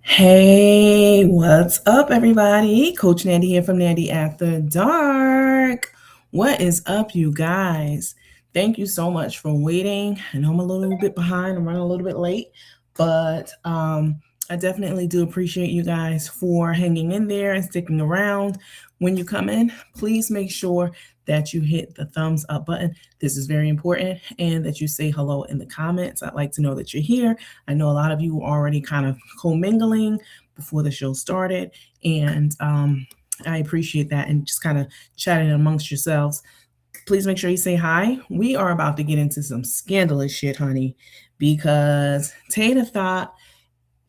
Hey, what's up, everybody? Coach Nandy here from Nandy After Dark. What is up, you guys? Thank you so much for waiting. I know I'm a little bit behind, I'm running a little bit late, but I definitely do appreciate you guys for hanging in there and sticking around. When you come in, please make sure that you hit the thumbs up button. This is very important, and that you say hello in the comments. I'd like to know that you're here. I know a lot of you were already kind of commingling before the show started, and I appreciate that, and just kind of chatting amongst yourselves. Please make sure you say hi. We are about to get into some scandalous shit, honey, because Tata thought,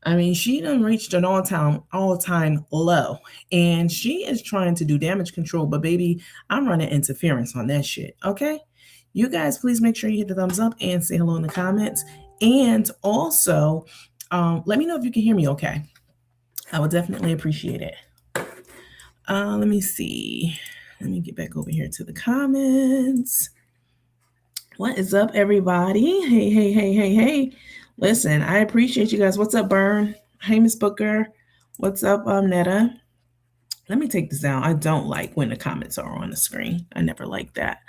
I mean, she done reached an all-time low, and she is trying to do damage control, but baby, I'm running interference on that shit, okay? You guys, please make sure you hit the thumbs up and say hello in the comments. And also, let me know if you can hear me okay. I would definitely appreciate it. Let me see. Let me get back over here to the comments. What is up, everybody? Hey, hey, hey, hey, hey. Listen, I appreciate you guys. What's up, Burn? Hey, Miss Booker. What's up, Netta? Let me take this down. I don't like when the comments are on the screen. I never like that.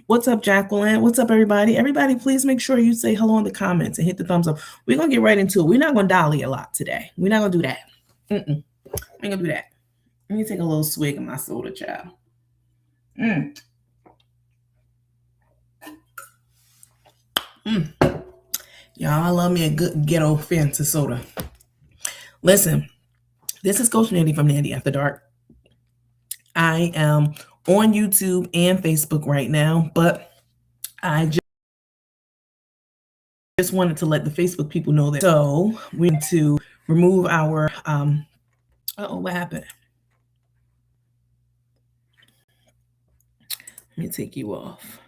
What's up, Jacqueline? What's up, everybody? Everybody, please make sure you say hello in the comments and hit the thumbs up. We're gonna get right into it. We're not gonna dolly a lot today. We're not gonna do that. I ain't gonna do that. Let me take a little swig of my soda, child. Y'all, I love me a good ghetto Fanta soda. Listen, this is Coach Nandy from Nandy After Dark. I am on YouTube and Facebook right now, but I just wanted to let the Facebook people know that. So we need to remove our, what happened? Let me take you off.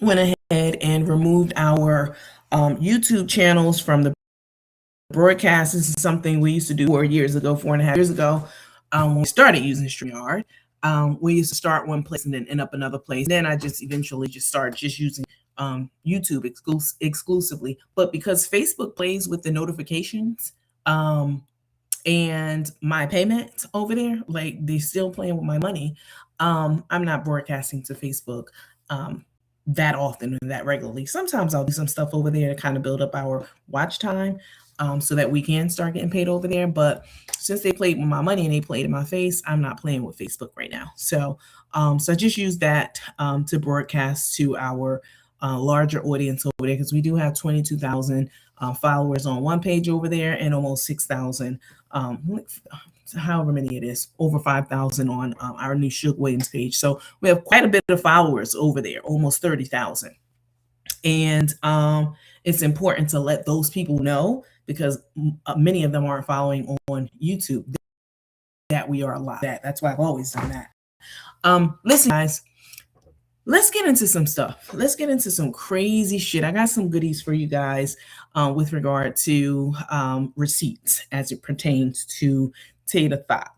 Went ahead and removed our YouTube channels from the broadcast. This is something we used to do 4.5 years ago, when we started using StreamYard. We used to start one place and then end up another place. Then I just eventually just started just using YouTube exclusively. But because Facebook plays with the notifications and my payment over there, like they're still playing with my money, I'm not broadcasting to Facebook that often or that regularly. Sometimes I'll do some stuff over there to kind of build up our watch time, so that we can start getting paid over there. But since they played with my money and they played in my face, I'm not playing with Facebook right now. So I just use that to broadcast to our larger audience over there, because we do have 22,000 followers on one page over there and almost 6,000, however many it is, over 5,000 on our new Suge Williams page. So we have quite a bit of followers over there, almost 30,000. And it's important to let those people know, because many of them aren't following on YouTube, that we are live. That's why I've always done that. Listen, guys, let's get into some stuff. Let's get into some crazy shit. I got some goodies for you guys with regard to receipts as it pertains to Tata Thought.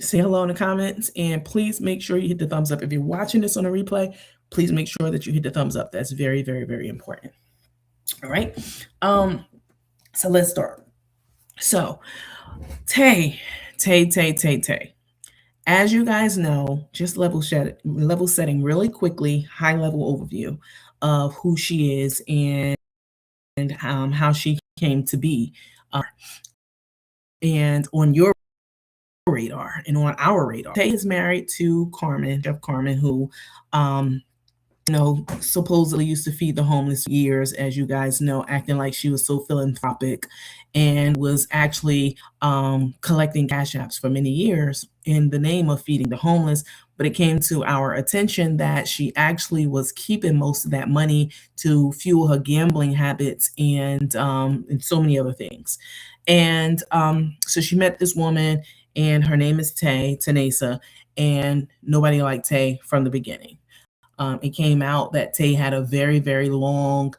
Say hello in the comments, and please make sure you hit the thumbs up. If you're watching this on a replay, please make sure that you hit the thumbs up. That's very, very, very important. All right. So let's start. So Tay. As you guys know, just level setting really quickly, high level overview of who she is and how she came to be. And on your radar and on our radar, Tay is married to Carmen, Chef Carmen, who supposedly used to feed the homeless years, as you guys know, acting like she was so philanthropic, and was actually collecting Cashapps for many years in the name of feeding the homeless. But it came to our attention that she actually was keeping most of that money to fuel her gambling habits and so many other things. And so she met this woman, and her name is Tanaesa, and nobody liked Tay from the beginning. It came out that Tay had a very, very long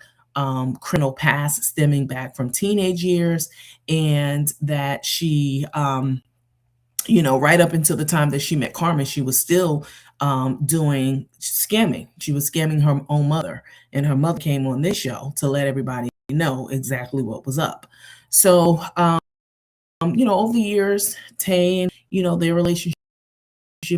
criminal past stemming back from teenage years, and that she, right up until the time that she met Carmen, she was still doing scamming. She was scamming her own mother, and her mother came on this show to let everybody know exactly what was up. So, over the years, Tay and their relationship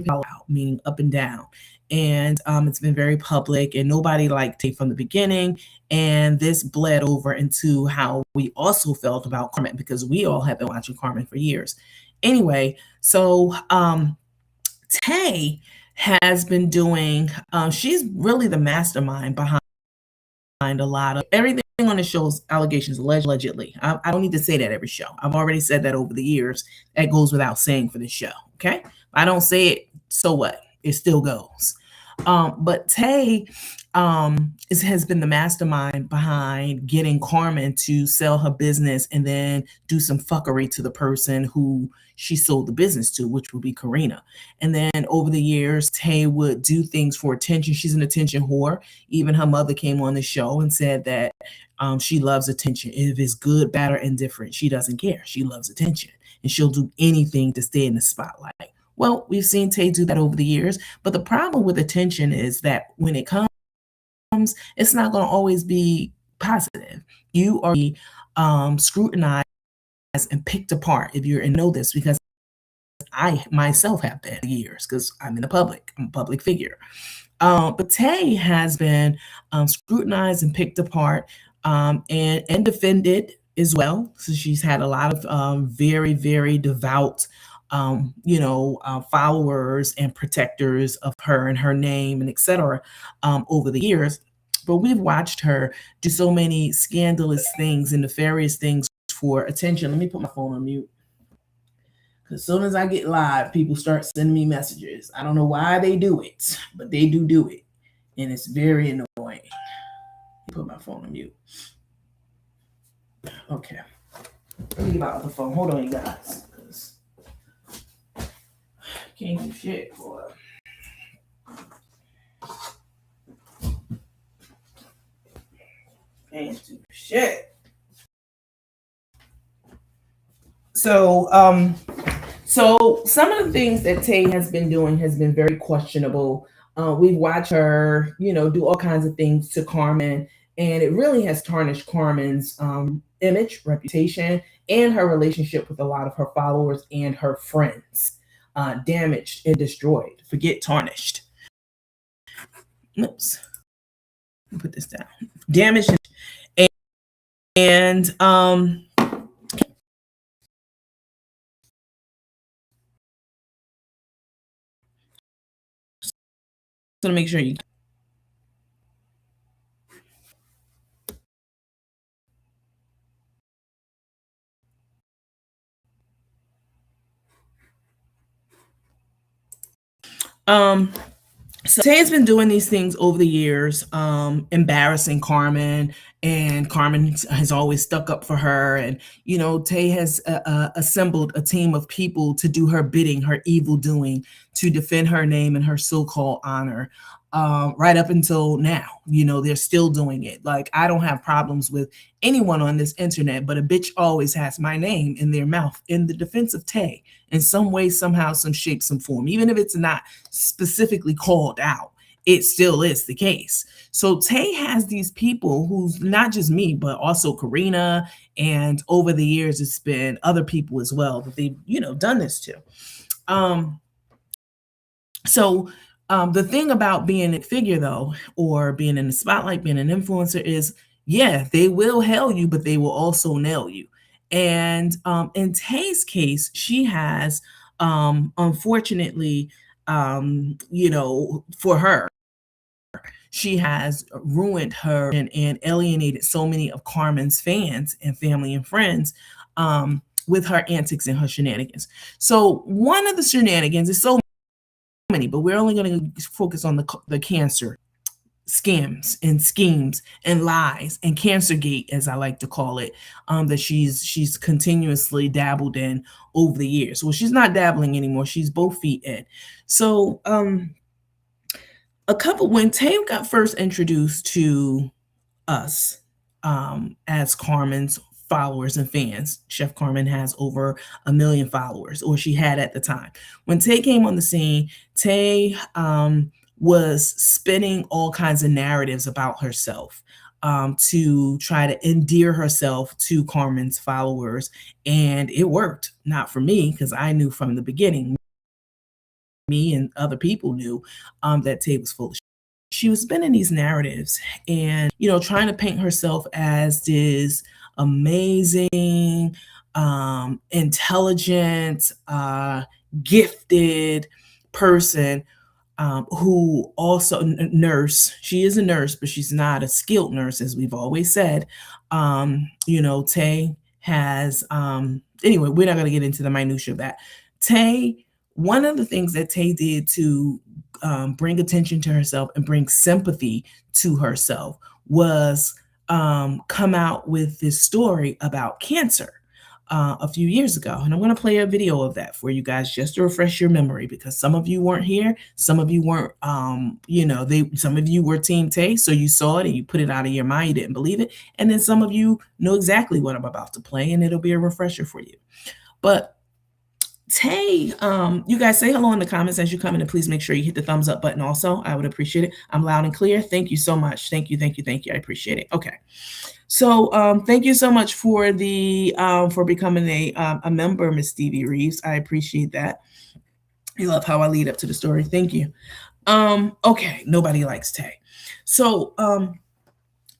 out, meaning up and down. And it's been very public, and nobody liked Tay from the beginning. And this bled over into how we also felt about Carmen, because we all have been watching Carmen for years. Anyway, so Tay has been doing, she's really the mastermind behind a lot of everything on the show's allegations, allegedly. I don't need to say that every show. I've already said that over the years. That goes without saying for this show. Okay. I don't say it, so what? It still goes. But Tay has been the mastermind behind getting Carmen to sell her business and then do some fuckery to the person who she sold the business to, which would be Karina. And then over the years, Tay would do things for attention. She's an attention whore. Even her mother came on the show and said that she loves attention. If it's good, bad, or indifferent, she doesn't care. She loves attention, and she'll do anything to stay in the spotlight. Well, we've seen Tay do that over the years, but the problem with attention is that when it comes, it's not going to always be positive. You are scrutinized and picked apart if you're in know this, because I myself have been for years, because I'm in the public. I'm a public figure. But Tay has been scrutinized and picked apart, and defended as well. So she's had a lot of very, very devout followers and protectors of her and her name and etc. Over the years. But we've watched her do so many scandalous things and nefarious things for attention. Let me put my phone on mute. As soon as I get live, people start sending me messages. I don't know why they do it, but they do it. And it's very annoying. Put my phone on mute. Okay. Let me get my other phone. Hold on, you guys. Can't do shit, boy. Can't do shit. So some of the things that Tay has been doing has been very questionable. We've watched her, do all kinds of things to Carmen, and it really has tarnished Carmen's image, reputation, and her relationship with a lot of her followers and her friends. Damaged and destroyed. Forget tarnished. Oops. Put this down. Damaged and so to make sure you so Tay's been doing these things over the years, embarrassing Carmen, and Carmen has always stuck up for her. And, Tay has assembled a team of people to do her bidding, her evil doing, to defend her name and her so-called honor. Right up until now, they're still doing it. Like, I don't have problems with anyone on this internet, but a bitch always has my name in their mouth in the defense of Tay in some way, somehow, some shape, some form. Even if it's not specifically called out, it still is the case. So Tay has these people who's not just me, but also Karina, and over the years, it's been other people as well that they've, done this to. So the thing about being a figure, though, or being in the spotlight, being an influencer, is, yeah, they will hail you, but they will also nail you. And in Tay's case, she has, unfortunately, for her, she has ruined her and alienated so many of Carmen's fans and family and friends with her antics and her shenanigans. So one of the shenanigans is so many, but we're only going to focus on the cancer scams and schemes and lies and Cancergate, as I like to call it, that she's continuously dabbled in over the years. Well, she's not dabbling anymore. She's both feet in. So when Tay got first introduced to us as Carmen's followers and fans. Chef Carmen has over 1 million followers, or she had at the time. When Tay came on the scene, Tay was spinning all kinds of narratives about herself to try to endear herself to Carmen's followers. And it worked. Not for me, because I knew from the beginning, me and other people knew that Tay was full of shit. She was spinning these narratives and, trying to paint herself as this amazing, intelligent, gifted person who also nurse. She is a nurse, but she's not a skilled nurse, as we've always said. Tay has. Anyway, we're not going to get into the minutia of that. Tay. One of the things that Tay did to bring attention to herself and bring sympathy to herself was come out with this story about cancer a few years ago. And I'm going to play a video of that for you guys just to refresh your memory, because some of you weren't here. Some of you weren't, some of you were Team Tay, so you saw it and you put it out of your mind. You didn't believe it. And then some of you know exactly what I'm about to play, and it'll be a refresher for you. But Tay, you guys say hello in the comments as you come in, and please make sure you hit the thumbs up button also. I would appreciate it. I'm loud and clear. Thank you so much. Thank you. I appreciate it. Okay. So thank you so much for the for becoming a member, Miss Stevie Reeves. I appreciate that. You love how I lead up to the story. Thank you. Okay, nobody likes Tay. So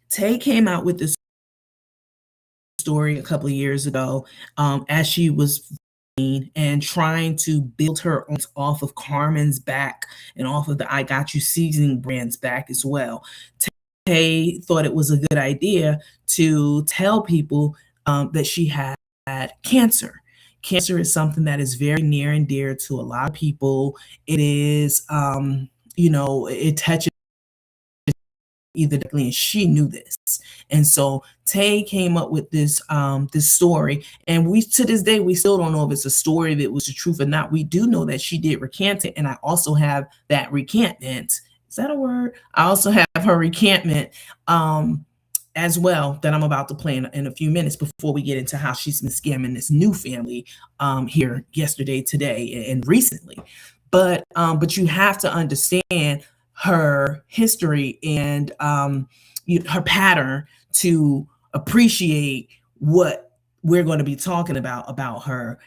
Tay came out with this story a couple of years ago as she was and trying to build her off of Carmen's back and off of the I Got You seasoning brand's back as well. Tay thought it was a good idea to tell people that she had cancer. Cancer is something that is very near and dear to a lot of people. It is, it touches either directly, and she knew this. And so Tay came up with this this story, and we to this day we still don't know if it's a story that was the truth or not. We do know that she did recant it, and I also have that recantment. Is that a word? I also have her recantment as well that I'm about to play in a few minutes before we get into how she's been scamming this new family here yesterday, today, and recently. But you have to understand her history and her pattern to appreciate what we're going to be talking about her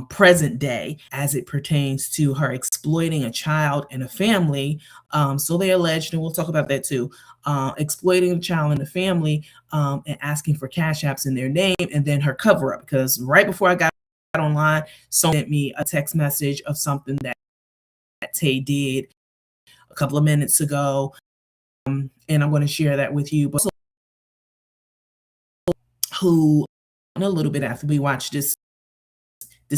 present day as it pertains to her exploiting a child and a family. So they alleged, and we'll talk about that too, exploiting a child and a family and asking for Cashapps in their name, and then her cover up. Because right before I got online, someone sent me a text message of something that Tay did a couple of minutes ago, and I'm going to share that with you. But who, a little bit after we watched this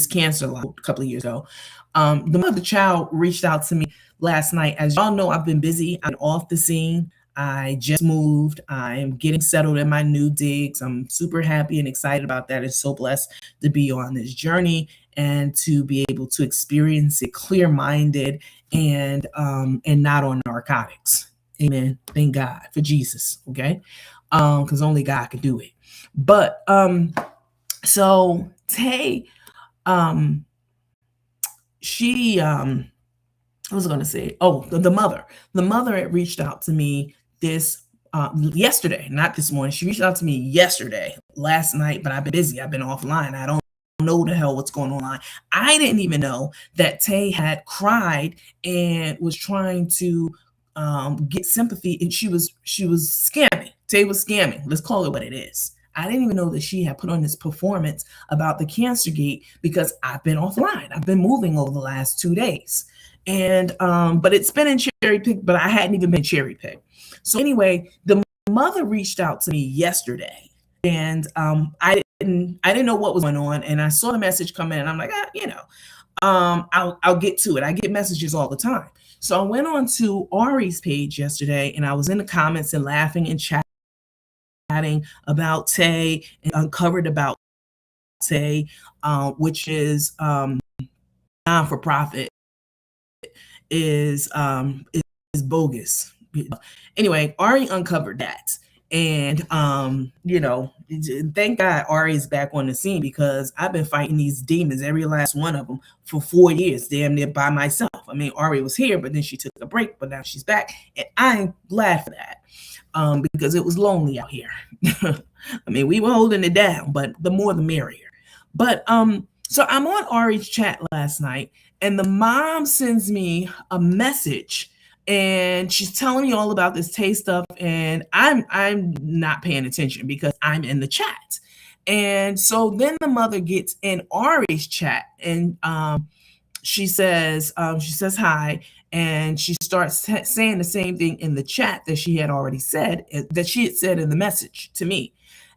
cancer a couple of years ago, the mother of the child reached out to me last night. As y'all know, I've been busy. I'm off the scene. I just moved. I am getting settled in my new digs. I'm super happy and excited about that. And so blessed to be on this journey and to be able to experience it clear-minded and not on narcotics. Amen. Thank God for Jesus. Okay. Because only God can do it. But so Tay, she I was going to say, the mother had reached out to me this yesterday, not this morning. She reached out to me yesterday, last night, but I've been busy. I've been offline. I don't know the hell what's going on. I didn't even know that Tay had cried and was trying to get sympathy, and she was scamming. Tay was scamming. Let's call it what it is. I didn't even know that she had put on this performance about the cancer gate because I've been offline. I've been moving over the last 2 days. And but it's been in cherry picked, but I hadn't even been cherry picked. So anyway, the mother reached out to me yesterday, and I didn't know what was going on, and I saw the message come in, and I'm like, I'll get to it. I get messages all the time. So I went on to Ari's page yesterday, and I was in the comments and laughing and chatting about Tay and uncovered about Tay, which is non-for-profit. Is bogus. Anyway, Ari uncovered that, And thank God Ari's back on the scene, because I've been fighting these demons, every last one of them, for 4 years, damn near by myself. I mean, Ari was here, but then she took a break, but now she's back, and I'm glad for that. Because it was lonely out here. I mean, we were holding it down, but the more the merrier. But so I'm on Ari's chat last night, and the mom sends me a message, and she's telling me all about this taste stuff, and I'm not paying attention because I'm in the chat. And so then the mother gets in Ari's chat, and she says hi, and she starts saying the same thing in the chat that she had already said, that she had said in the message to me.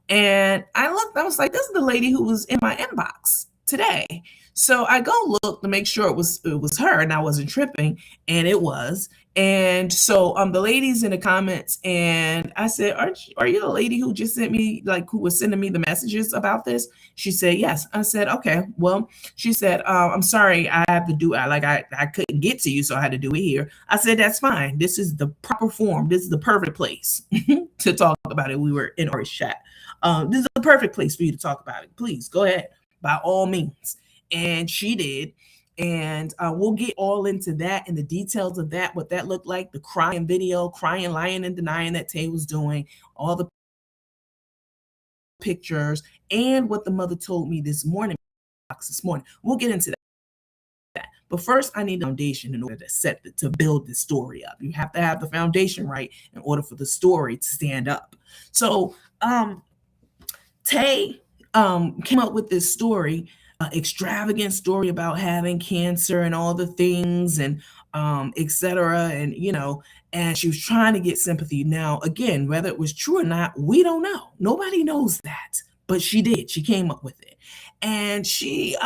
And I looked, I was like, this is the lady who was in my inbox today. So I go look to make sure it was her and I wasn't tripping, and it was. And so the ladies in the comments, and I said, are you the lady who just sent me, like, who was sending me the messages about this? She said, yes. I said, okay, well, she said, I'm sorry, I have to do it. Like, I couldn't get to you, so I had to do it here. I said, that's fine. This is the proper form. This is the perfect place to talk about it. We were in our chat. This is the perfect place for you to talk about it. Please go ahead, by all means. And she did. And we'll get all into that and the details of that, what that looked like, the crying video, crying, lying, and denying that Tay was doing, all the pictures, and what the mother told me this morning. We'll get into that. But first, I need a foundation in order to build this story up. You have to have the foundation right in order for the story to stand up. So, Tay came up with this story, extravagant story about having cancer and all the things, and etc. And and she was trying to get sympathy. Now, again, whether it was true or not, we don't know. Nobody knows that, but she did. She came up with it, and she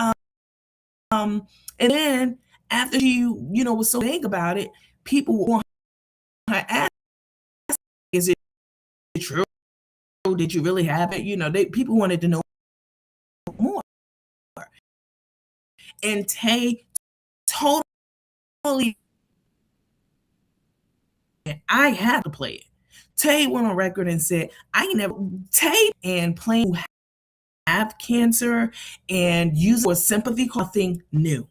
and then after she was so big about it, people were on her ass. Is it true? Did you really have it? People wanted to know more. And Tay totally, I had to play it. Tay went on record and said, I never, Tay and playing who have cancer and use for sympathy, nothing new.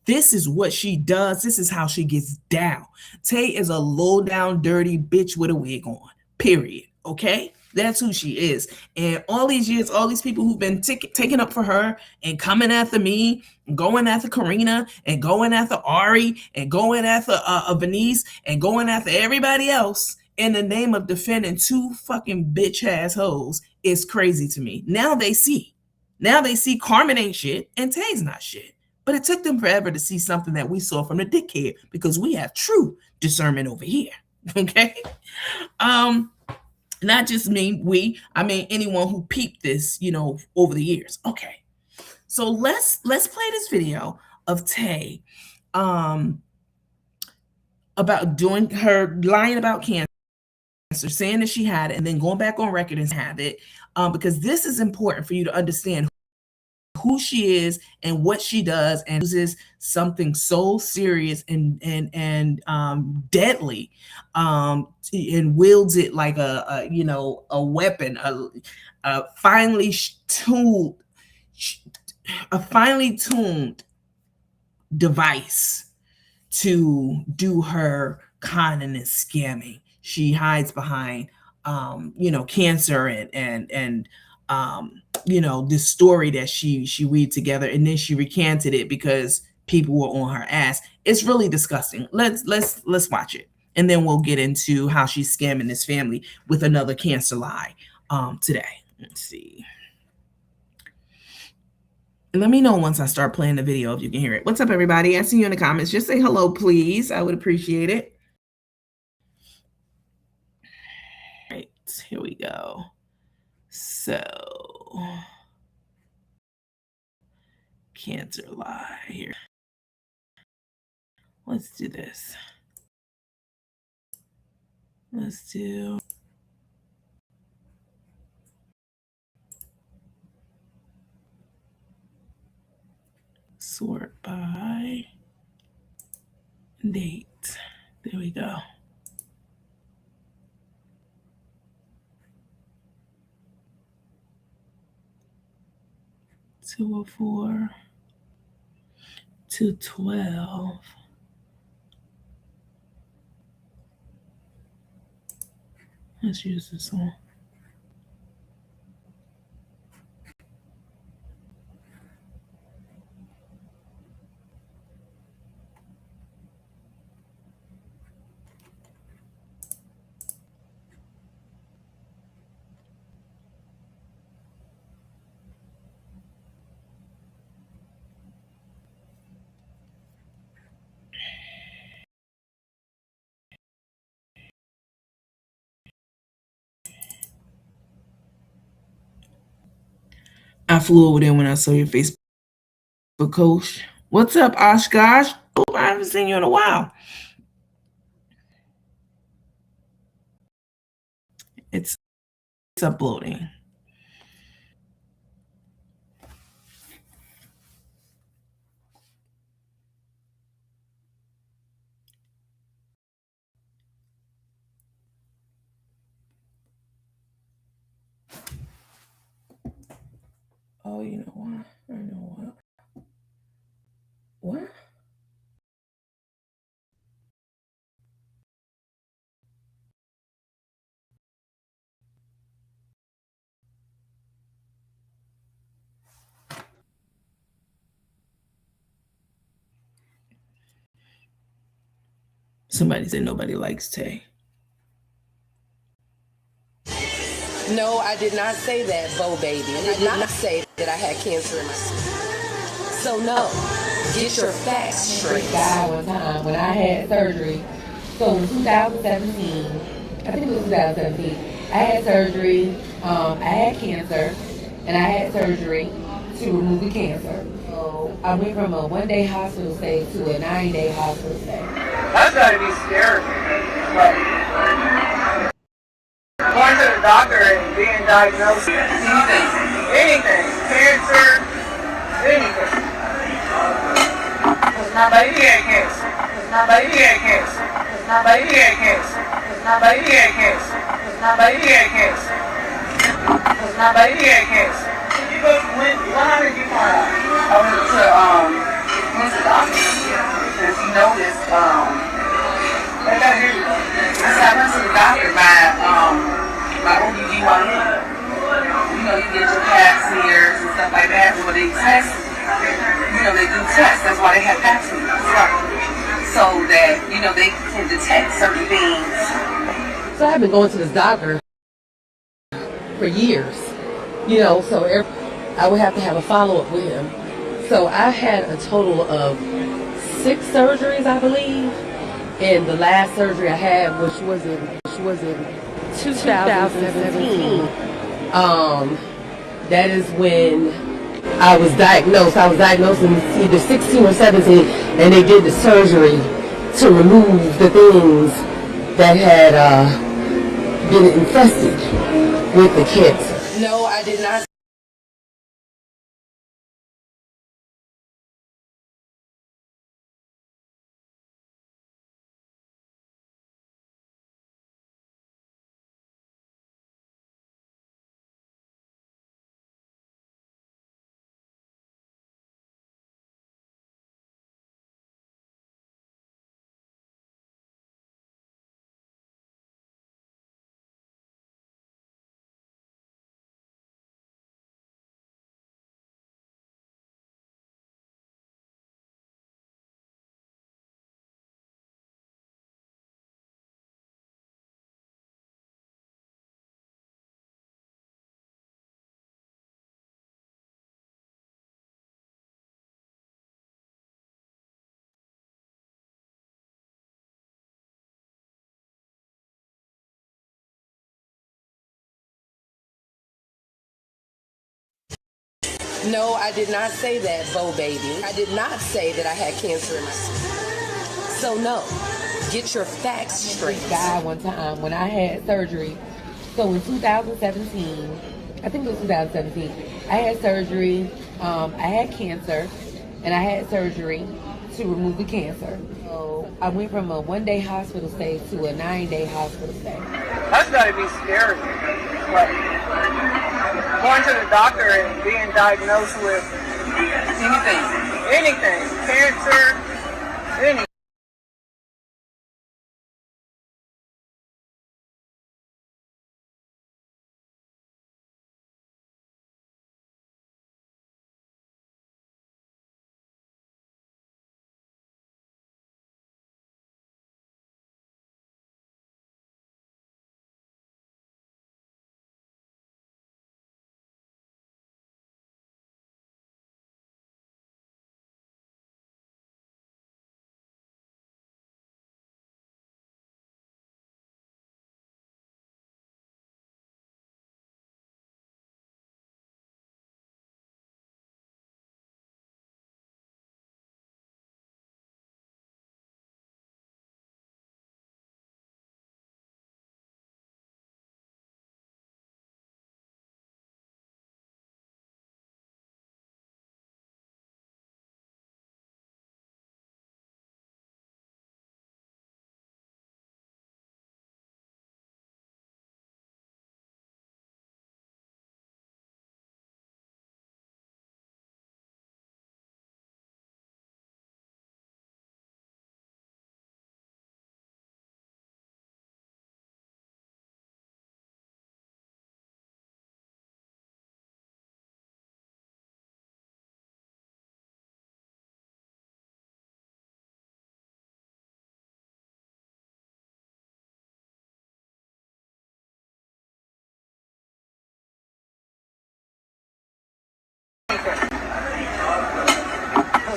This is what she does. This is how she gets down. Tay is a low down, dirty bitch with a wig on, period. Okay? That's who she is. And all these years, all these people who've been taking up for her and coming after me, going after Karina, and going after Ari, and going after Venice, and going after everybody else in the name of defending two fucking bitch ass hoes is crazy to me. Now they see. Now they see Carmen ain't shit and Tay's not shit. But it took them forever to see something that we saw from the dickhead, because we have true discernment over here. Okay? Not just me, I mean anyone who peeped this, over the years. Okay. So let's play this video of Tay about doing her lying about cancer, saying that she had it, and then going back on record and have it, because this is important for you to understand who she is and what she does, and uses something so serious and deadly, and wields it like a weapon, a finely tuned device to do her conning and scamming. She hides behind cancer and this story that she weaved together, and then she recanted it because people were on her ass. It's really disgusting. Let's watch it, and then we'll get into how she's scamming this family with another cancer lie today. Let's see. Let me know once I start playing the video if you can hear it. What's up, everybody? I see you in the comments. Just say hello, please. I would appreciate it. All right, here we go. So, cancer lie here. Let's do this. Let's do sort by date. There we go. 204, 212. Let's use this one. I flew over there when I saw your Facebook coach. What's up, Oshkosh? Oh, I haven't seen you in a while. It's uploading. Oh, you know what? I know what. What? Somebody said nobody likes Tay. No, I did not say that, Bo baby. I did not say that I had cancer in my skin. So no, get your facts straight. Guy one time when I had surgery. So in 2017, I think it was 2017, I had surgery. I had cancer, and I had surgery to remove the cancer. So I went from a 1-day hospital stay to a 9-day hospital stay. That's gotta be scary. Like, going to the doctor and being diagnosed with anything, cancer, anything. Because my baby had cancer. Because my baby had cancer. Because my baby had cancer. Because my baby had cancer. Because my baby had cancer. Because my baby had cancer. How did you find out? I went to the doctor because he noticed. I got here. I went to the doctor my OBGYN. You know, you get your pap smears and stuff like that. Well, they test. You know, they do tests. That's why they have pap smears. So that, you know, they can detect certain things. So I've been going to this doctor for years. You know, so I would have to have a follow-up with him. So I had a total of 6 surgeries, I believe. And the last surgery I had, which was in 2017. That is when I was diagnosed. I was diagnosed in either 16 or 17, and they did the surgery to remove the things that had been infested with the cancer. No, I did not. No, I did not say that, Bo baby. I did not say that I had cancer in my skin. So no, get your facts straight. Guy one time when I had surgery. So in 2017, I think it was 2017, I had surgery. I had cancer, and I had surgery to remove the cancer. So I went from a 1-day hospital stay to a 9-day hospital stay. That's gotta be scary. Like, going to the doctor and being diagnosed with Anything. Cancer, anything.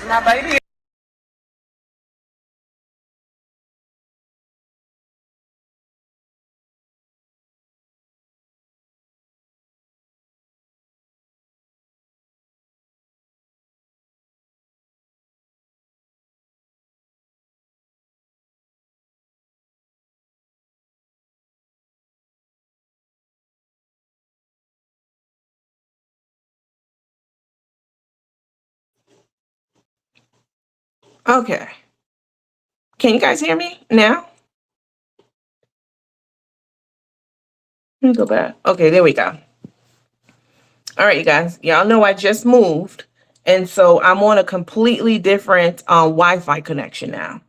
Now, baby. Okay. Can you guys hear me now? Let me go back. Okay, there we go. All right, you guys. Y'all know I just moved. And so I'm on a completely different Wi-Fi connection now.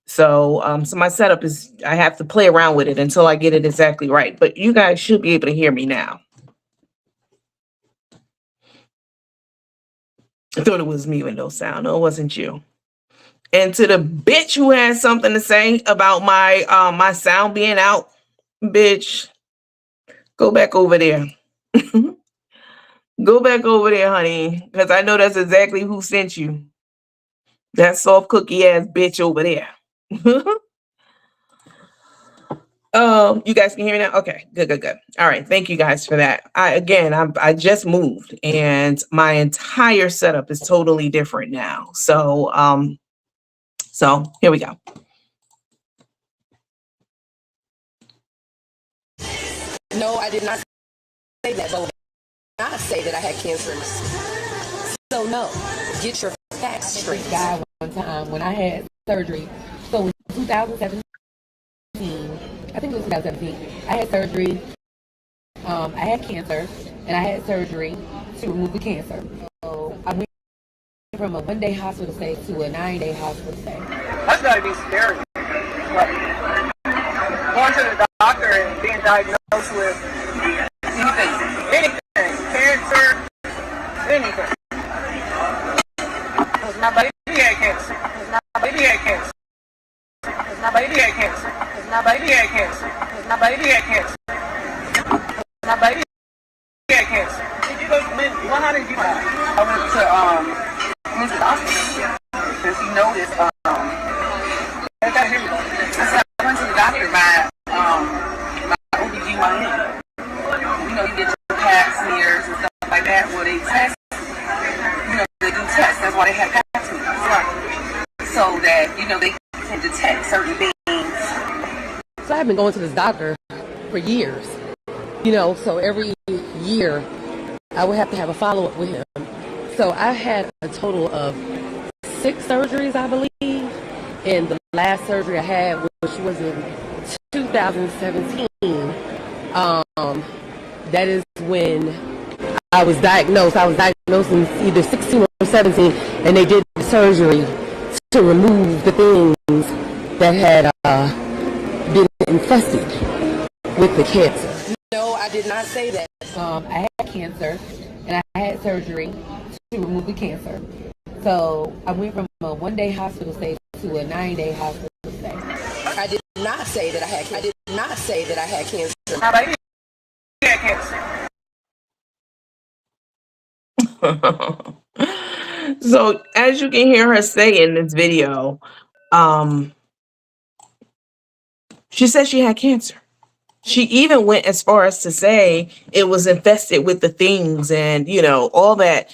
So so my setup is, I have to play around with it until I get it exactly right. But you guys should be able to hear me now. I thought it was me with no sound. No, it wasn't you. And to the bitch who has something to say about my my sound being out, bitch, go back over there. Go back over there, honey, because I know that's exactly who sent you. That soft cookie ass bitch over there. You guys can hear me now? Okay, good, good, good. All right, thank you guys for that. I just moved and my entire setup is totally different now. So here we go. No, I did not say that, but I did not say that I had cancer in my skin. So no, get your facts straight. This guy one time when I had surgery. So in 2017, I think it was 2017, I had surgery. I had cancer, and I had surgery to remove the cancer. So I went from a 1-day hospital stay to a 9-day hospital stay. That's gotta be scary. Like, going to the doctor and being diagnosed with anything, cancer, anything. Because my baby had cancer. Because my baby had cancer. Because my baby had cancer. Because my baby had cancer. Because my baby had cancer. My baby had cancer. Did you go to Lindsay? Well, how did you die? I went to the doctor because he noticed. I said I went to the doctor by my OBGYN. You know, you get your pap smears and stuff like that. Well, they test. You know, they do tests. That's why they have pap smears, right? So that they can detect certain things. So I've been going to this doctor for years. So every year I would have to have a follow-up with him. So I had a total of 6 surgeries, I believe. And the last surgery I had, which was in 2017, that is when I was diagnosed. I was diagnosed in either 16 or 17, and they did surgery to remove the things that had been infested with the cancer. No, I did not say that. I had cancer, and I had surgery to remove the cancer. So I went from a 1-day hospital stay to a 9-day hospital stay. I did not say that I had cancer. I did not say that I had cancer. My baby had cancer. So as you can hear her say in this video, she said she had cancer. She even went as far as to say it was infested with the things and, you know, all that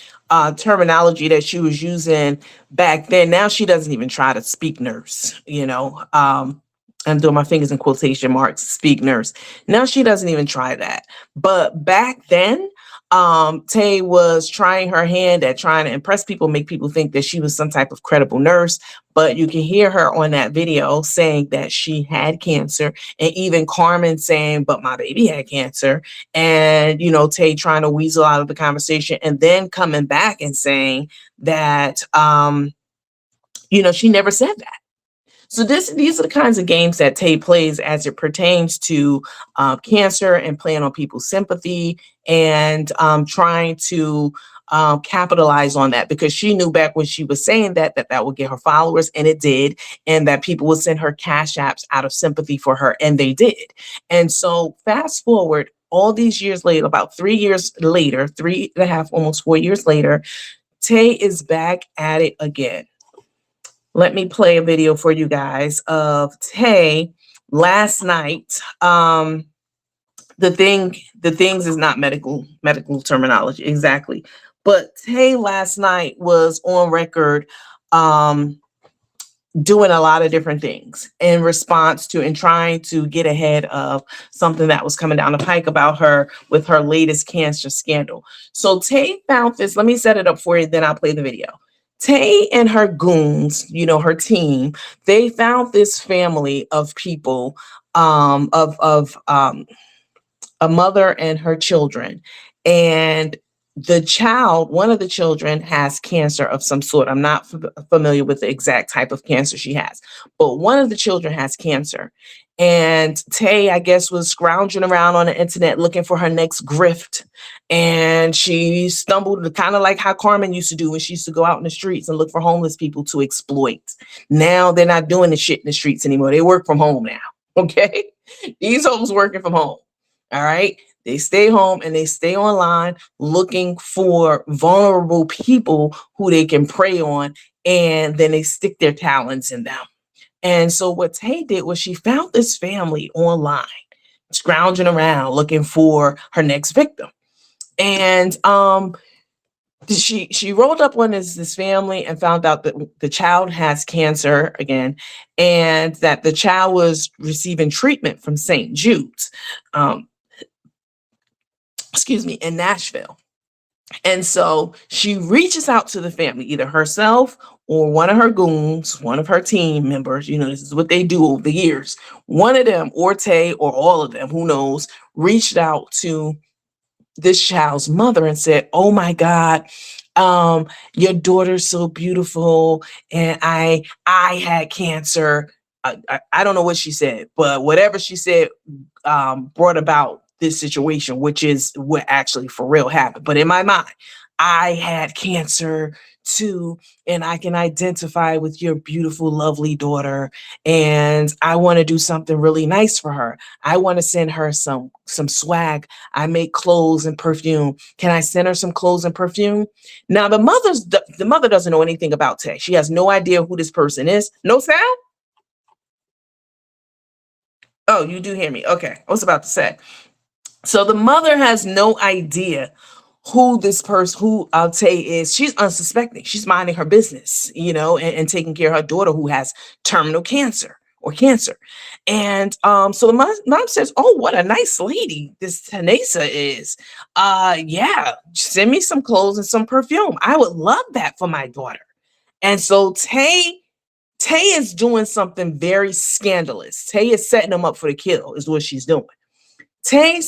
terminology that she was using back then. Now she doesn't even try to speak nurse, you know. I'm doing my fingers in quotation marks, speak nurse. Now she doesn't even try that. But back then, Tay was trying her hand at trying to impress people, make people think that she was some type of credible nurse. But you can hear her on that video saying that she had cancer, and even Carmen saying, but my baby had cancer. And, you know, Tay trying to weasel out of the conversation and then coming back and saying that, you know, she never said that. So these are the kinds of games that Tay plays as it pertains to cancer and playing on people's sympathy and trying to capitalize on that, because she knew back when she was saying that would get her followers, and it did, and that people would send her cash apps out of sympathy for her, and they did. And so fast forward all these years later, about 3 years later, 3.5, almost 4 years later, Tay is back at it again. Let me play a video for you guys of Tay last night. The things is not medical terminology exactly, but Tay last night was on record doing a lot of different things in response to and trying to get ahead of something that was coming down the pike about her with her latest cancer scandal. So Tay found this. Let me set it up for you, then I'll play the video. Tay and her goons, you know, her team, they found this family of people, of a mother and her children. And one of the children has cancer of some sort. I'm not familiar with the exact type of cancer she has, but one of the children has cancer. And Tay, I guess, was scrounging around on the internet looking for her next grift. And she stumbled, kind of like how Carmen used to do when she used to go out in the streets and look for homeless people to exploit. Now they're not doing the shit in the streets anymore. They work from home now. Okay. These homes working from home. All right. They stay home and they stay online looking for vulnerable people who they can prey on, and then they stick their talents in them. And so what Tay did was she found this family online, scrounging around looking for her next victim. And she rolled up on this family and found out that the child has cancer again, and that the child was receiving treatment from St. Jude's, in Nashville. And so she reaches out to the family, either herself or one of her goons, one of her team members. You know, this is what they do over the years. One of them, or Tay, or all of them, who knows, reached out to this child's mother and said, "Oh my God, your daughter's so beautiful, and I had cancer." I don't know what she said, but whatever she said brought about this situation, which is what actually for real happened. But in my mind, I had cancer too, and I can identify with your beautiful, lovely daughter, and I want to do something really nice for her. I want to send her some swag. I make clothes and perfume. Can I send her some clothes and perfume? Now the mother doesn't know anything about Tay. She has no idea who this person is. No sound? Oh, you do hear me. Okay. I was about to say. So the mother has no idea who this person, who Tay is. She's unsuspecting. She's minding her business, you know, and taking care of her daughter who has terminal cancer or cancer. And so the mom says, "Oh, what a nice lady this Tanaesa is. Yeah, send me some clothes and some perfume. I would love that for my daughter." And so Tay is doing something very scandalous. Tay is setting them up for the kill, is what she's doing. Tay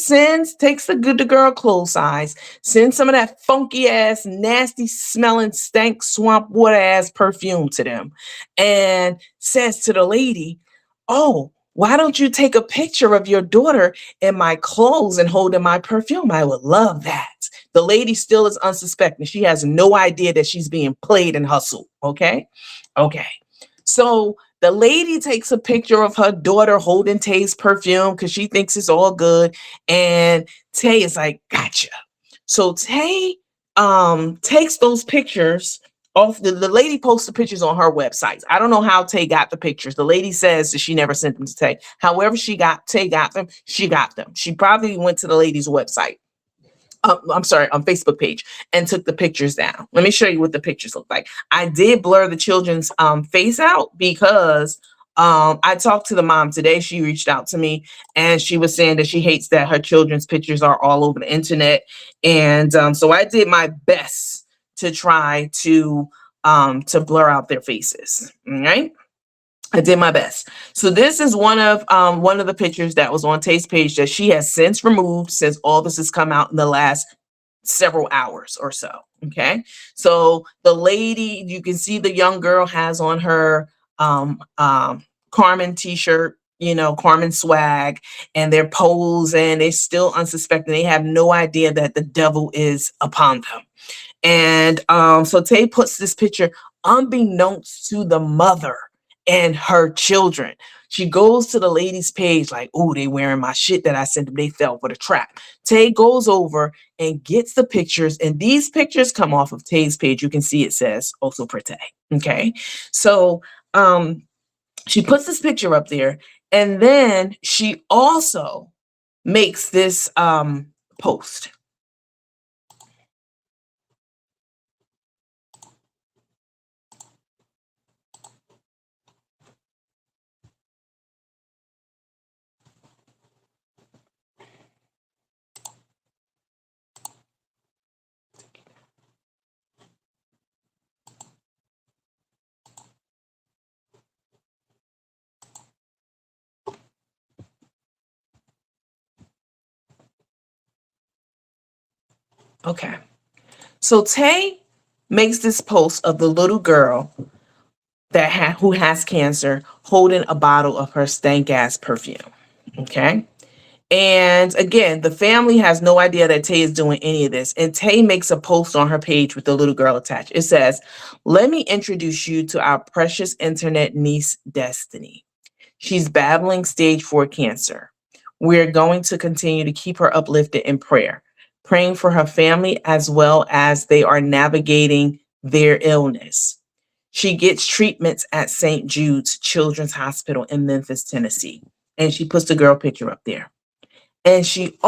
takes the girl clothes size, sends some of that funky ass, nasty smelling, stank swamp water ass perfume to them, and says to the lady, "Oh, why don't you take a picture of your daughter in my clothes and hold in my perfume? I would love that." The lady still is unsuspecting. She has no idea that she's being played and hustled. Okay. Okay. So the lady takes a picture of her daughter holding Tay's perfume because she thinks it's all good. And Tay is like, "Gotcha." So Tay takes those pictures off. The lady posts the pictures on her website. I don't know how Tay got the pictures. The lady says that she never sent them to Tay. However, Tay got them. She got them. She probably went to the lady's website. I'm sorry, on Facebook page, and took the pictures down. Let me show you what the pictures look like. I did blur the children's face out because I talked to the mom today. She reached out to me and she was saying that she hates that her children's pictures are all over the internet. And so I did my best to try to blur out their faces. All right. I did my best. So this is one of the pictures that was on Tay's page that she has since removed since all this has come out in the last several hours or so. Okay. So the lady, you can see the young girl has on her Carmen t-shirt, Carmen swag, and they're posing. They're still unsuspecting. They have no idea that the devil is upon them. And so Tay puts this picture unbeknownst to the mother and her children. She goes to the lady's page like, "Oh, they wearing my shit that I sent them. They fell for the trap." Tay goes over and gets the pictures, and these pictures come off of Tay's page. You can see it says also for Tay. Okay. So she puts this picture up there, and then she also makes this post. Okay. So Tay makes this post of the little girl who has cancer holding a bottle of her stank ass perfume. Okay. And again, the family has no idea that Tay is doing any of this. And Tay makes a post on her page with the little girl attached. It says, "Let me introduce you to our precious internet niece, Destiny. She's battling stage 4 cancer. We're going to continue to keep her uplifted in prayer, praying for her family as well as they are navigating their illness. She gets treatments at St. Jude's Children's Hospital in Memphis, Tennessee." And she puts the girl picture up there. And she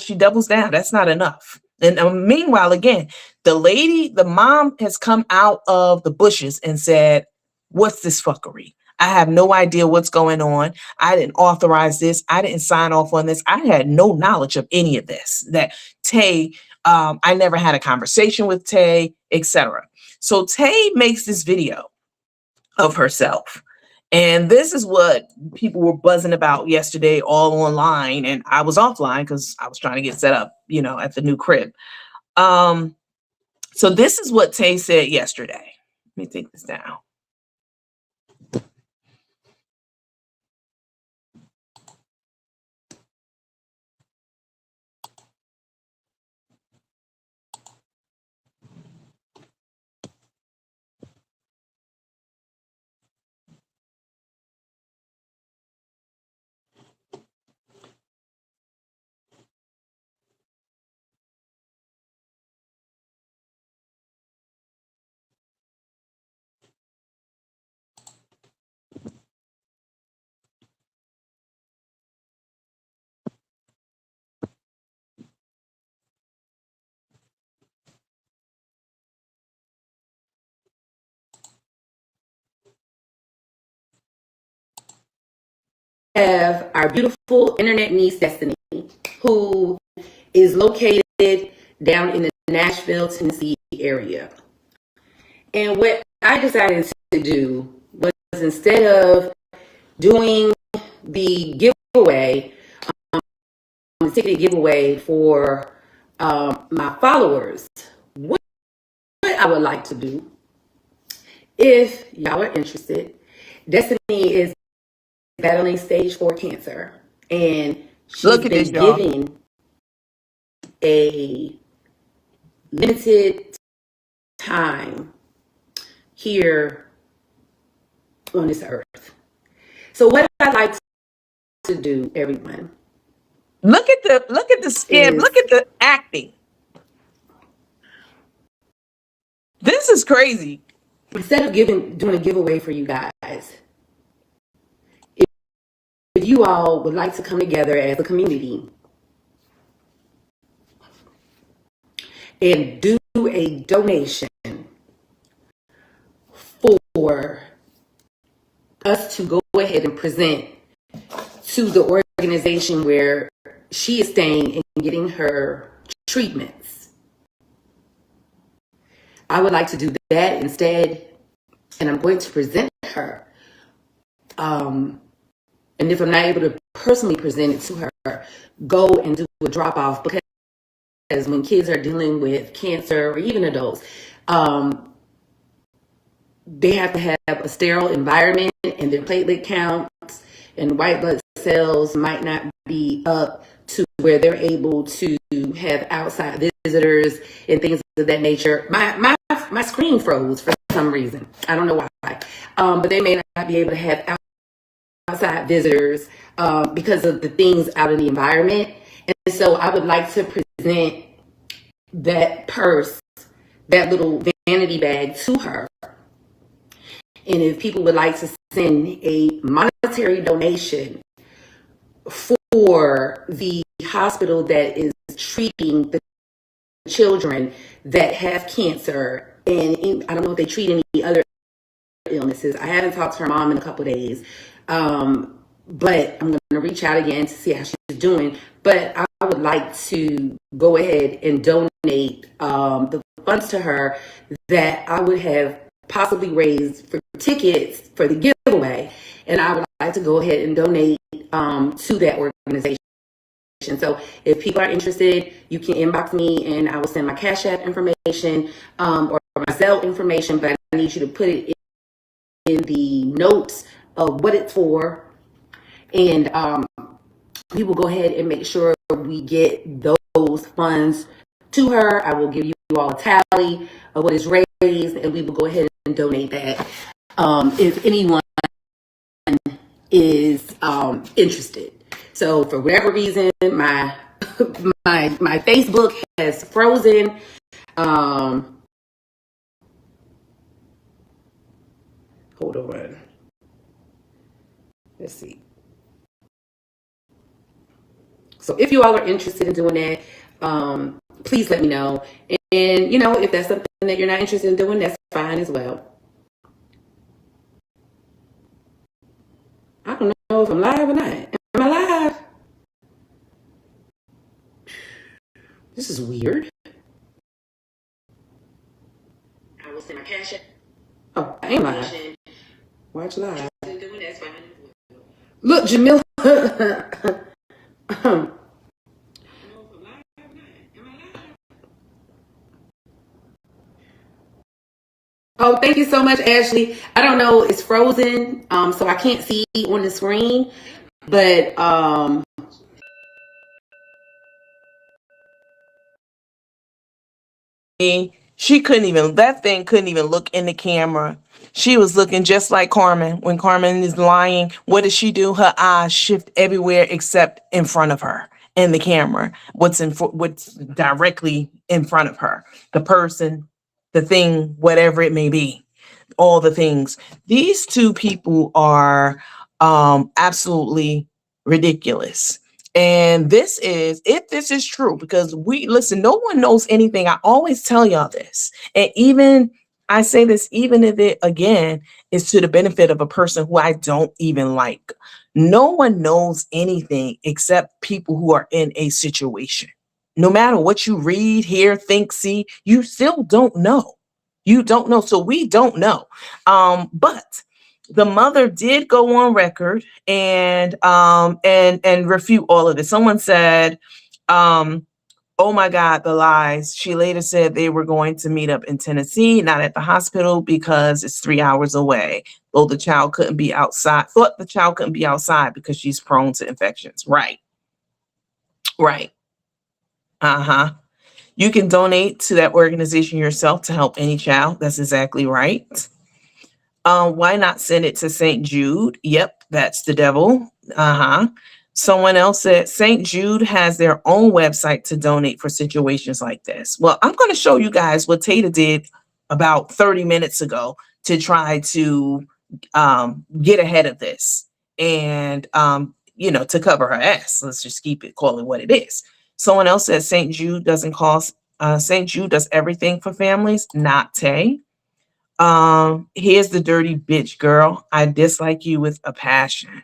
she doubles down. That's not enough. And meanwhile, again, the mom has come out of the bushes and said, "What's this fuckery? I have no idea what's going on. I didn't authorize this. I didn't sign off on this. I had no knowledge of any of this. That Tay, I never had a conversation with Tay, etc." So Tay makes this video of herself. And this is what people were buzzing about yesterday, all online. And I was offline because I was trying to get set up, at the new crib. So this is what Tay said yesterday. Let me take this down. Have our beautiful internet niece Destiny, who is located down in the Nashville, Tennessee area. And what I decided to do was, instead of doing the giveaway, ticket giveaway for my followers. What I would like to do, if y'all are interested, Destiny is battling stage 4 cancer, and she's been given a limited time here on this earth. So what I like to do, everyone, look at the skin, look at the acting. This is crazy. Instead of doing a giveaway for you guys, if you all would like to come together as a community and do a donation for us to go ahead and present to the organization where she is staying and getting her treatments, I would like to do that instead, and I'm going to present her. And if I'm not able to personally present it to her, go and do a drop off, because when kids are dealing with cancer, or even adults, they have to have a sterile environment, and their platelet counts and white blood cells might not be up to where they're able to have outside visitors and things of that nature. My screen froze for some reason. I don't know why. But they may not be able to have outside visitors because of the things out in the environment. And so I would like to present that purse, that little vanity bag, to her. And if people would like to send a monetary donation for the hospital that is treating the children that have cancer, and I don't know if they treat any other illnesses. I haven't talked to her mom in a couple of days, but I'm going to reach out again to see how she's doing. But I would like to go ahead and donate the funds to her that I would have possibly raised for tickets for the giveaway, and I would like to go ahead and donate to that organization. So if people are interested, you can inbox me and I will send my Cash App information or my Zelle information, but I need you to put it in the notes of what it's for, and we will go ahead and make sure we get those funds to her. I will give you all a tally of what is raised, and we will go ahead and donate that if anyone is interested. So for whatever reason, my my Facebook has frozen. Hold on. Let's see. So if you all are interested in doing that, please let me know. And, if that's something that you're not interested in doing, that's fine as well. I don't know if I'm live or not. Am I live? This is weird. I will send my Cash App. Oh, I ain't live. Watch live. Look, Jamila. Oh, thank you so much, Ashley. I don't know, it's frozen, so I can't see on the screen, but that thing couldn't even look in the camera. She was looking just like Carmen. When Carmen is lying, what does she do? Her eyes shift everywhere except in front of her in the camera. What's directly in front of her? The person, the thing, whatever it may be, all the things. These two people are absolutely ridiculous. And if this is true, because no one knows anything. I always tell y'all this. And even I say this, even if it again is to the benefit of a person who I don't even like. No one knows anything except people who are in a situation. No matter what you read, hear, think, see, you still don't know. You don't know. So we don't know. But the mother did go on record and refute all of this. Someone said, Oh my God, the lies. She later said they were going to meet up in Tennessee, not at the hospital because it's 3 hours away. Though the child couldn't be outside, thought the child couldn't be outside because she's prone to infections. Right. Right. Uh-huh. You can donate to that organization yourself to help any child. That's exactly right. Why not send it to St. Jude? Yep, that's the devil. Uh-huh. Someone else said St. Jude has their own website to donate for situations like this. Well, I'm going to show you guys what Tata did about 30 minutes ago to try to get ahead of this and, to cover her ass. Let's just call it what it is. Someone else said St. Jude doesn't cost, St. Jude does everything for families, not Tay. Here's the dirty bitch, girl. I dislike you with a passion.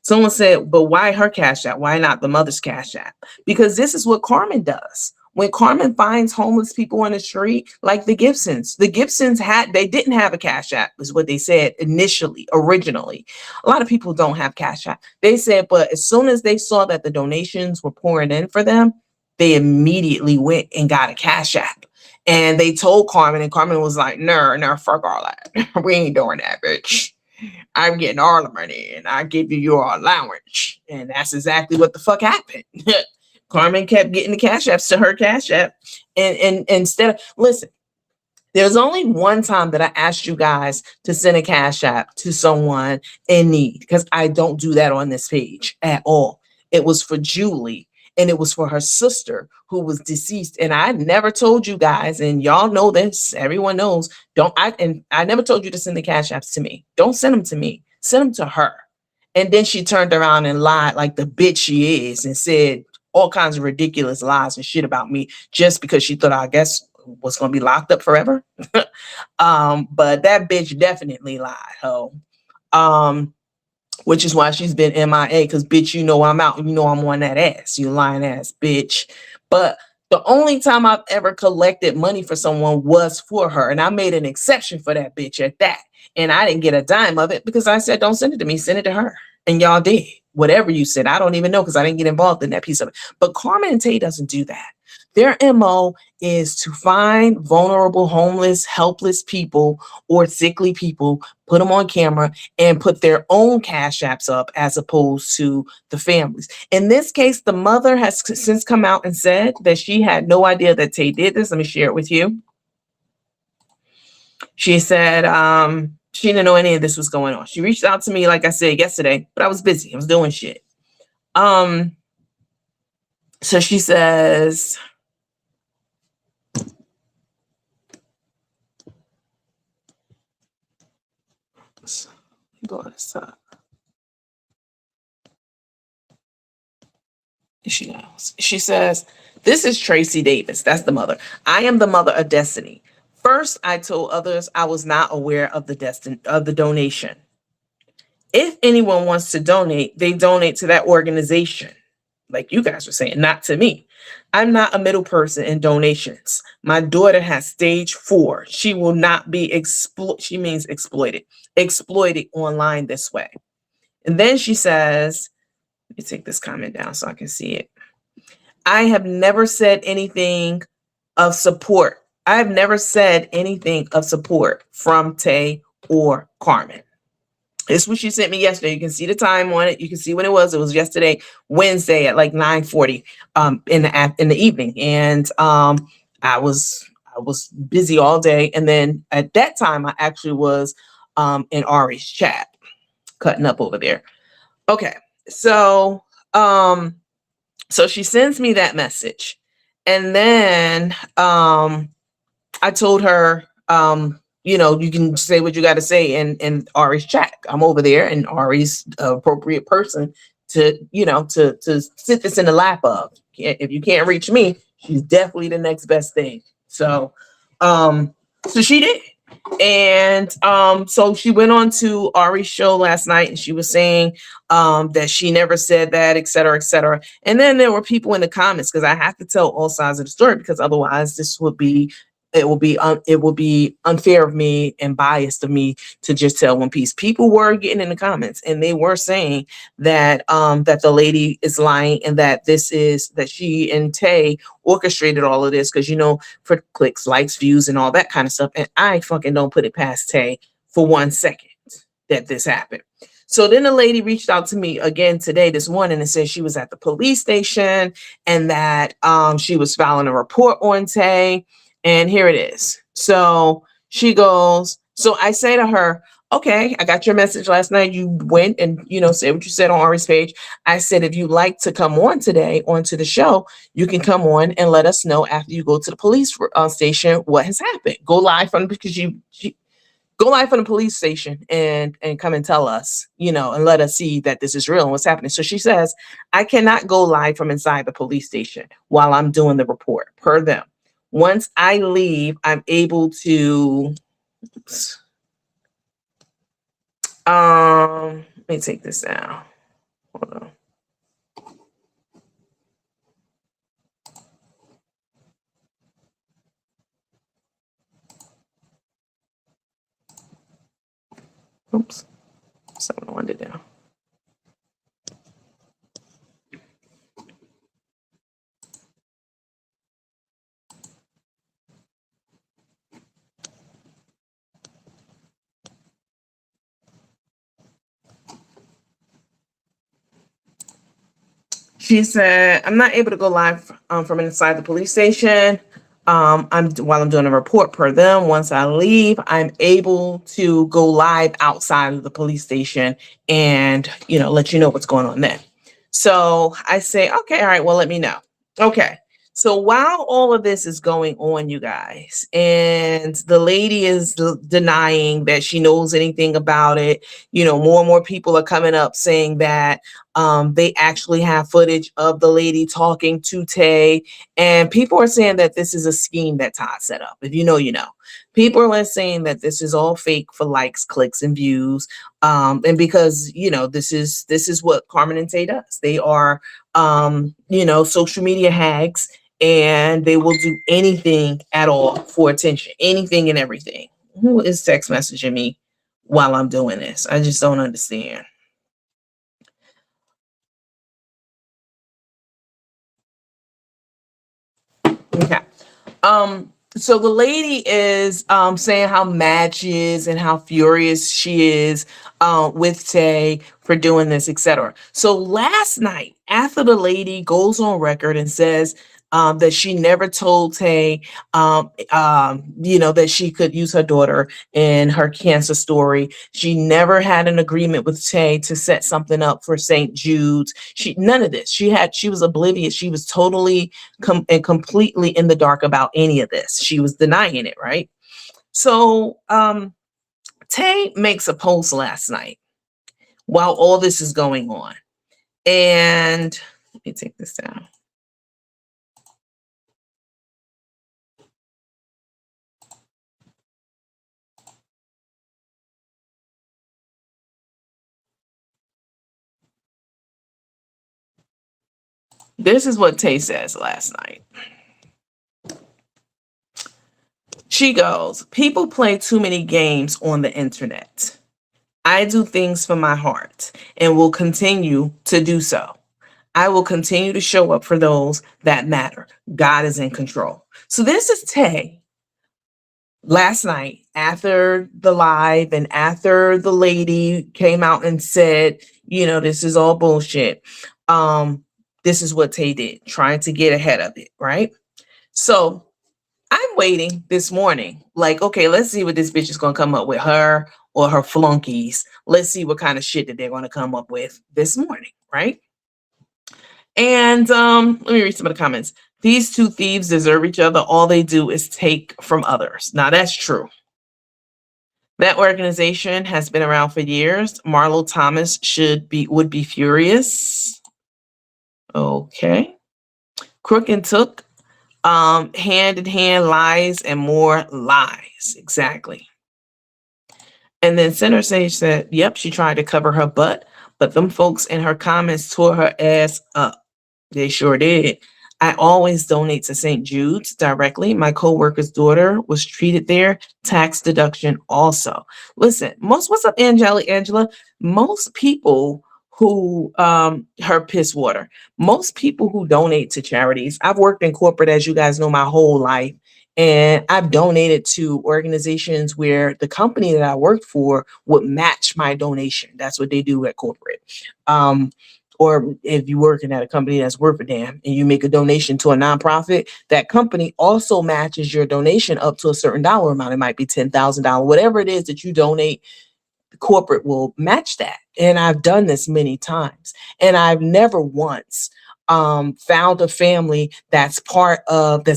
Someone said, but why her Cash App? Why not the mother's Cash App? Because this is what Carmen does. When Carmen finds homeless people on the street, like the Gibsons they didn't have a Cash App, is what they said originally. A lot of people don't have Cash App. They said, but as soon as they saw that the donations were pouring in for them, they immediately went and got a Cash App. And they told Carmen, and Carmen was like, no, fuck all that. We ain't doing that, bitch. I'm getting all the money and I give you your allowance. And that's exactly what the fuck happened. Carmen kept getting the Cash Apps to her Cash App. And instead of, listen, there's only one time that I asked you guys to send a Cash App to someone in need, because I don't do that on this page at all. It was for Julie. And it was for her sister who was deceased. And I never told you guys, and y'all know this, everyone knows, I never told you to send the Cash Apps to me. Don't send them to me. Send them to her. And then she turned around and lied like the bitch she is and said all kinds of ridiculous lies and shit about me just because she thought I guess was going to be locked up forever. But that bitch definitely lied, ho. Which is why she's been MIA, because bitch, you know I'm out, you know I'm on that ass, you lying ass bitch. But the only time I've ever collected money for someone was for her, and I made an exception for that bitch at that. And I didn't get a dime of it because I said, don't send it to me, send it to her. And y'all did. Whatever you said, I don't even know because I didn't get involved in that piece of it. But Carmen and Tay doesn't do that. Their MO is to find vulnerable, homeless, helpless people or sickly people, put them on camera and put their own Cash Apps up as opposed to the families. In this case, the mother has since come out and said that she had no idea that Tay did this. Let me share it with you. She said she didn't know any of this was going on. She reached out to me, like I said yesterday, but I was busy. I was doing shit. So she says, she says, this is Tracy Davis. That's the mother. I am the mother of Destiny. First, I told others I was not aware of the donation. If anyone wants to donate, they donate to that organization. Like you guys were saying, not to me. I'm not a middle person in donations. My daughter has stage 4. She will not be exploited online this way. And then she says, let me take this comment down so I can see it. I have never said anything of support. I've never said anything of support from Tay or Carmen. This is what she sent me yesterday. You can see the time on it. You can see when it was. It was yesterday, Wednesday at like 9:40 in the evening. And I was busy all day. And then at that time, I actually was in Ari's chat, cutting up over there. Okay, so so she sends me that message, and then I told her, you can say what you got to say in Ari's chat. I'm over there, and Ari's appropriate person to sit this in the lap of. If you can't reach me, she's definitely the next best thing. So, so she did. And so she went on to Ari's show last night and she was saying that she never said that, et cetera, et cetera. And then there were people in the comments, because I have to tell all sides of the story, because otherwise this would be it will be unfair of me and biased of me to just tell one piece. People were getting in the comments and they were saying that that the lady is lying and that that she and Tay orchestrated all of this because for clicks, likes, views, and all that kind of stuff. And I fucking don't put it past Tay for 1 second that this happened. So then the lady reached out to me again today, this morning, and said she was at the police station and that she was filing a report on Tay. And here it is. So she goes, so I say to her, okay, I got your message last night. You went and, said what you said on Ari's page. I said, if you'd like to come on today onto the show, you can come on and let us know after you go to the police station what has happened. Go live from, because go live from the police station and come and tell us, and let us see that this is real and what's happening. So she says, I cannot go live from inside the police station while I'm doing the report per them. Once I leave, I'm able to, let me take this down. Hold on. Oops, something I wanted down. She said, I'm not able to go live from inside the police station. While I'm doing a report per them. Once I leave, I'm able to go live outside of the police station and, let you know what's going on then. So I say, okay, all right, well, let me know. Okay. So while all of this is going on, you guys, and the lady is denying that she knows anything about it, more and more people are coming up saying that they actually have footage of the lady talking to Tay, and people are saying that this is a scheme that Todd set up. If you know, you know. People are saying that this is all fake for likes, clicks, and views, and because this is what Carmen and Tay does. They are social media hags, and they will do anything at all for attention, anything and everything. Who is text messaging me while I'm doing this? I just don't understand. Okay. So the lady is saying how mad she is and how furious she is with Tay for doing this, etc. So last night, after the lady goes on record and says that she never told Tay, that she could use her daughter in her cancer story. She never had an agreement with Tay to set something up for St. Jude's. None of this. She was oblivious. She was totally and completely in the dark about any of this. She was denying it, right? So Tay makes a post last night while all this is going on. And let me take this down. This is what Tay says last night. She goes, people play too many games on the internet. I do things from my heart and will continue to do so. I will continue to show up for those that matter. God is in control. So this is Tay last night after the live and after the lady came out and said, this is all bullshit. This is what Tay did, trying to get ahead of it, right? So I'm waiting this morning, like, okay, let's see what this bitch is going to come up with, her or her flunkies. Let's see what kind of shit that they're going to come up with this morning, right? And let me read some of the comments. These two thieves deserve each other. All they do is take from others. Now, that's true. That organization has been around for years. Marlo Thomas would be furious. Okay. Crook and Took, hand in hand, lies and more lies. Exactly. And then Center Sage said, yep, she tried to cover her butt, but them folks in her comments tore her ass up. They sure did. I always donate to St. Jude's directly. My coworker's daughter was treated there, tax deduction also. Listen, what's up, Angela? Most people who her piss water, most people who donate to charities, I've worked in corporate, as you guys know, my whole life. And I've donated to organizations where the company that I worked for would match my donation. That's what they do at corporate. Or if you're working at a company that's worth a damn and you make a donation to a nonprofit, that company also matches your donation up to a certain dollar amount. It might be $10,000, whatever it is that you donate, corporate will match that. And I've done this many times. And I've never once found a family that's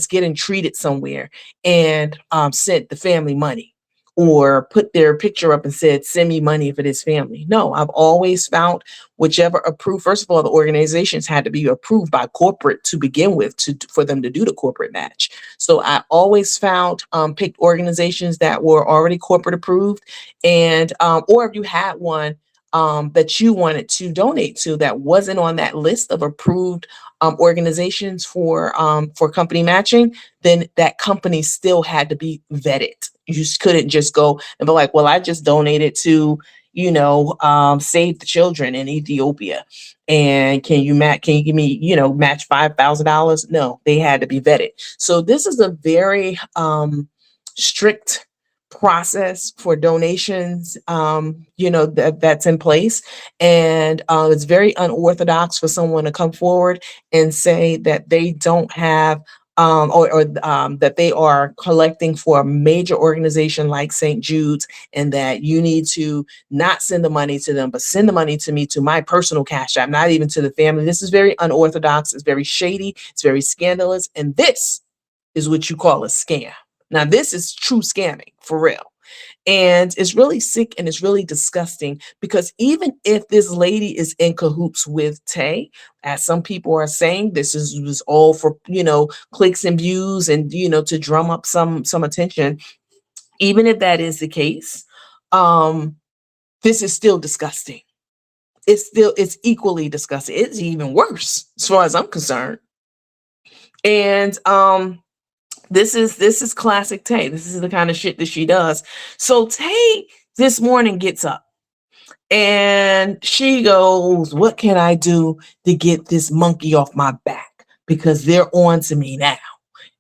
getting treated somewhere and sent the family money or put their picture up and said, send me money for this family. No, I've always found whichever approved. First of all, the organizations had to be approved by corporate to begin with for them to do the corporate match. So I always found picked organizations that were already corporate approved, and or if you had one that you wanted to donate to that wasn't on that list of approved organizations for company matching, then that company still had to be vetted. You just couldn't just go and be like, well, I just donated to, Save the Children in Ethiopia. And can you give me, match $5,000? No, they had to be vetted. So this is a very strict process for donations, that's in place. And it's very unorthodox for someone to come forward and say that they don't have that they are collecting for a major organization like St. Jude's, and that you need to not send the money to them, but send the money to me, to my personal cash app, not even to the family. This is very unorthodox. It's very shady. It's very scandalous. And this is what you call a scam. Now, this is true scamming for real. And it's really sick and it's really disgusting, because even if this lady is in cahoots with Tay, as some people are saying, was all for, clicks and views and, to drum up some attention. Even if that is the case, this is still disgusting. It's equally disgusting. It's even worse as far as I'm concerned. And, this is classic Tay. This is the kind of shit that she does. So Tay this morning gets up and she goes, what can I do to get this monkey off my back? Because they're on to me now.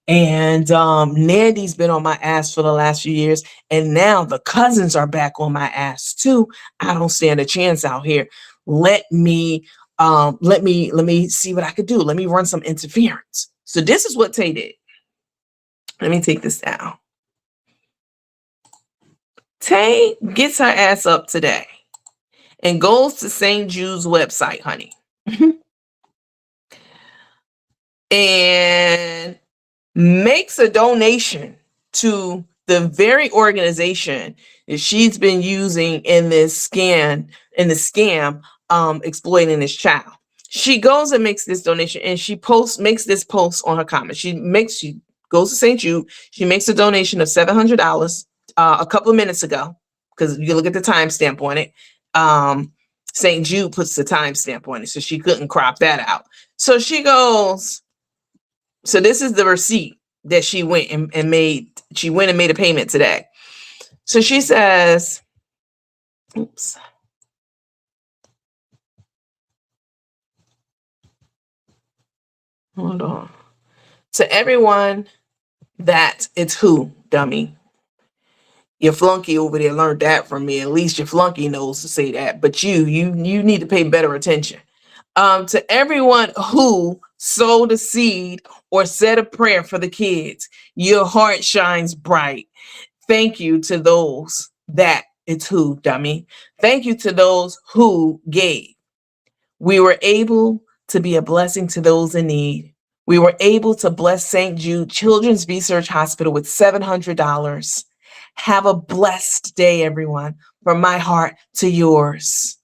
And Nandy's been on my ass for the last few years, and now the cousins are back on my ass too. I don't stand a chance out here. Let me see what I could do. Let me run some interference. So this is what Tay did. Let me take this down. Tay gets her ass up today and goes to St. Jude's website, honey. And makes a donation to the very organization that she's been using in the scam, exploiting this child. She goes and makes this donation, and she makes this post on her comment. She goes to St. Jude. She makes a donation of $700 a couple of minutes ago, because you look at the timestamp on it. St. Jude puts the timestamp on it, so she couldn't crop that out. So she goes. So this is the receipt that she went and made. She went and made a payment today. So she says, oops. Hold on. To everyone that it's who, dummy. Your flunky over there learned that from me. At least your flunky knows to say that. But you need to pay better attention. To everyone who sowed a seed or said a prayer for the kids, your heart shines bright. Thank you to those that it's who, dummy. Thank you to those who gave. We were able to be a blessing to those in need. We were able to bless St. Jude Children's Research Hospital with $700. Have a blessed day, everyone. From my heart to yours.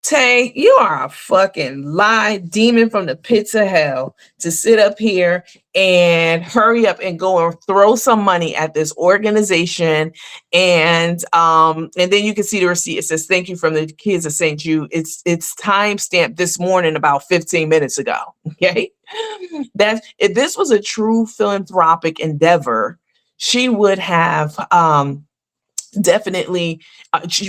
Tay, you are a fucking lie demon from the pits of hell to sit up here and hurry up and go and throw some money at this organization. And then you can see the receipt. It says thank you from the kids of St. Jude. It's time stamped this morning about 15 minutes ago. Okay. That if this was a true philanthropic endeavor, she would have definitely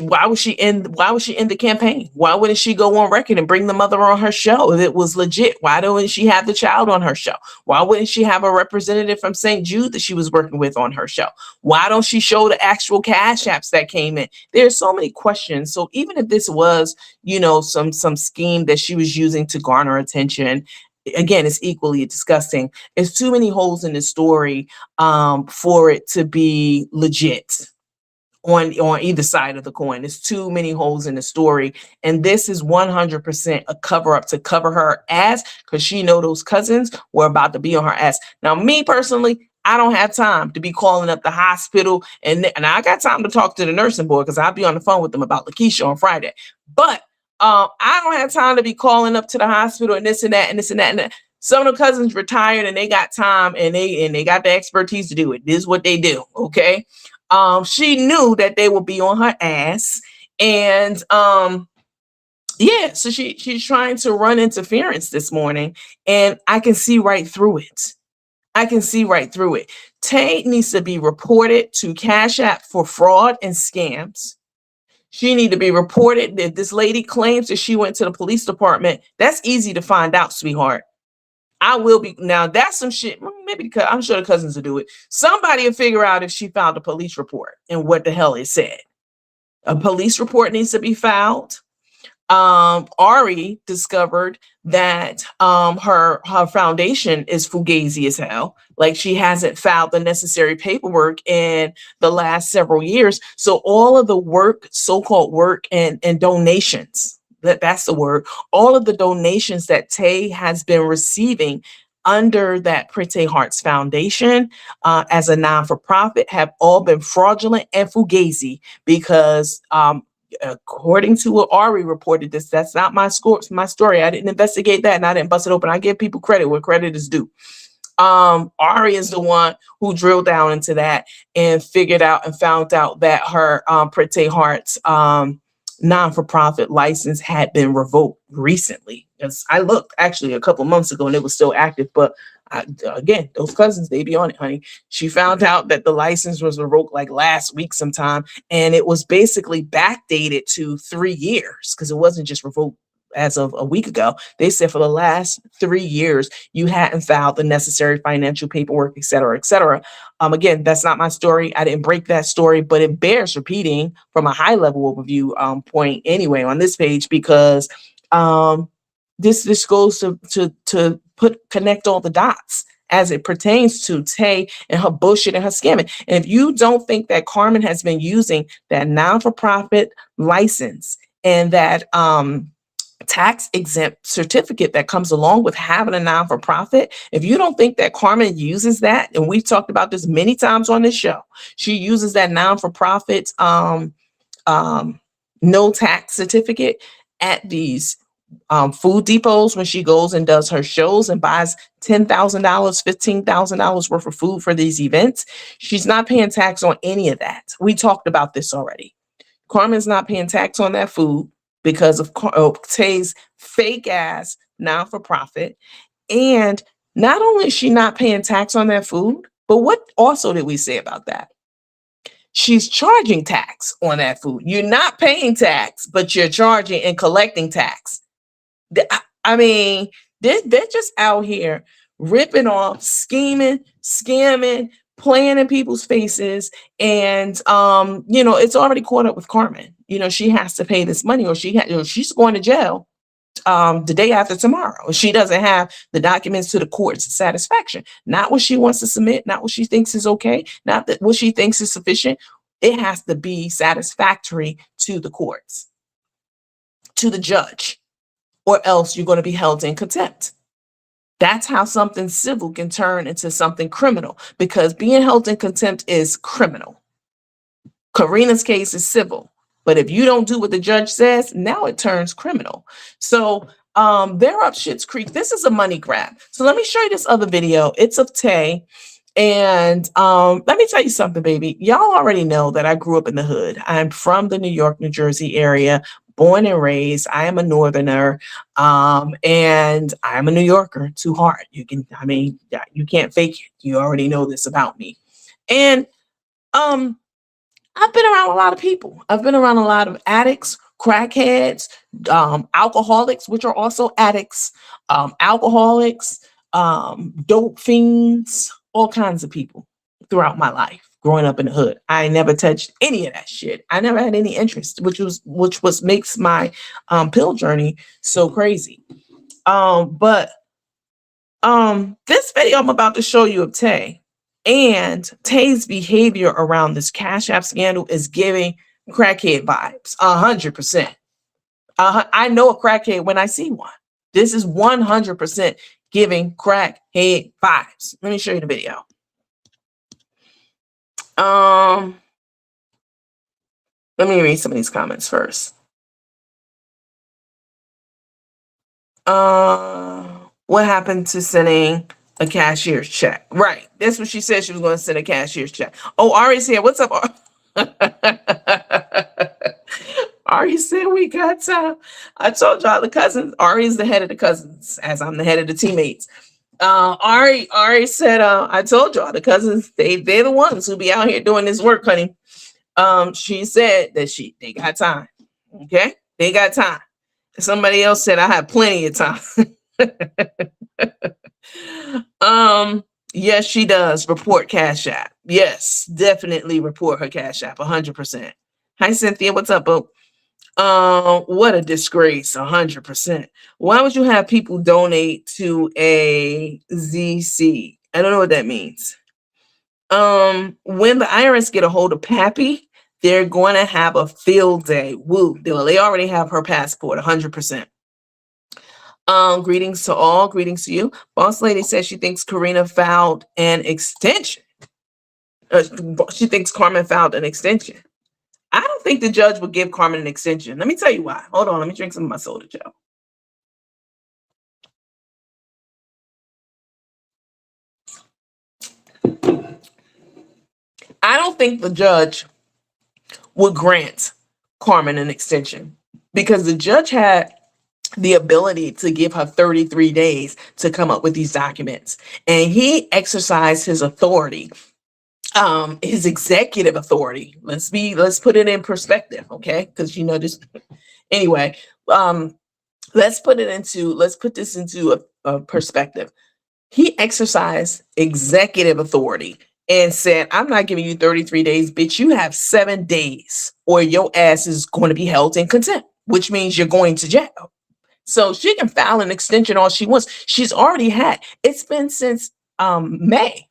why was she in the campaign? Why wouldn't she go on record and bring the mother on her show if it was legit? Why don't she have the child on her show? Why wouldn't she have a representative from St. Jude that she was working with on her show? Why don't she show the actual cash apps that came in? There's so many questions. So even if this was, some scheme that she was using to garner attention, again, it's equally disgusting. There's too many holes in the story for it to be legit on either side of the coin. There's too many holes in the story, and this is 100% a cover up to cover her ass, because she know those cousins were about to be on her ass. Now, me personally, I don't have time to be calling up the hospital, and I got time to talk to the nursing board because I'll be on the phone with them about Lakeisha on Friday. But I don't have time to be calling up to the hospital and this and that and this and that and that. Some of the cousins retired and they got time and they got the expertise to do it. This is what they do. Okay. She knew that they would be on her ass, and yeah, so she's trying to run interference this morning, and I can see right through it. I can see right through it. Tay needs to be reported to Cash App for fraud and scams. She need to be reported. If this lady claims that she went to the police department, that's easy to find out, sweetheart. I will be now. That's some shit. Maybe I'm sure the cousins will do it. Somebody will figure out if she filed a police report and what the hell it said. A police report needs to be filed. Ari discovered that her foundation is fugazi as hell. Like, she hasn't filed the necessary paperwork in the last several years. So all of the work, so-called work and donations, that's the word, all of the donations that Tay has been receiving under that Pretty Hearts Foundation as a non-for-profit have all been fraudulent and fugazi, because according to what Ari reported, that's not my story. I didn't investigate that, and I didn't bust it open. I give people credit where credit is due. Ari is the one who drilled down into that and figured out and found out that her Pretty Hearts non-for-profit license had been revoked recently. Because I looked actually a couple months ago and it was still active, but again, those cousins, they be on it, honey. She found out that the license was revoked like last week sometime, and it was basically backdated to 3 years, because it wasn't just revoked as of a week ago. They said for the last 3 years you hadn't filed the necessary financial paperwork, et cetera, et cetera. Again, that's not my story. I didn't break that story, but it bears repeating from a high level overview point anyway on this page, because this goes to connect all the dots as it pertains to Tay and her bullshit and her scamming. And if you don't think that Carmen has been using that non-for-profit license and that tax exempt certificate that comes along with having a non-for-profit, if you don't think that Carmen uses that, and we've talked about this many times on this show, she uses that non-for-profit no tax certificate at these food depots when she goes and does her shows and buys $10,000, $15,000 worth of food for these events. She's not paying tax on any of that. We talked about this already. Carmen's not paying tax on that food because of Tay's fake ass non-for-profit. And not only is she not paying tax on that food, but what also did we say about that? She's charging tax on that food. You're not paying tax, but you're charging and collecting tax. I mean, they're just out here ripping off, scheming, scamming, playing in people's faces. And, it's already caught up with Carmen. She has to pay this money, or she's going to jail the day after tomorrow. She doesn't have the documents to the court's satisfaction. Not what she wants to submit, not what she thinks is okay, not that what she thinks is sufficient. It has to be satisfactory to the courts, to the judge, or else you're going to be held in contempt. That's how something civil can turn into something criminal, because being held in contempt is criminal. Karina's case is civil. But if you don't do what the judge says, now it turns criminal. So they're up Schitt's Creek. This is a money grab. So let me show you this other video. It's of Tay. And let me tell you something, baby. Y'all already know that I grew up in the hood. I'm from the New York, New Jersey area, born and raised. I am a northerner, and I'm a New Yorker to heart. Yeah, you can't fake it. You already know this about me. And I've been around a lot of people. I've been around a lot of addicts, crackheads, alcoholics, which are also addicts, alcoholics, dope fiends, all kinds of people throughout my life growing up in the hood. I never touched any of that shit. I never had any interest, which makes my pill journey so crazy. But this video I'm about to show you of Tay, and Tay's behavior around this Cash App scandal is giving crackhead vibes, 100%. I know a crackhead when I see one. This is 100% giving crackhead vibes. Let me show you the video. Let me read some of these comments first. What happened to sending a cashier's check? Right. That's what she said. She was going to send a cashier's check. Oh, Ari's here. What's up, Ari said we got time. I told y'all the cousins. Ari's the head of the cousins, as I'm the head of the teammates. Ari said, I told y'all the cousins, they're the ones who be out here doing this work, honey. She said that they got time. Okay, they got time. Somebody else said I have plenty of time. Yes, she does. Report Cash App. Yes, definitely report her Cash App. 100%. Hi, Cynthia. What's up, boo? What a disgrace. 100%. Why would you have people donate to a ZC? I don't know what that means. When the IRS get a hold of Pappy, they're going to have a field day. Woo. They already have her passport. 100%. Greetings to all. Greetings to you. Boss lady says she thinks Karina filed an extension. She thinks Carmen filed an extension. I don't think the judge would give Carmen an extension. Let me tell you why. Hold on. Let me drink some of my soda, Joe. I don't think the judge would grant Carmen an extension because the judge had the ability to give her 33 days to come up with these documents. And he exercised his authority, his executive authority. Let's put it in perspective, okay? Because this anyway, let's put this into a perspective. He exercised executive authority and said, I'm not giving you 33 days, bitch. You have 7 days or your ass is going to be held in contempt, which means you're going to jail. So she can file an extension all she wants. She's already had. It's been since June,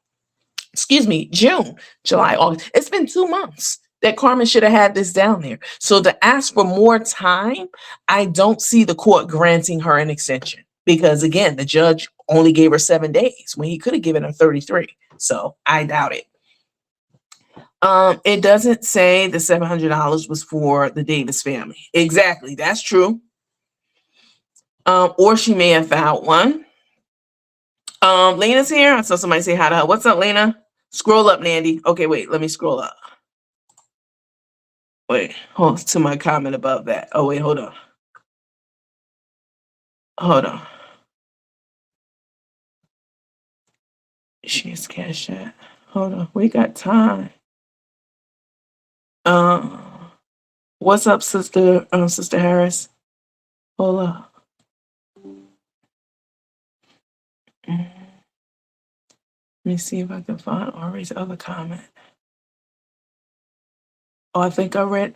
July, August. It's been 2 months that Carmen should have had this down there. So to ask for more time, I don't see the court granting her an extension because, again, the judge only gave her 7 days when he could have given her 33. So I doubt it. It doesn't say the $700 was for the Davis family. Exactly. That's true. Or she may have filed one. Lena's here. I saw somebody say hi to her. What's up, Lena? Scroll up, Nandy. Okay, wait, let me scroll up. Wait, hold to my comment above that. Oh, wait, hold on. Hold on. She's Cash App. Hold on. We got time. What's up, Sister Harris? Hold up. Let me see if I can find Ari's other comment. Oh, I think I read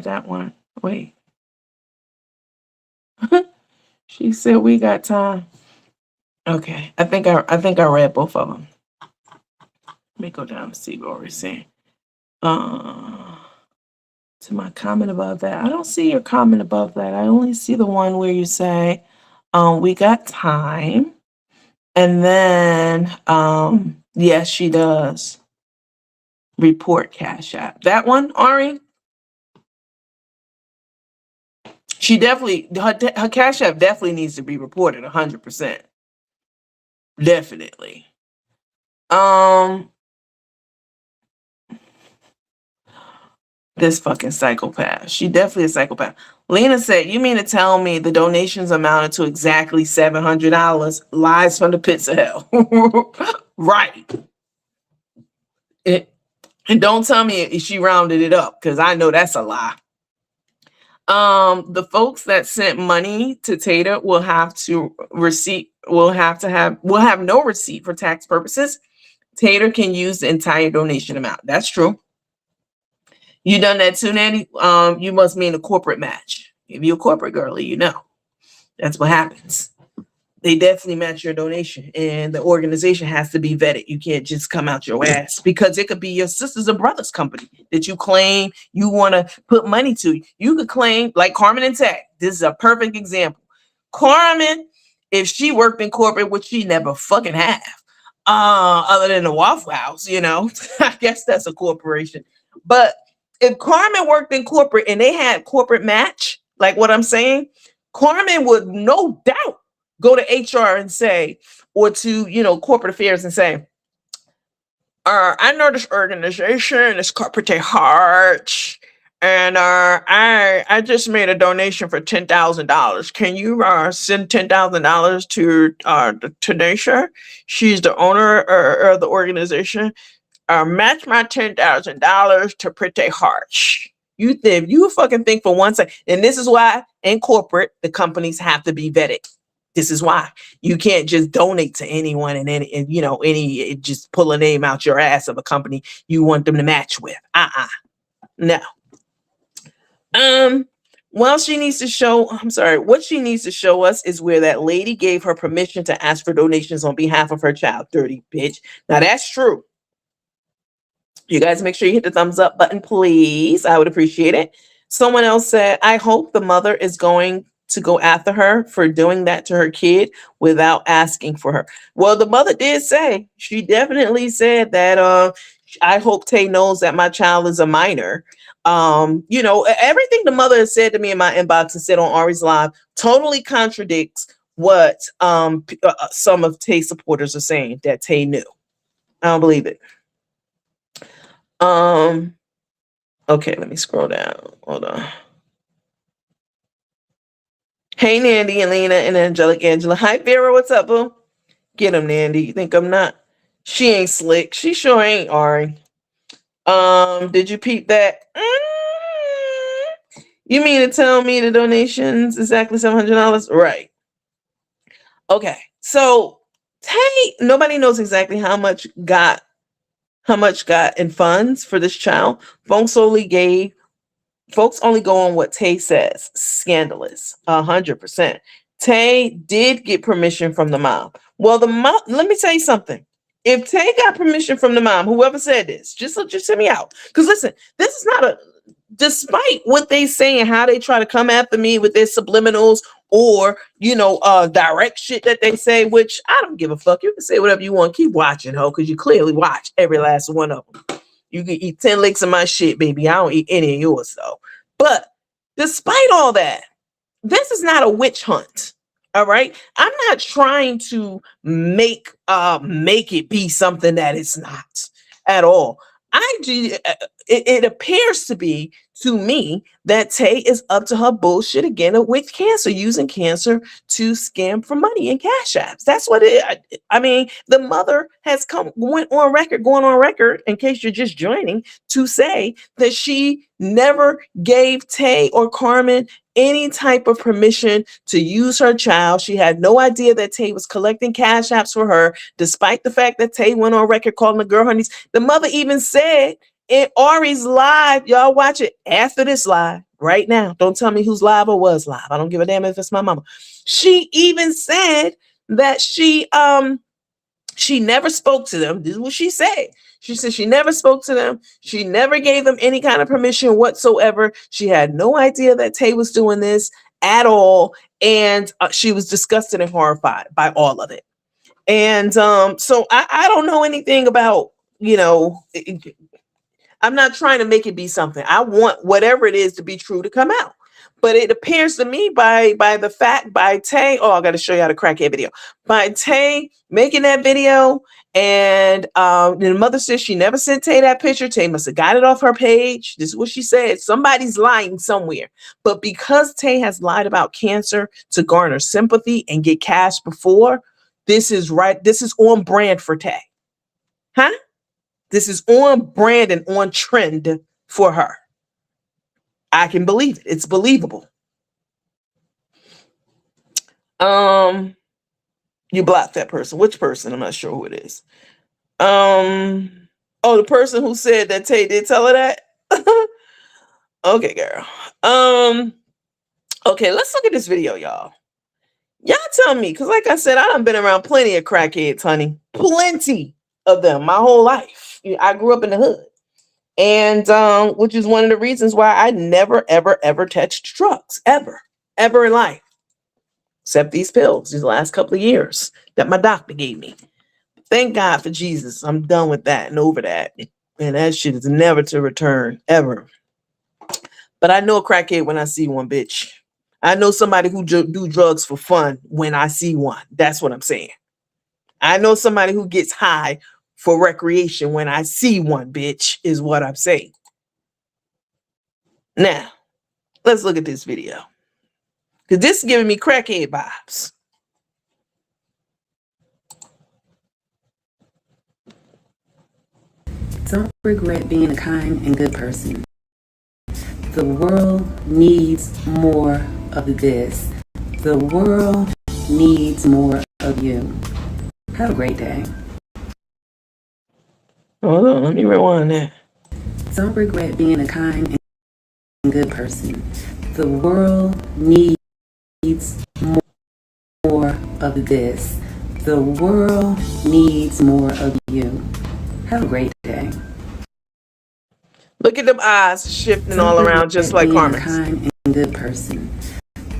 that one. Wait. She said we got time. Okay. I think I read both of them. Let me go down and see what Ari's saying. To my comment above that. I don't see your comment above that. I only see the one where you say, we got time. And then, yes, she does report Cash App. That one, Ari? She definitely her Cash App definitely needs to be reported 100%. Definitely. Um, this fucking psychopath. She definitely a psychopath. Lena said, "You mean to tell me the donations amounted to exactly $700?" Lies from the pits of hell. Right. It, and don't tell me she rounded it up because I know that's a lie. The folks that sent money to Tater will have to receipt. Will have no receipt for tax purposes. Tater can use the entire donation amount. That's true. You done that too, Nanny? You must mean a corporate match. If you're a corporate girly, you know that's what happens. They definitely match your donation, and the organization has to be vetted. You can't just come out your ass because it could be your sisters or brothers company that you claim you want to put money to. You could claim, like Carmen and Tech. This is a perfect example. Carmen, if she worked in corporate, which she never fucking have, other than the Waffle House, I guess that's a corporation. But if Carmen worked in corporate and they had corporate match, like what I'm saying, Carmen would no doubt go to HR and say, or to, corporate affairs and say, I know this organization is corporate heart, and I just made a donation for $10,000. Can you send $10,000 to Tanaesa? She's the owner of the organization. Match my $10,000 to Pretty Harsh. You fucking think for one second, and this is why in corporate the companies have to be vetted. This is why you can't just donate to anyone and any just pull a name out your ass of a company you want them to match with. No. Well, she needs to show. I'm sorry. What she needs to show us is where that lady gave her permission to ask for donations on behalf of her child. Dirty bitch. Now that's true. You guys make sure you hit the thumbs up button, please. I would appreciate it. Someone else said, I hope the mother is going to go after her for doing that to her kid without asking for her. Well, the mother did say, she definitely said that I hope Tay knows that my child is a minor. Everything the mother has said to me in my inbox and said on Ari's Live totally contradicts what some of Tay's supporters are saying that Tay knew. I don't believe it. Okay, let me scroll down. Hold on. Hey, Nandy and Lena and Angelic Angela. Hi, Vera. What's up, boo? Get him, Nandy. You think I'm not? She ain't slick. She sure ain't, Ari. Did you peep that? You mean to tell me the donations exactly $700? Right. Okay. So Tay, nobody knows exactly how much got in funds for this child. Folks only go on what Tay says. Scandalous. 100%. Tay did get permission from the mom. Well, the mom, let me tell you something. If Tay got permission from the mom, whoever said this, just hear me out. Because listen, this is not despite what they say and how they try to come after me with their subliminals or, direct shit that they say, which I don't give a fuck. You can say whatever you want. Keep watching, ho, because you clearly watch every last one of them. You can eat 10 licks of my shit, baby. I don't eat any of yours, though. But despite all that, this is not a witch hunt. All right. I'm not trying to make it be something that it's not at all. It appears to be to me that Tay is up to her bullshit again with cancer, using cancer to scam for money in Cash Apps. That's what the mother has going on record, in case you're just joining, to say that she never gave Tay or Carmen any type of permission to use her child. She had no idea that Tay was collecting Cash Apps for her, despite the fact that Tay went on record calling the girl honeys. The mother even said in Ari's Live, y'all watch it after this live right now. Don't tell me who's live or was live. I don't give a damn if it's my mama. She even said that she never spoke to them. This is what she said. She said she never spoke to them. She never gave them any kind of permission whatsoever. She had no idea that Tay was doing this at all. And she was disgusted and horrified by all of it. And so I don't know anything about, I'm not trying to make it be something. I want whatever it is to be true to come out. But it appears to me by Tay. Oh, I got to show y'all the crackhead video. By Tay making that video, and the mother says she never sent Tay that picture. Tay must have got it off her page. This is what she said. Somebody's lying somewhere. But because Tay has lied about cancer to garner sympathy and get cash before, this is right. This is on brand for Tay. Huh? This is on brand and on trend for her. I can believe it. It's believable. You blocked that person. Which person? I'm not sure who it is. Oh, the person who said that Tay did tell her that. Okay, girl. Okay, let's look at this video, y'all. Y'all tell me, because like I said, I done been around plenty of crackheads, honey. Plenty of them my whole life. I grew up in the hood. And which is one of the reasons why I never, ever, ever touched drugs. Ever in life. Except these pills, these last couple of years that my doctor gave me. Thank God for Jesus. I'm done with that and over that. And that shit is never to return, ever. But I know a crackhead when I see one, bitch. I know somebody who do drugs for fun when I see one. That's what I'm saying. I know somebody who gets high for recreation when I see one, bitch, is what I'm saying. Now, let's look at this video. Because this is giving me crackhead vibes. Don't regret being a kind and good person. The world needs more of this. The world needs more of you. Have a great day. Hold on, let me rewind that. Don't regret being a kind and good person. The world needs more of this. The world needs more of you. Have a great day. Look at them eyes shifting all around just like Carmen. Being a kind and good person.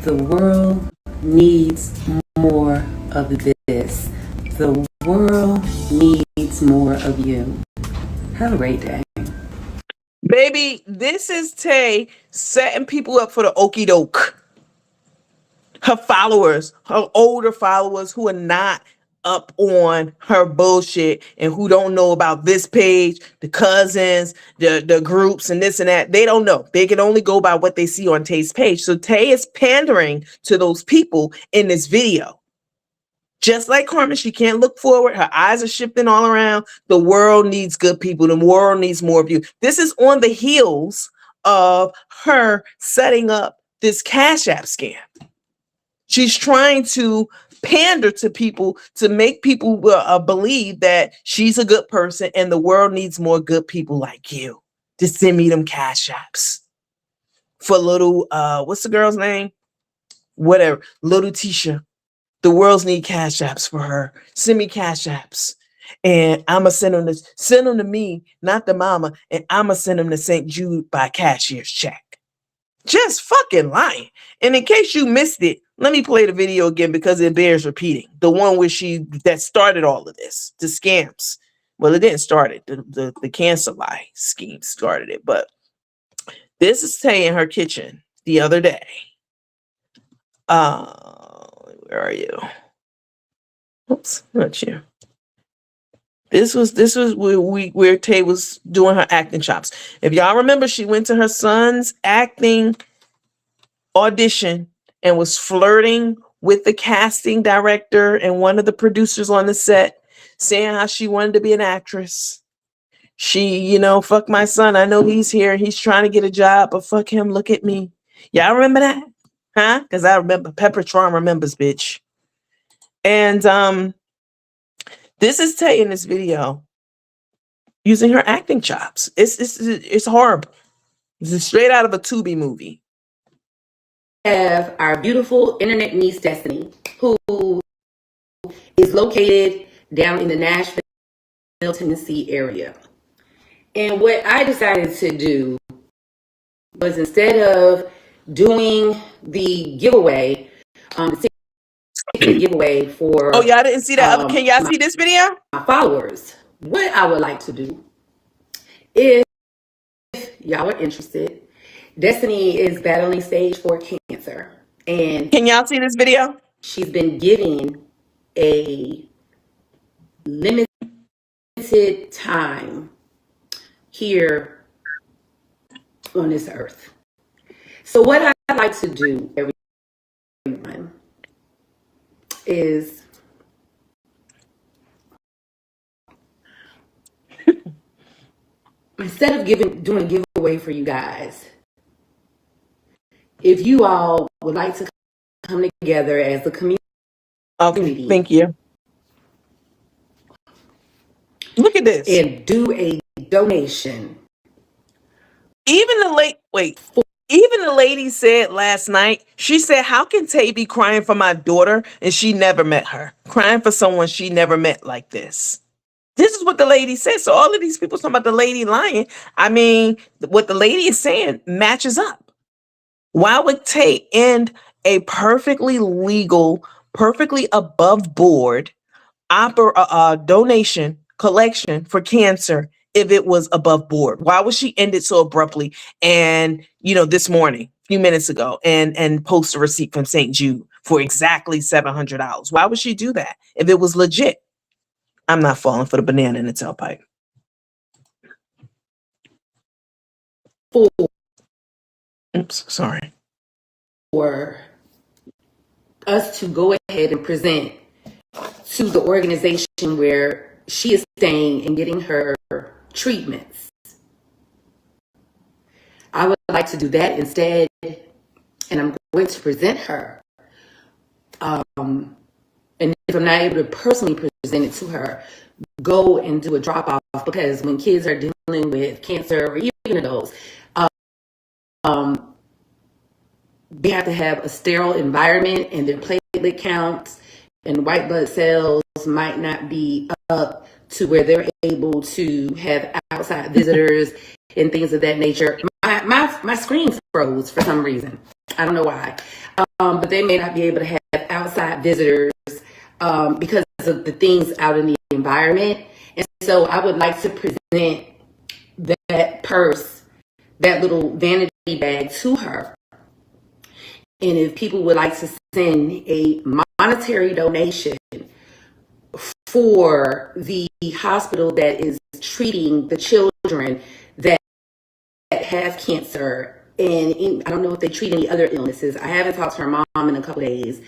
The world needs more of this. The world needs more of you. Have a great day. Baby, this is Tay setting people up for the okie doke. Her followers, her older followers who are not up on her bullshit and who don't know about this page, the cousins, the groups and this and that. They don't know. They can only go by what they see on Tay's page. So Tay is pandering to those people in this video. Just like Carmen, she can't look forward. Her eyes are shifting all around. The world needs good people. The world needs more of you. This is on the heels of her setting up this Cash App scam. She's trying to pander to people to make people believe that she's a good person and the world needs more good people like you to send me them Cash Apps for little, what's the girl's name? Whatever, little Tisha. The world's need Cash Apps for her. Send me Cash Apps. And I'ma send them to me, not the mama, and I'ma send them to St. Jude by cashier's check. Just fucking lying. And in case you missed it, let me play the video again because it bears repeating. The one where that started all of this, the scams. Well, it didn't start it. The cancer lie scheme started it. But this is Tay in her kitchen the other day. Where are you? Oops, not you. This was where Tay was doing her acting chops. If y'all remember, she went to her son's acting audition and was flirting with the casting director and one of the producers on the set, saying how she wanted to be an actress. She, fuck my son. I know he's here. He's trying to get a job, but fuck him. Look at me. Y'all remember that? Huh? Because I remember. Pepper Tron remembers, bitch. And this is Tay in this video using her acting chops. It's horrible. It's straight out of a Tubi movie. Have our beautiful internet niece Destiny, who is located down in the Nashville, Tennessee area. And what I decided to do was, instead of doing the giveaway, the secret giveaway for y'all didn't see that. Can y'all see this video? My followers, what I would like to do, if y'all are interested, Destiny is battling stage 4 cancer, and Can y'all see this video? she's been given a limited time here on this earth. So what I like to do, everyone, is instead of doing a giveaway for you guys, if you all would like to come together as a community. Okay, thank you. Look at this. And do a donation. Even the lady said last night, she said, how can Tay be crying for my daughter and she never met her? Crying for someone she never met like this. This is what the lady said. So all of these people talking about the lady lying. I mean, what the lady is saying matches up. Why would Tay end a perfectly legal, perfectly above board donation collection for cancer if it was above board? Why would she end it so abruptly and this morning, a few minutes ago, and post a receipt from St. Jude for exactly $700? Why would she do that if it was legit? I'm not falling for the banana in the tailpipe. Oops, sorry. For us to go ahead and present to the organization where she is staying and getting her treatments. I would like to do that instead, and I'm going to present her. And if I'm not able to personally present it to her, go and do a drop off, because when kids are dealing with cancer or even adults, they have to have a sterile environment, and their platelet counts and white blood cells might not be up to where they're able to have outside visitors and things of that nature. My screen froze for some reason. I don't know why. But they may not be able to have outside visitors because of the things out in the environment. And so I would like to present that purse, that little vanity bag, to her. And if people would like to send a monetary donation for the hospital that is treating the children that have cancer, and I don't know if they treat any other illnesses. I haven't talked to her mom in a couple of days,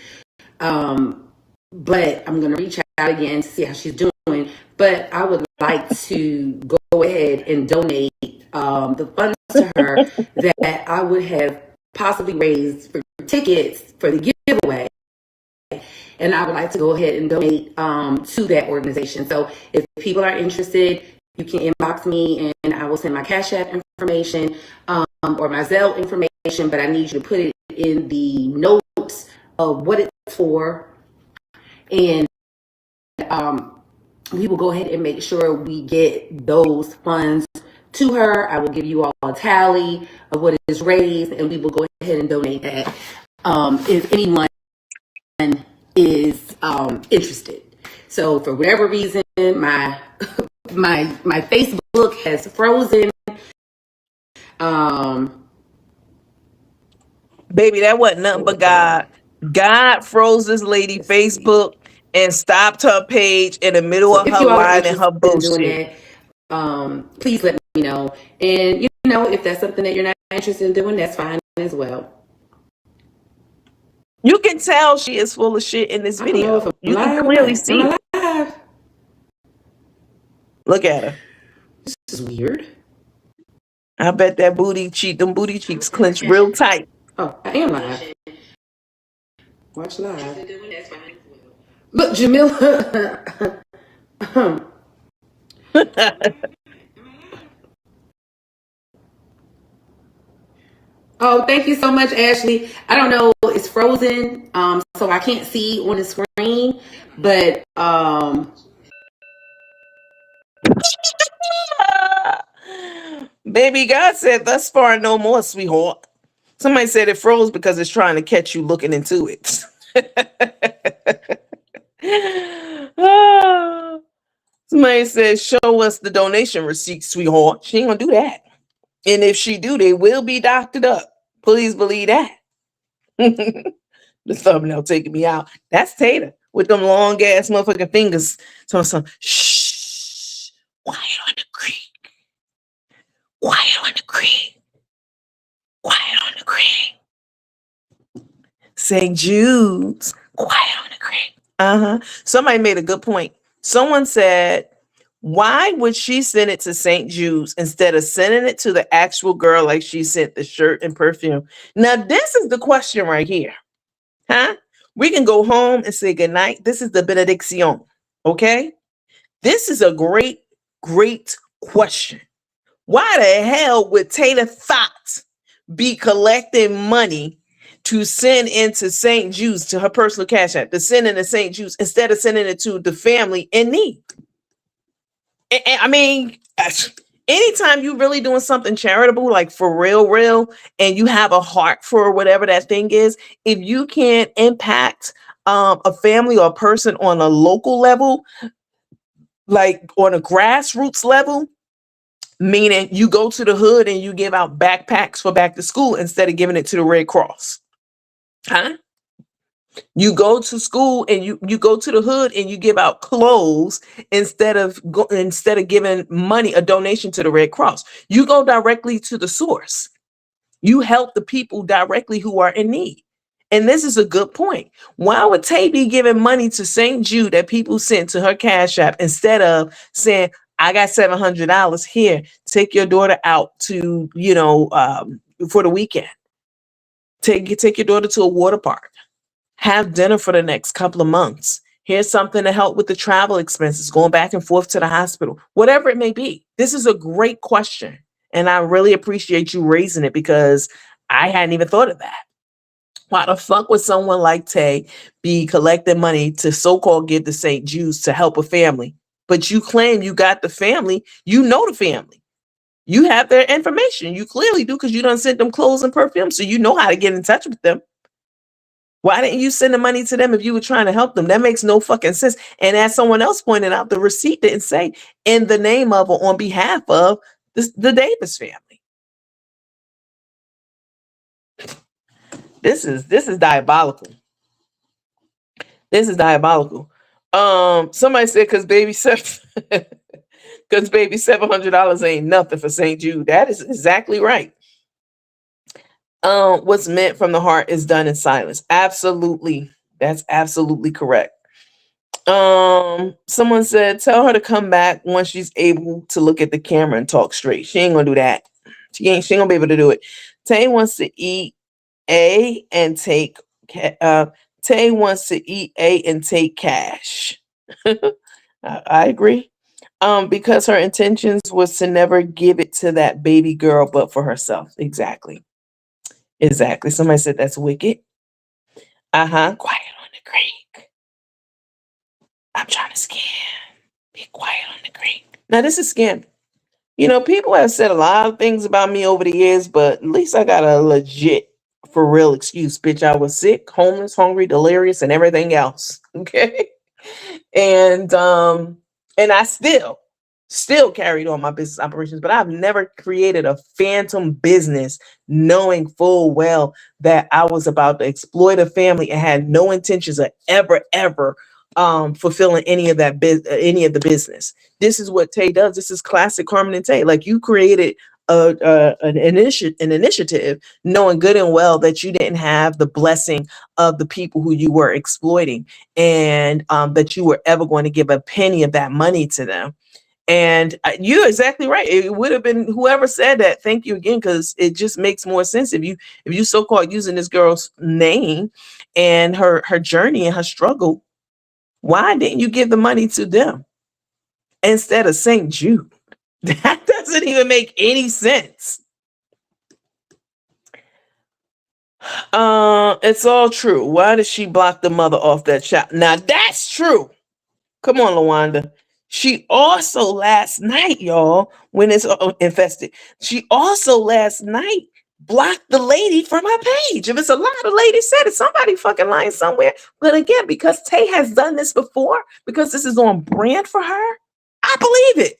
but I'm going to reach out again to see how she's doing. But I would like to go ahead and donate the funds to her that I would have possibly raised for tickets for the giveaway. And I would like to go ahead and donate to that organization. So if people are interested, you can inbox me and I will send my Cashapps information or my Zelle information, but I need you to put it in the notes of what it's for. And we will go ahead and make sure we get those funds to her. I will give you all a tally of what is raised, and we will go ahead and donate that if anyone is interested. So for whatever reason, my Facebook has frozen. Baby, that wasn't nothing but God. God froze this lady Facebook and stopped her page in the middle of her line and her bullshit. In that, please let me know. And if that's something that you're not interested in doing, that's fine as well. You can tell she is full of shit in this video. You can clearly see it. Look at her. This is weird. I bet that them booty cheeks clench real tight. Oh, I am live. Watch live. Look, Jamila. Oh, thank you so much, Ashley. I don't know, it's frozen, so I can't see on the screen, but Baby, God said thus far no more, sweetheart. Somebody said it froze because it's trying to catch you looking into it. Somebody said, show us the donation receipt, sweetheart. She ain't gonna do that. And if she do, they will be doctored up. Please believe that. The thumbnail taking me out. That's Tater with them long ass motherfucking fingers. So some shh, quiet on the creek, quiet on the creek, quiet on the creek. St. Jude's, quiet on the creek. Somebody made a good point. Someone said, why would she send it to St. Jude's instead of sending it to the actual girl like she sent the shirt and perfume? Now, this is the question right here. Huh? We can go home and say goodnight. This is the benediction. Okay? This is a great, great question. Why the hell would Taylor Thought be collecting money to send into St. Jude's, to her personal cash app, to send into St. Jude's instead of sending it to the family in need? And I mean, anytime you really doing something charitable, like for real, and you have a heart for whatever that thing is, if you can't impact a family or a person on a local level, like on a grassroots level, meaning you go to the hood and you give out backpacks for back to school instead of giving it to the Red Cross. Huh? You go to school and you go to the hood and you give out clothes instead of giving money, a donation to the Red Cross. You go directly to the source. You help the people directly who are in need. And this is a good point. Why would Tay be giving money to St. Jude that people sent to her Cash App instead of saying, I got $700 here, take your daughter out to, for the weekend. Take your daughter to a water park. Have dinner for the next couple of months. Here's something to help with the travel expenses, going back and forth to the hospital, whatever it may be. This is a great question. And I really appreciate you raising it because I hadn't even thought of that. Why the fuck would someone like Tay be collecting money to so-called give to St. Jude's to help a family? But you claim you got the family. You know the family. You have their information. You clearly do because you done sent them clothes and perfume. So you know how to get in touch with them. Why didn't you send the money to them if you were trying to help them? That makes no fucking sense. And as someone else pointed out, the receipt didn't say in the name of or on behalf of the Davis family. This is diabolical. This is diabolical. Somebody said because baby $700 ain't nothing for St. Jude. That is exactly right. What's meant from the heart is done in silence. Absolutely. That's absolutely correct. Someone said, tell her to come back once she's able to look at the camera and talk straight. She ain't gonna do that. She ain't gonna be able to do it. Tay wants to eat A and take Tay wants to eat A and take cash. I agree. Because her intentions was to never give it to that baby girl, but for herself. Exactly. Somebody said that's wicked. Quiet on the creek. I'm trying to scam. Be quiet on the creek. Now this is scam. People have said a lot of things about me over the years, but at least I got a legit, for real excuse. Bitch, I was sick, homeless, hungry, delirious, and everything else. Okay. And I still carried on my business operations, but I've never created a phantom business knowing full well that I was about to exploit a family and had no intentions of ever fulfilling any of the business. This is what Tay does. This is classic Carmen and Tay. Like, you created an initiative knowing good and well that you didn't have the blessing of the people who you were exploiting, and that you were ever going to give a penny of that money to them. And you're exactly right. It would have been whoever said that. Thank you again, because it just makes more sense if you so-called using this girl's name and her journey and her struggle. Why didn't you give the money to them instead of St. Jude? That doesn't even make any sense. It's all true. Why did she block the mother off that shop? Now that's true. Come on, Lawanda. She also last night, y'all, when it's infested, she also last night blocked the lady from her page. If it's a lot of ladies said it, somebody fucking lying somewhere. But again, because Tay has done this before, because this is on brand for her, I believe it.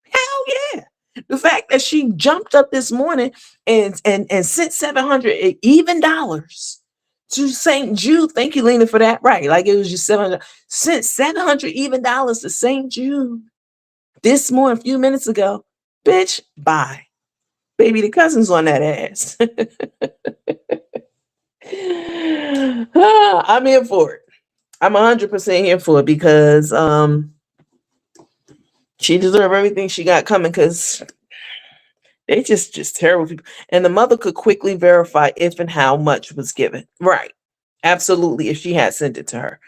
Hell yeah. The fact that she jumped up this morning and sent $700 to St. Jude. Thank you, Lena, for that. Right. Like it was just 700. Sent $700 to St. Jude this morning, a few minutes ago. Bitch, bye. Baby, the cousin's on that ass. I'm here for it. I'm 100% here for it because she deserved everything she got coming because they just terrible people. And the mother could quickly verify if and how much was given. Right. Absolutely, if she had sent it to her.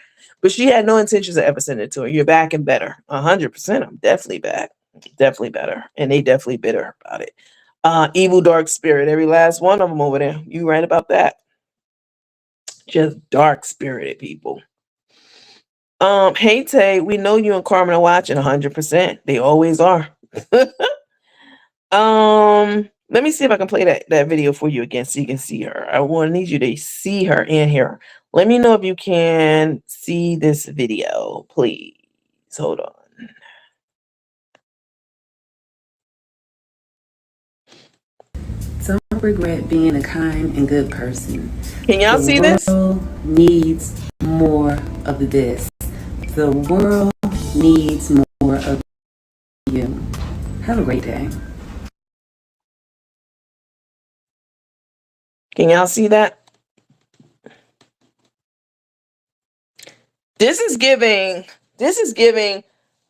But she had no intentions of ever sending it to her. You're back and better. 100%. I'm definitely back. Definitely better. And they definitely bitter about it. Evil dark spirit. Every last one of them over there. You right about that. Just dark spirited people. Hey Tay, we know you and Carmen are watching 100%. They always are. Let me see if I can play that video for you again so you can see her. I want to need you to see her and hear her. Let me know if you can see this video, please. Hold on. Don't regret being a kind and good person. Can y'all see this? The world needs more of this. The world needs more of you. Have a great day. Can y'all see that? This is giving,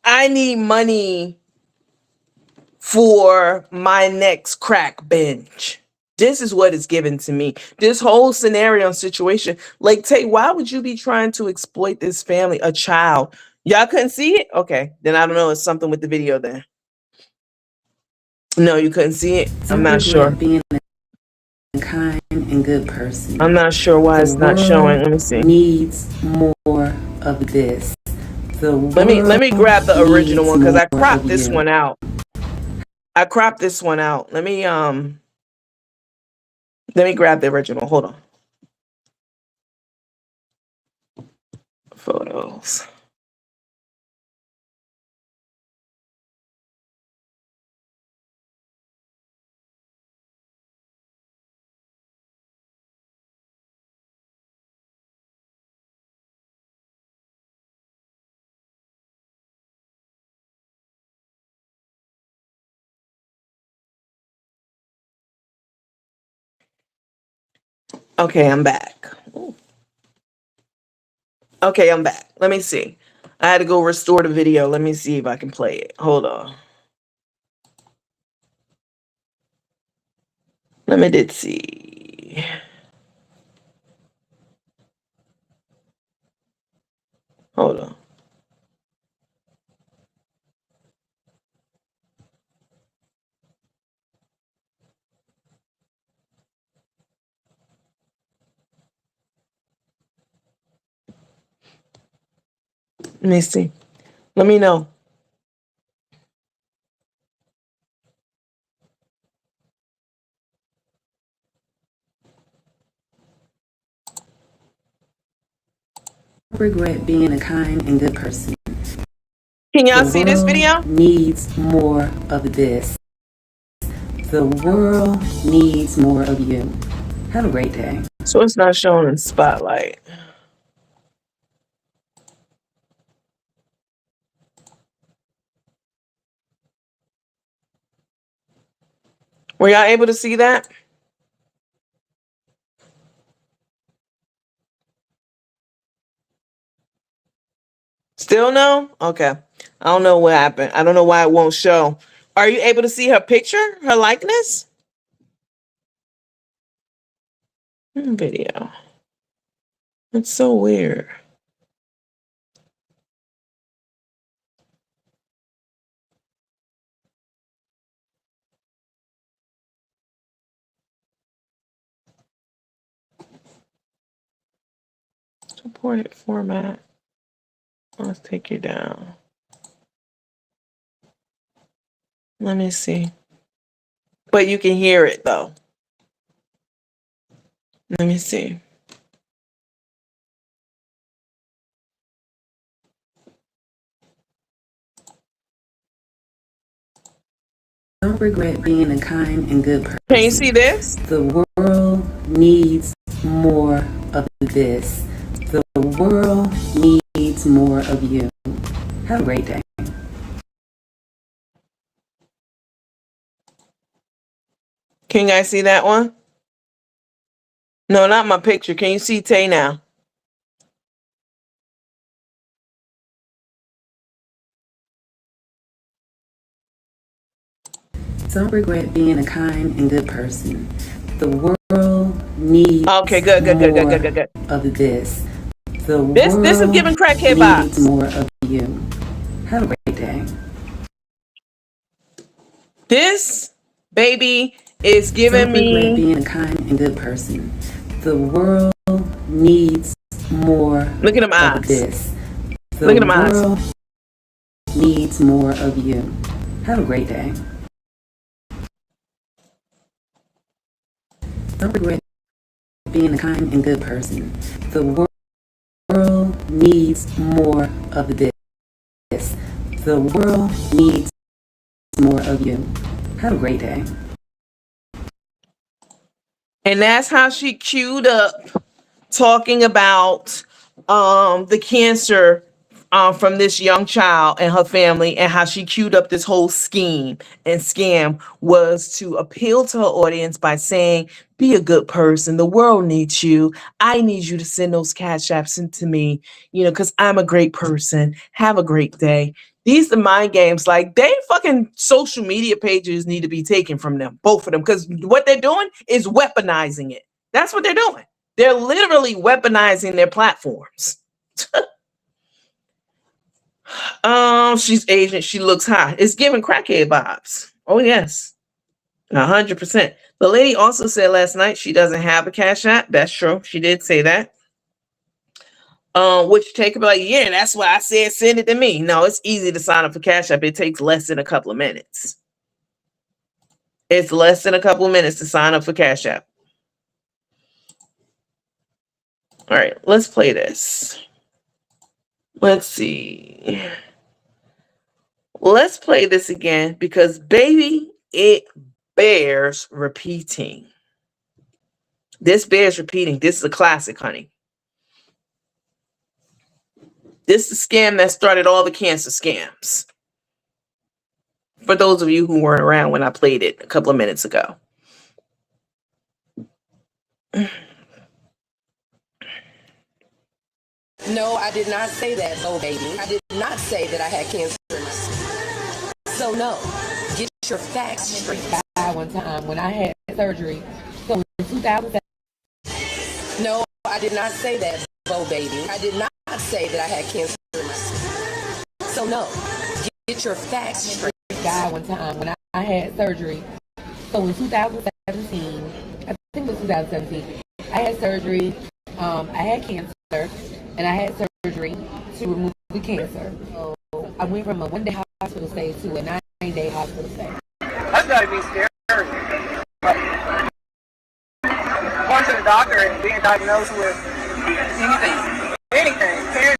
I need money for my next crack binge. This is what is given to me. This whole scenario and situation. Like, Tay, why would you be trying to exploit this family, a child? Y'all couldn't see it? Okay, then I don't know. It's something with the video then. No, you couldn't see it? I'm not sure. Being a kind and good person. I'm not sure why it's not showing. Let me see. Needs more of this. Let me grab the original one because I cropped this one out. Let me grab the original. Hold on. Photos. Okay, I'm back. Ooh. Okay, I'm back. Let me see. I had to go restore the video. Let me see if I can play it. Hold on. Let me see. Hold on. Let me see. Let me know. Regret being a kind and good person. Can y'all see this video? Needs more of this. The world needs more of you. Have a great day. So it's not showing in Spotlight. Were y'all able to see that? Still no? Okay. I don't know what happened. I don't know why it won't show. Are you able to see her picture, her likeness? Video. It's so weird. Supported format. Let's take you down. Let me see. But you can hear it though. Let me see. Don't Don't regret being a kind and good person. Can you see this? The world needs more of this. The world needs more of you. Have a great day. Can you guys see that one? No, not my picture. Can you see Tay now? Don't regret being a kind and good person. The world needs Okay, good. of this. The This is giving world crackhead needs vibes. more of you. Have a great day. This baby is giving Don't regret me. being a kind and good person. The world needs more Look at them of eyes. this. The Look at them eyes. world needs more of you. Have a great day. Don't regret being a kind and good person. The world needs more of this. The world needs more of you. Have a great day. And that's how she queued up talking about the cancer from this young child and her family, and how she queued up this whole scheme and scam was to appeal to her audience by saying, be a good person. The world needs you. I need you to send those Cashapps into me, because I'm a great person. Have a great day. These are mind games. Like, they fucking social media pages need to be taken from them, both of them, because what they're doing is weaponizing it. That's what they're doing. They're literally weaponizing their platforms. She's Asian. She looks hot. It's giving crackhead vibes. Oh, yes. 100%. The lady also said last night she doesn't have a Cash App. That's true. She did say that. Which take about a year. That's why I said send it to me. No, it's easy to sign up for Cash App. It takes less than a couple of minutes. It's less than a couple of minutes to sign up for Cash App. All right, let's play this. Let's see. Let's play this again because, baby, it bears repeating. This bears repeating. This is a classic, honey. This is the scam that started all the cancer scams. For those of you who weren't around when I played it a couple of minutes ago. No, I did not say that, baby. I did not say that I had cancer. So no, get your facts straight. One time when I had surgery, so in 2007. No, I did not say that, baby. I did not say that I had cancer. So no, get your facts straight. Died one time when I had surgery. So in 2017, I think it was 2017, I had surgery. I had cancer, and I had surgery to remove the cancer. So I went from a one-day hospital stay to a 9-day hospital stay. That's gotta be scary. Going to the doctor and being diagnosed with anything, cancer,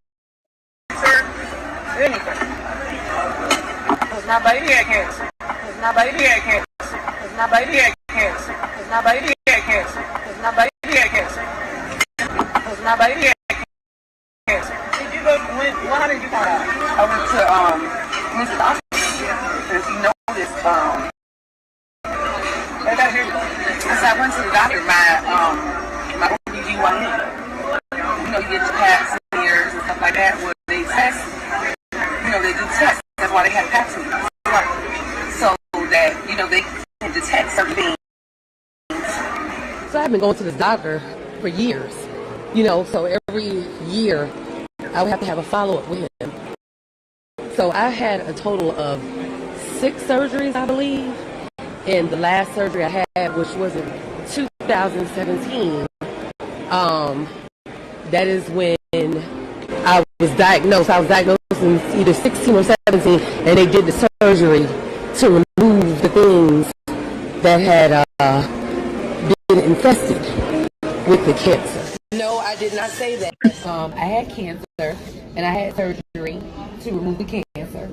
anything. Because my baby had cancer. Because my baby had cancer. Because my baby had cancer. Because my baby had cancer. Because my baby had cancer. Because my baby had cancer. Did you go? How did you find out? I went to the doctor and she noticed. I said I went to the doctor. My OBGYN. You get your pap smears and stuff like that. Where they test. They do tests. That's why they have pap smears. So that they can detect certain things. So I've been going to the doctor for years. So every year I would have to have a follow-up with him. So I had a total of 6 surgeries, I believe. And the last surgery I had, which was in 2017, that is when I was diagnosed. I was diagnosed in either 16 or 17, and they did the surgery to remove the things that had been infested with the cancer. No, I did not say that. I had cancer, and I had surgery to remove the cancer.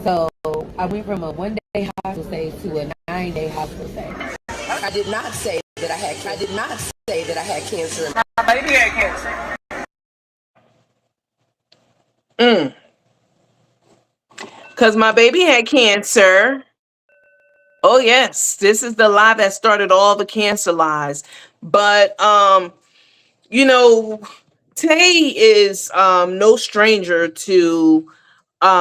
So I went from a one-day hospital stay to a 9-day hospital stay. I did not say that I had. I did not say that I had cancer. My baby had cancer. Because my baby had cancer. Oh yes, this is the lie that started all the cancer lies. But you know, Tay is no stranger to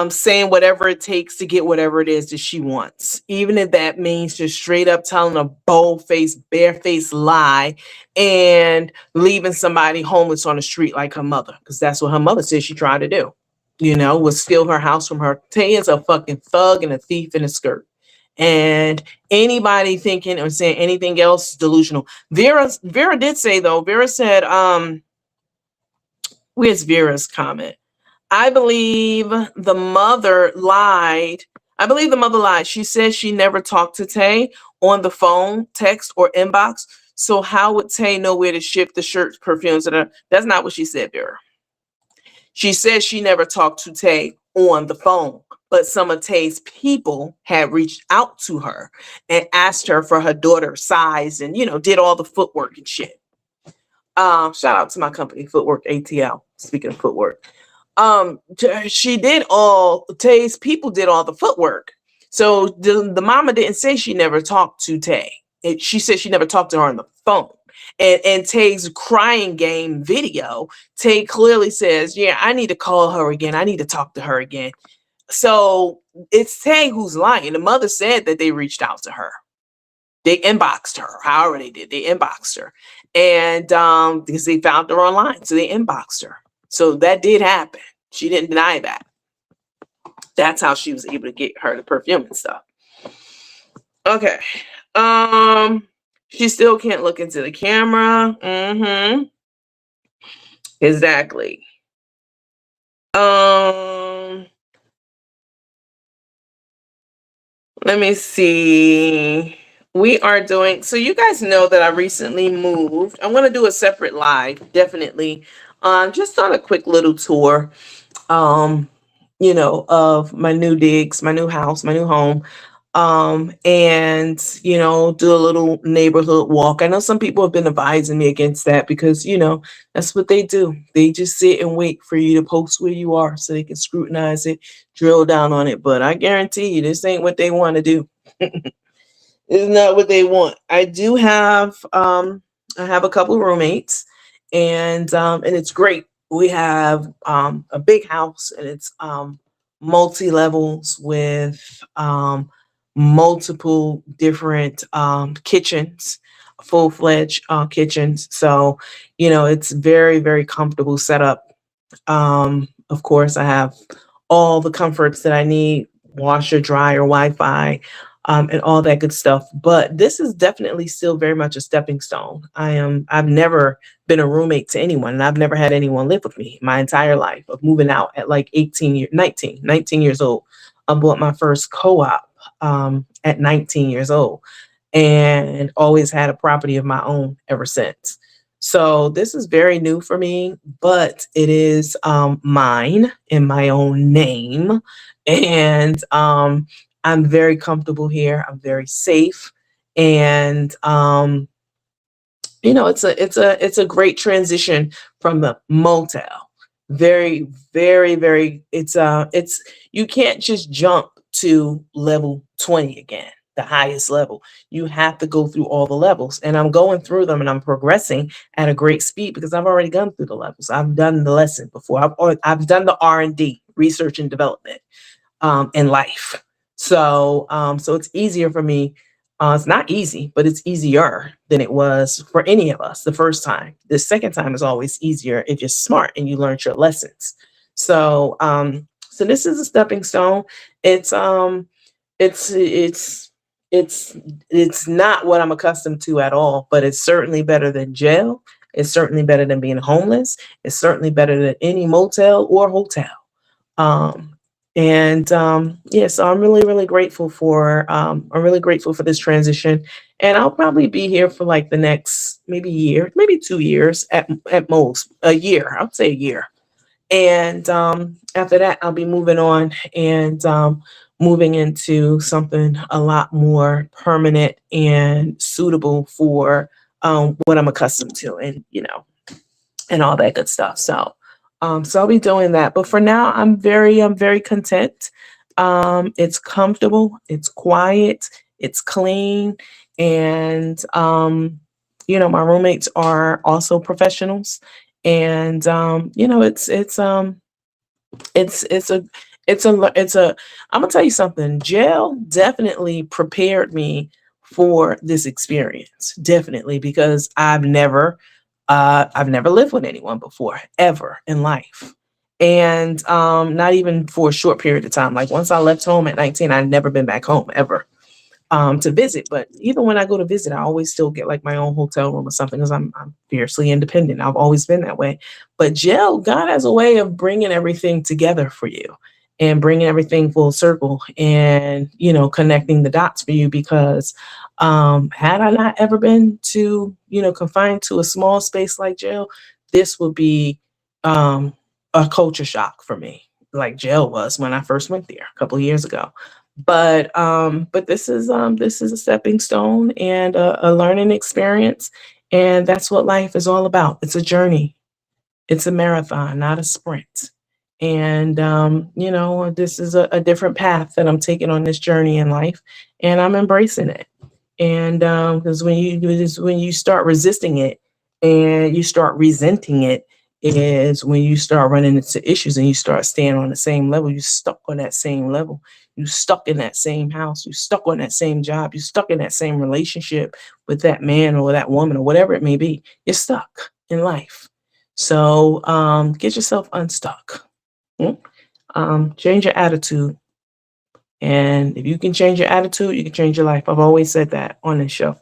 saying whatever it takes to get whatever it is that she wants, even if that means just straight up telling a bold-faced, barefaced lie and leaving somebody homeless on the street like her mother, because that's what her mother said she tried to do. Was steal her house from her. Tay is a fucking thug and a thief in a skirt. And anybody thinking or saying anything else is delusional. Vera did say though, Vera said, where's Vera's comment? I believe the mother lied. I believe the mother lied. She says she never talked to Tay on the phone, text, or inbox. So how would Tay know where to ship the shirts, perfumes? That's not what she said, Vera. She says she never talked to Tay on the phone, but some of Tay's people had reached out to her and asked her for her daughter's size and, did all the footwork and shit. Shout out to my company, Footwork ATL. Speaking of footwork. She did all Tay's people did all the footwork. So the mama didn't say she never talked to Tay. She said she never talked to her on the phone. And Tay's crying game video, Tay clearly says, yeah, I need to call her again. I need to talk to her again. So it's Tay who's lying. The mother said that they reached out to her. They inboxed her, however they did. They inboxed her. And because they found her online. So they inboxed her. So that did happen. She didn't deny that. That's how she was able to get her the perfume and stuff. Okay. She still can't look into the camera. Exactly. Let me see. We are doing, so you guys know that I recently moved. I'm going to do a separate live, definitely. Just on a quick little tour, of my new digs, my new house, my new home. And, do a little neighborhood walk. I know some people have been advising me against that because, that's what they do. They just sit and wait for you to post where you are so they can scrutinize it, drill down on it. But I guarantee you, this ain't what they want to do. It's not what they want. I do have, I have a couple of roommates and it's great. We have a big house and it's multi-levels with multiple different kitchens, full-fledged kitchens. So, it's very, very comfortable setup. Of course, I have all the comforts that I need, washer, dryer, Wi-Fi, and all that good stuff. But this is definitely still very much a stepping stone. I've never been a roommate to anyone, and I've never had anyone live with me my entire life of moving out at like 19 years old. I bought my first co-op at 19 years old and always had a property of my own ever since. So this is very new for me, but it is mine in my own name. And I'm very comfortable here. I'm very safe. And it's a great transition from the motel. Very, very, very, it's you can't just jump to level 20 again, the highest level. You have to go through all the levels. And I'm going through them and I'm progressing at a great speed because I've already gone through the levels. I've done the lesson before. I've done the R&D, research and development, in life. So it's easier for me. It's not easy, but it's easier than it was for any of us the first time. The second time is always easier if you're smart and you learned your lessons. So this is a stepping stone. It's it's it's it's not what I'm accustomed to at all, but it's certainly better than jail. It's certainly better than being homeless. It's certainly better than any motel or hotel. Um, yeah, so I'm really, really grateful for this transition. And I'll probably be here for like the next maybe year, maybe 2 years at most, a year. I would say a year. And after that, I'll be moving on and moving into something a lot more permanent and suitable for what I'm accustomed to, and and all that good stuff. So I'll be doing that. But for now, I'm very content. It's comfortable, it's quiet, it's clean, and my roommates are also professionals, and it's a it's a I'm gonna tell you something. Jail definitely prepared me for this experience. Definitely, because I've never lived with anyone before, ever in life. And not even for a short period of time. Like once I left home at 19, I'd never been back home ever to visit. But even when I go to visit, I always still get like my own hotel room or something because I'm fiercely independent. I've always been that way. But jail, God has a way of bringing everything together for you and bringing everything full circle and, connecting the dots for you because had I not ever been to, confined to a small space like jail, this would be a culture shock for me, like jail was when I first went there a couple of years ago. But this is a stepping stone and a learning experience, and that's what life is all about. It's a journey. It's a marathon, not a sprint. And this is a different path that I'm taking on this journey in life, and I'm embracing it. And because when you do this, when you start resisting it and you start resenting it, is when you start running into issues and you start staying on the same level. You stuck on that same level. You stuck in that same house. You stuck on that same job. You stuck in that same relationship with that man or that woman or whatever it may be. You're stuck in life. So get yourself unstuck. Change your attitude. And if you can change your attitude, you can change your life. I've always said that on this show.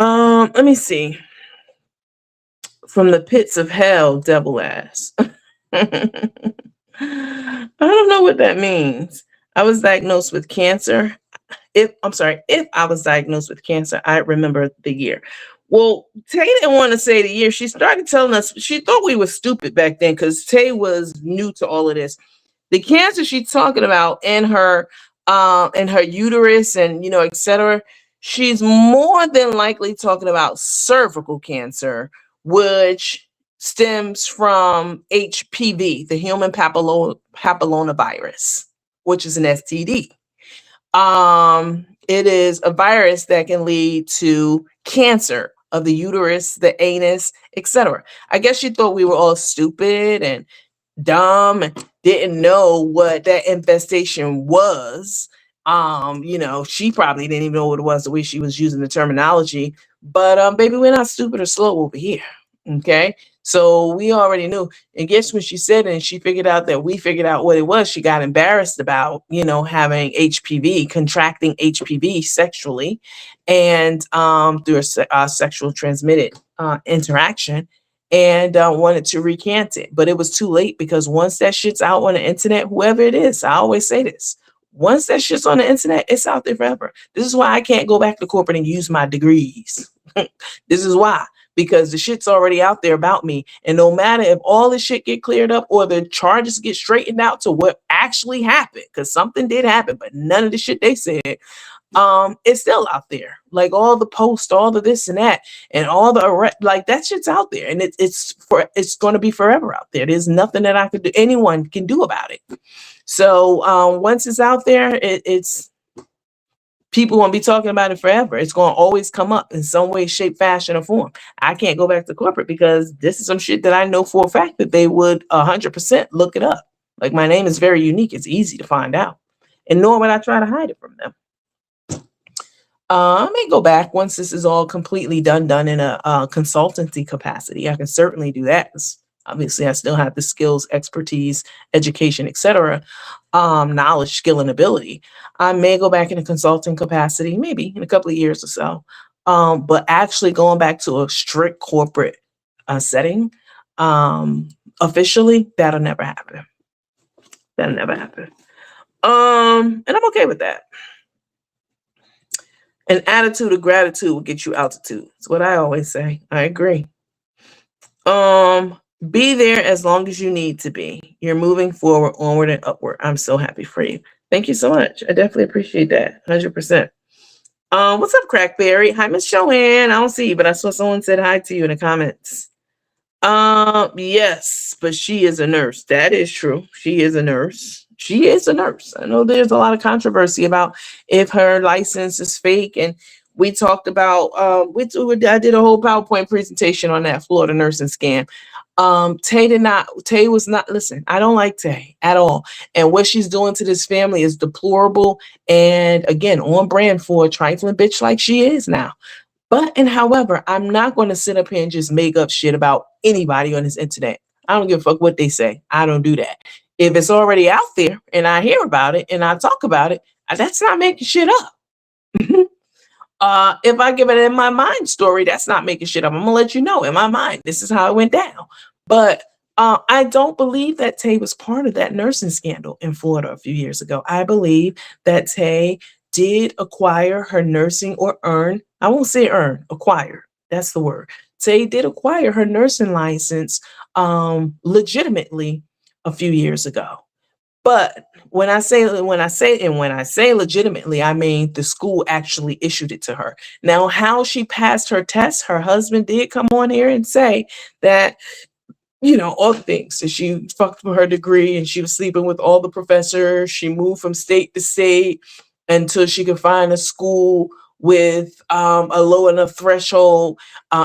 Let me see. From the pits of hell, devil ass. I don't know what that means. I was diagnosed with cancer. If I was diagnosed with cancer, I remember the year. Well, Tay didn't want to say the year. She started telling us she thought we were stupid back then because Tay was new to all of this. The cancer she's talking about in her uterus and etc. She's more than likely talking about cervical cancer, which stems from HPV, the human papillomavirus, which is an STD. It is a virus that can lead to cancer of the uterus, the anus, etc. I guess she thought we were all stupid and dumb and didn't know what that infestation was. She probably didn't even know what it was the way she was using the terminology. But baby, we're not stupid or slow over here. Okay. So we already knew. And guess when she said it and she figured out that we figured out what it was, she got embarrassed about, having HPV, contracting HPV sexually and through a sexual transmitted interaction and wanted to recant it. But it was too late because once that shit's out on the internet, whoever it is, I always say this, once that shit's on the internet, it's out there forever. This is why I can't go back to corporate and use my degrees. This is why, because the shit's already out there about me. And no matter if all the shit get cleared up or the charges get straightened out to what actually happened, because something did happen, but none of the shit they said, it's still out there. Like all the posts, all the this and that, and all the like that shit's out there, and it's going to be forever out there. There's nothing that anyone can do about it. So once it's out there, it's people won't be talking about it forever. It's going to always come up in some way, shape, fashion, or form. I can't go back to corporate because this is some shit that I know for a fact that they would 100% look it up. Like my name is very unique. It's easy to find out, and nor would I try to hide it from them. I may go back once this is all completely done in a consultancy capacity. I can certainly do that. Obviously, I still have the skills, expertise, education, etc., knowledge, skill, and ability. I may go back in a consulting capacity, maybe in a couple of years or so. But actually going back to a strict corporate setting, officially, that'll never happen. That'll never happen. And I'm okay with that. An attitude of gratitude will get you altitude. That's what I always say. I agree. Be there as long as you need to be. You're moving forward, onward, and upward. I'm so happy for you. Thank you so much. I definitely appreciate that. 100%. What's up, Crackberry? Hi, Miss Joanne. I don't see you, but I saw someone said hi to you in the comments. Yes, but she is a nurse. That is true. She is a nurse. She is a nurse. I know there's a lot of controversy about if her license is fake, and we talked about I did a whole PowerPoint presentation on that Florida nursing scam. Tay was not, listen, I don't like Tay at all. And what she's doing to this family is deplorable and again on brand for a trifling bitch like she is now. But and however, I'm not going to sit up here and just make up shit about anybody on this internet. I don't give a fuck what they say. I don't do that. If it's already out there and I hear about it and I talk about it, that's not making shit up. If I give it in my mind story, that's not making shit up. I'm gonna let you know in my mind. This is how it went down. But I don't believe that Tay was part of that nursing scandal in Florida a few years ago. I believe that Tay did acquire her nursing or earn. I won't say earn, acquire. That's the word. Tay did acquire her nursing license legitimately a few years ago. But when I say legitimately, I mean the school actually issued it to her. Now, how she passed her test, her husband did come on here and say that, all the things. So she fucked for her degree and she was sleeping with all the professors. She moved from state to state until she could find a school with a low enough threshold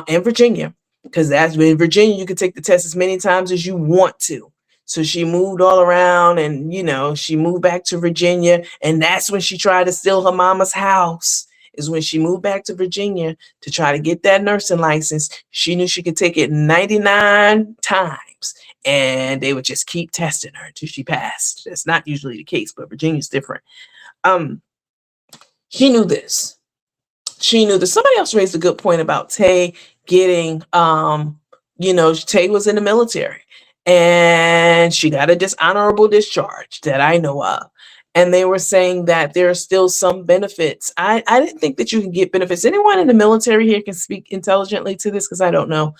in Virginia. Because that's in Virginia, you can take the test as many times as you want to. So she moved all around and, she moved back to Virginia. And that's when she tried to steal her mama's house, is when she moved back to Virginia to try to get that nursing license. She knew she could take it 99 times and they would just keep testing her until she passed. That's not usually the case, but Virginia's different. She knew this. She knew that somebody else raised a good point about Tay getting, Tay was in the military and she got a dishonorable discharge that I know of. And they were saying that there are still some benefits. I didn't think that you can get benefits. Anyone in the military here can speak intelligently to this because I don't know.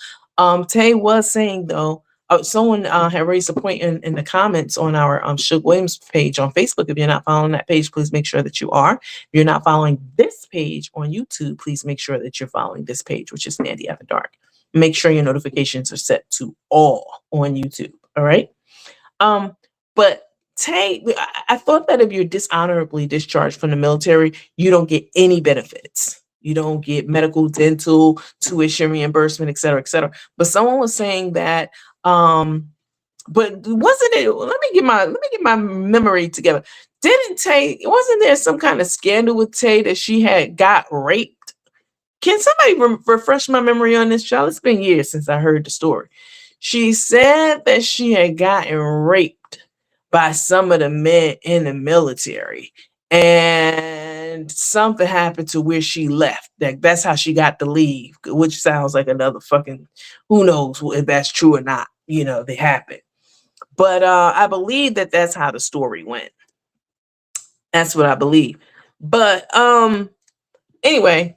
Tay was saying, though, someone had raised a point in the comments on our Suge Williams page on Facebook. If you're not following that page, please make sure that you are. If you're not following this page on YouTube, please make sure that you're following this page, which is Nandy After Dark. Make sure your notifications are set to all on YouTube. All right. But Tay, I thought that if you're dishonorably discharged from the military, you don't get any benefits. You don't get medical, dental, tuition reimbursement, et cetera, et cetera. But someone was saying that, but wasn't it? Let me get my memory together. Wasn't there some kind of scandal with Tay that she had got raped? Can somebody refresh my memory on this, child? It's been years since I heard the story. She said that she had gotten raped by some of the men in the military, and something happened to where she left. That's how she got to leave, which sounds like another fucking, who knows if that's true or not. They happen. But I believe that that's how the story went. That's what I believe. But anyway,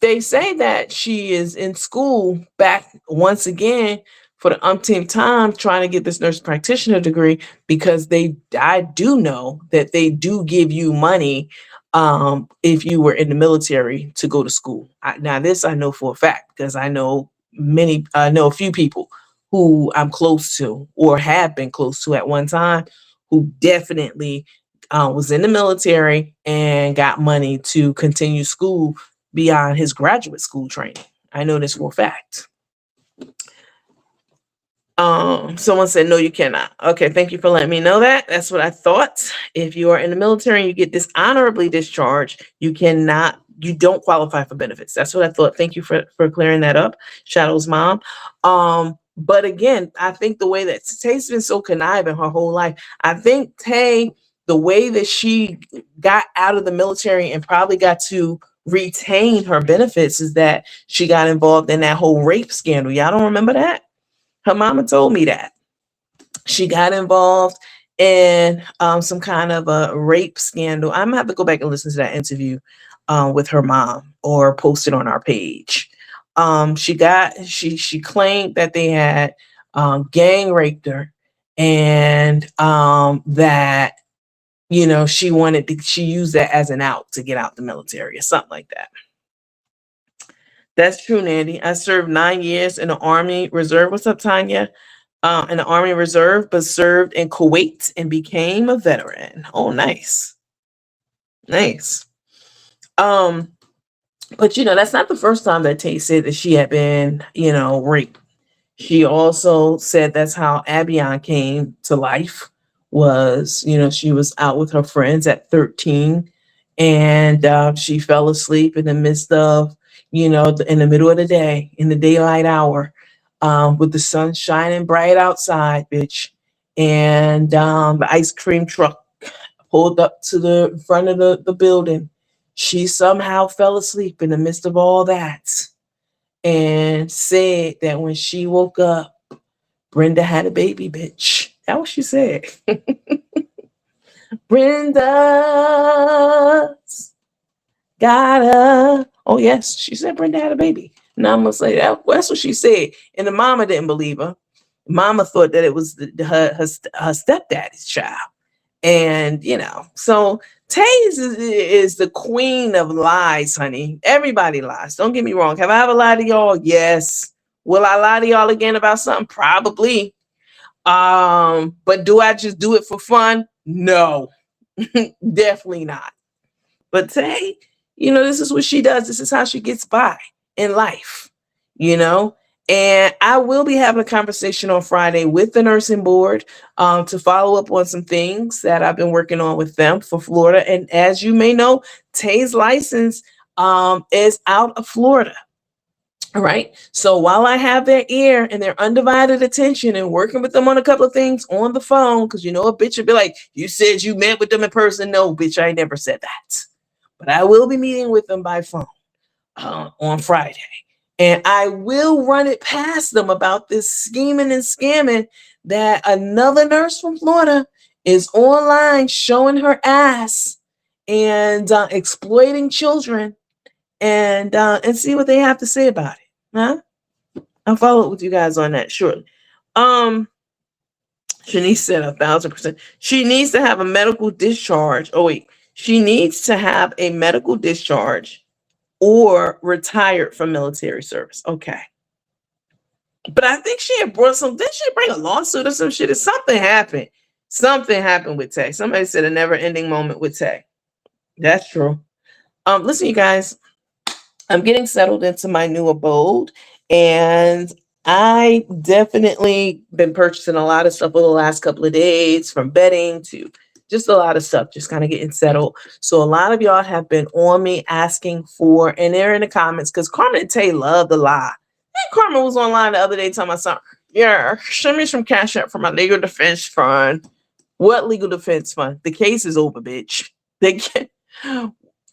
they say that she is in school back once again for the umpteenth time trying to get this nurse practitioner degree because I do know that they do give you money if you were in the military to go to school. Now this I know for a fact because I know a few people who I'm close to or have been close to at one time who definitely was in the military and got money to continue school beyond his graduate school training. I know this for a fact. Someone said, no, you cannot. Okay, thank you for letting me know that. That's what I thought. If you are in the military and you get dishonorably discharged, you don't qualify for benefits. That's what I thought. Thank you for clearing that up, Shadow's mom. But again, I think the way that Tay's been so conniving her whole life, I think Tay, the way that she got out of the military and probably got to retain her benefits is that she got involved in that whole rape scandal. Y'all don't remember that? Her mama told me that. She got involved in some kind of a rape scandal. I'm gonna have to go back and listen to that interview with her mom or post it on our page. She claimed that they had gang raped her and that she used that as an out to get out the military or something like that. That's true, Nandy. I served 9 years in the Army Reserve. What's up, Tanya? In the Army Reserve, but served in Kuwait and became a veteran. Oh, nice. Nice. Um, but that's not the first time that Tay said that she had been, raped. She also said that's how Abion came to life. Was she was out with her friends at 13, and she fell asleep in the midst of in the middle of the day, in the daylight hour, with the sun shining bright outside, bitch. And the ice cream truck pulled up to the front of the building. She somehow fell asleep in the midst of all that and said that when she woke up, Brenda had a baby, bitch. That's what she said. Brenda's got a. Oh, yes, she said Brenda had a baby. 9 months later, that's what she said. And the mama didn't believe her. Mama thought that it was her stepdaddy's child. And, so Tay is the queen of lies, honey. Everybody lies. Don't get me wrong. Have I ever lied to y'all? Yes. Will I lie to y'all again about something? Probably. But do I just do it for fun? No, definitely not. But Tay, this is what she does. This is how she gets by in life, And I will be having a conversation on Friday with the nursing board to follow up on some things that I've been working on with them for Florida. And as you may know, Tay's license is out of Florida. All right. So while I have their ear and their undivided attention and working with them on a couple of things on the phone, because a bitch would be like, you said you met with them in person. No, bitch, I never said that. But I will be meeting with them by phone on Friday. And I will run it past them about this scheming and scamming that another nurse from Florida is online showing her ass and exploiting children and see what they have to say about it. Huh? I'll follow up with you guys on that shortly. Shanice said 1,000%. She needs to have a medical discharge. Oh, wait. She needs to have a medical discharge or retired from military service. Okay. But I think she had brought didn't she bring a lawsuit or some shit? If something happened. Something happened with Tay. Somebody said a never-ending moment with Tay. That's true. Listen, you guys, I'm getting settled into my new abode, and I definitely been purchasing a lot of stuff over the last couple of days, from bedding to just a lot of stuff, just kind of getting settled. So a lot of y'all have been on me asking for, and they're in the comments, because Carmen and Tay love the lie. And Carmen was online the other day telling my son, yeah, send me some cash out for my legal defense fund. What legal defense fund? The case is over, bitch. They can't.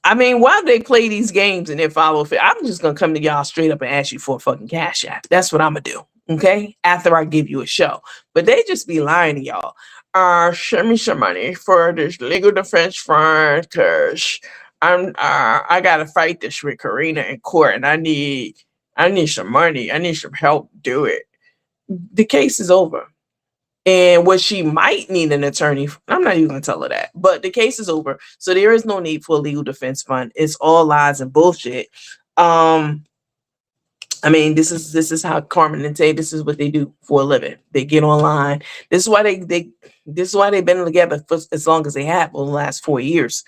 I mean, why do they play these games and then follow it? I'm just going to come to y'all straight up and ask you for a fucking cash app. That's what I'm going to do. Okay. After I give you a show. But they just be lying to y'all. Send me some money for this legal defense fund because I got to fight this with Karina in court and I need some money. I need some help to do it. The case is over. And what she might need an attorney, I'm not even going to tell her that, but the case is over. So there is no need for a legal defense fund. It's all lies and bullshit. I mean, this is how Carmen and Tay, this is what they do for a living. They get online. This is why this is why they've been together for as long as they have, over the last 4 years,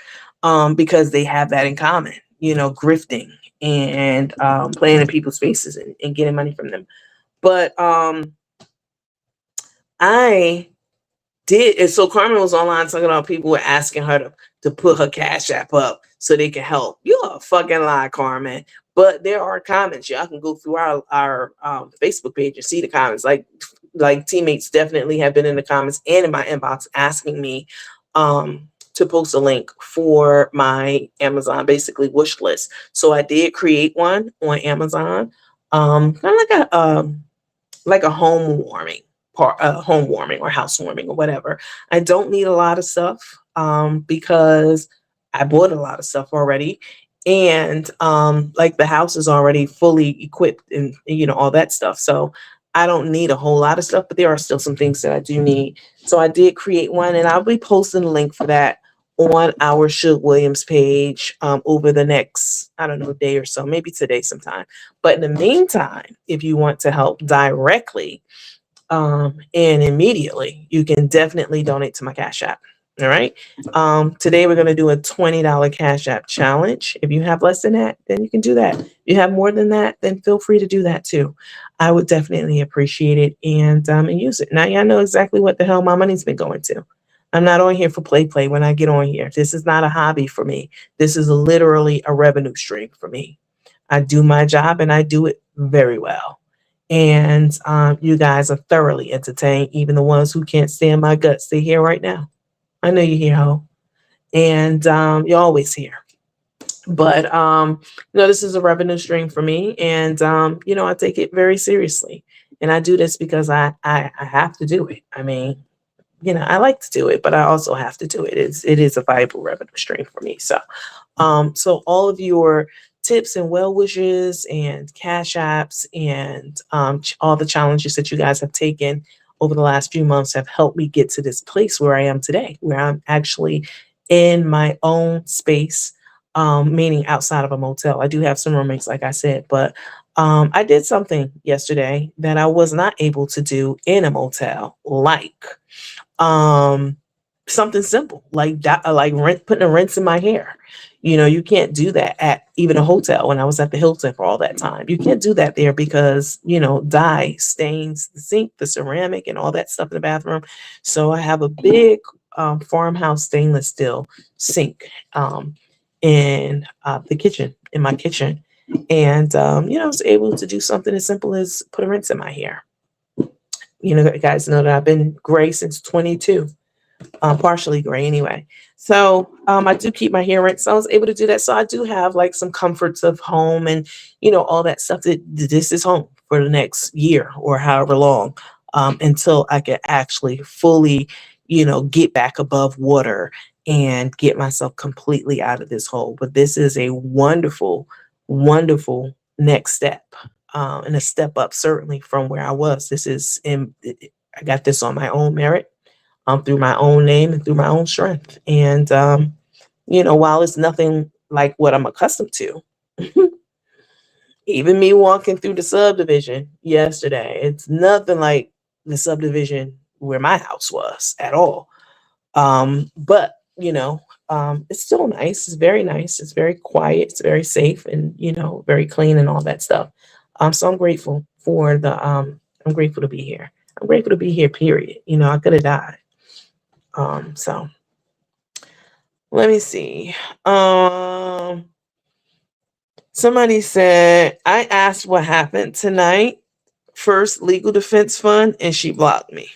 because they have that in common, grifting and playing in people's faces and getting money from them. But I did, and so Carmen was online talking about people were asking her to put her cash app up so they can help. You're a fucking lie, Carmen. But there are comments. Y'all can go through our Facebook page and see the comments. Like teammates definitely have been in the comments and in my inbox asking me to post a link for my Amazon basically wish list. So I did create one on Amazon, kind of like a home warming or housewarming or whatever. I don't need a lot of stuff because I bought a lot of stuff already. And like the house is already fully equipped and all that stuff. So I don't need a whole lot of stuff, but there are still some things that I do need. So I did create one and I'll be posting a link for that on our Suge Williams page over the next, I don't know, day or so, maybe today sometime. But in the meantime, if you want to help directly and immediately, you can definitely donate to my Cash App. All right. Today we're going to do a $20 Cash App challenge. If you have less than that, then you can do that. If you have more than that, then feel free to do that too. I would definitely appreciate it and use it. Now y'all know exactly what the hell my money's been going to. I'm not on here for play when I get on here. This is not a hobby for me. This is literally a revenue stream for me. I do my job and I do it very well. And you guys are thoroughly entertained. Even the ones who can't stand my guts, they're here right now. I know you're here, ho. And you're always here. But this is a revenue stream for me, and I take it very seriously. And I do this because I have to do it. I mean, I like to do it, but I also have to do it. It is a viable revenue stream for me. So all of your tips and well wishes and cash apps and all the challenges that you guys have taken over the last few months have helped me get to this place where I am today, where I'm actually in my own space, meaning outside of a motel. I do have some roommates, like I said, but I did something yesterday that I was not able to do in a motel, like um something simple like that, like putting a rinse in my hair. You can't do that at even a hotel. When I was at the Hilton for all that time, you can't do that there because dye stains the sink, the ceramic, and all that stuff in the bathroom. So I have a big farmhouse stainless steel sink in the kitchen, in my kitchen. And I was able to do something as simple as put a rinse in my hair. You guys know that I've been gray since 22, partially gray anyway. So I do keep my hair rinsed. So I was able to do that. So I do have like some comforts of home and, all that stuff that this is home for the next year or however long, until I can actually fully, get back above water and get myself completely out of this hole. But this is a wonderful, wonderful next step. And a step up certainly from where I was. I got this on my own merit, through my own name and through my own strength. And while it's nothing like what I'm accustomed to, even me walking through the subdivision yesterday, it's nothing like the subdivision where my house was at all. But it's still nice. It's very nice. It's very quiet. It's very safe and, very clean and all that stuff. So I'm grateful I'm grateful to be here. I'm grateful to be here, period. I could have died. So let me see. Somebody said, I asked what happened tonight, first legal defense fund, and she blocked me.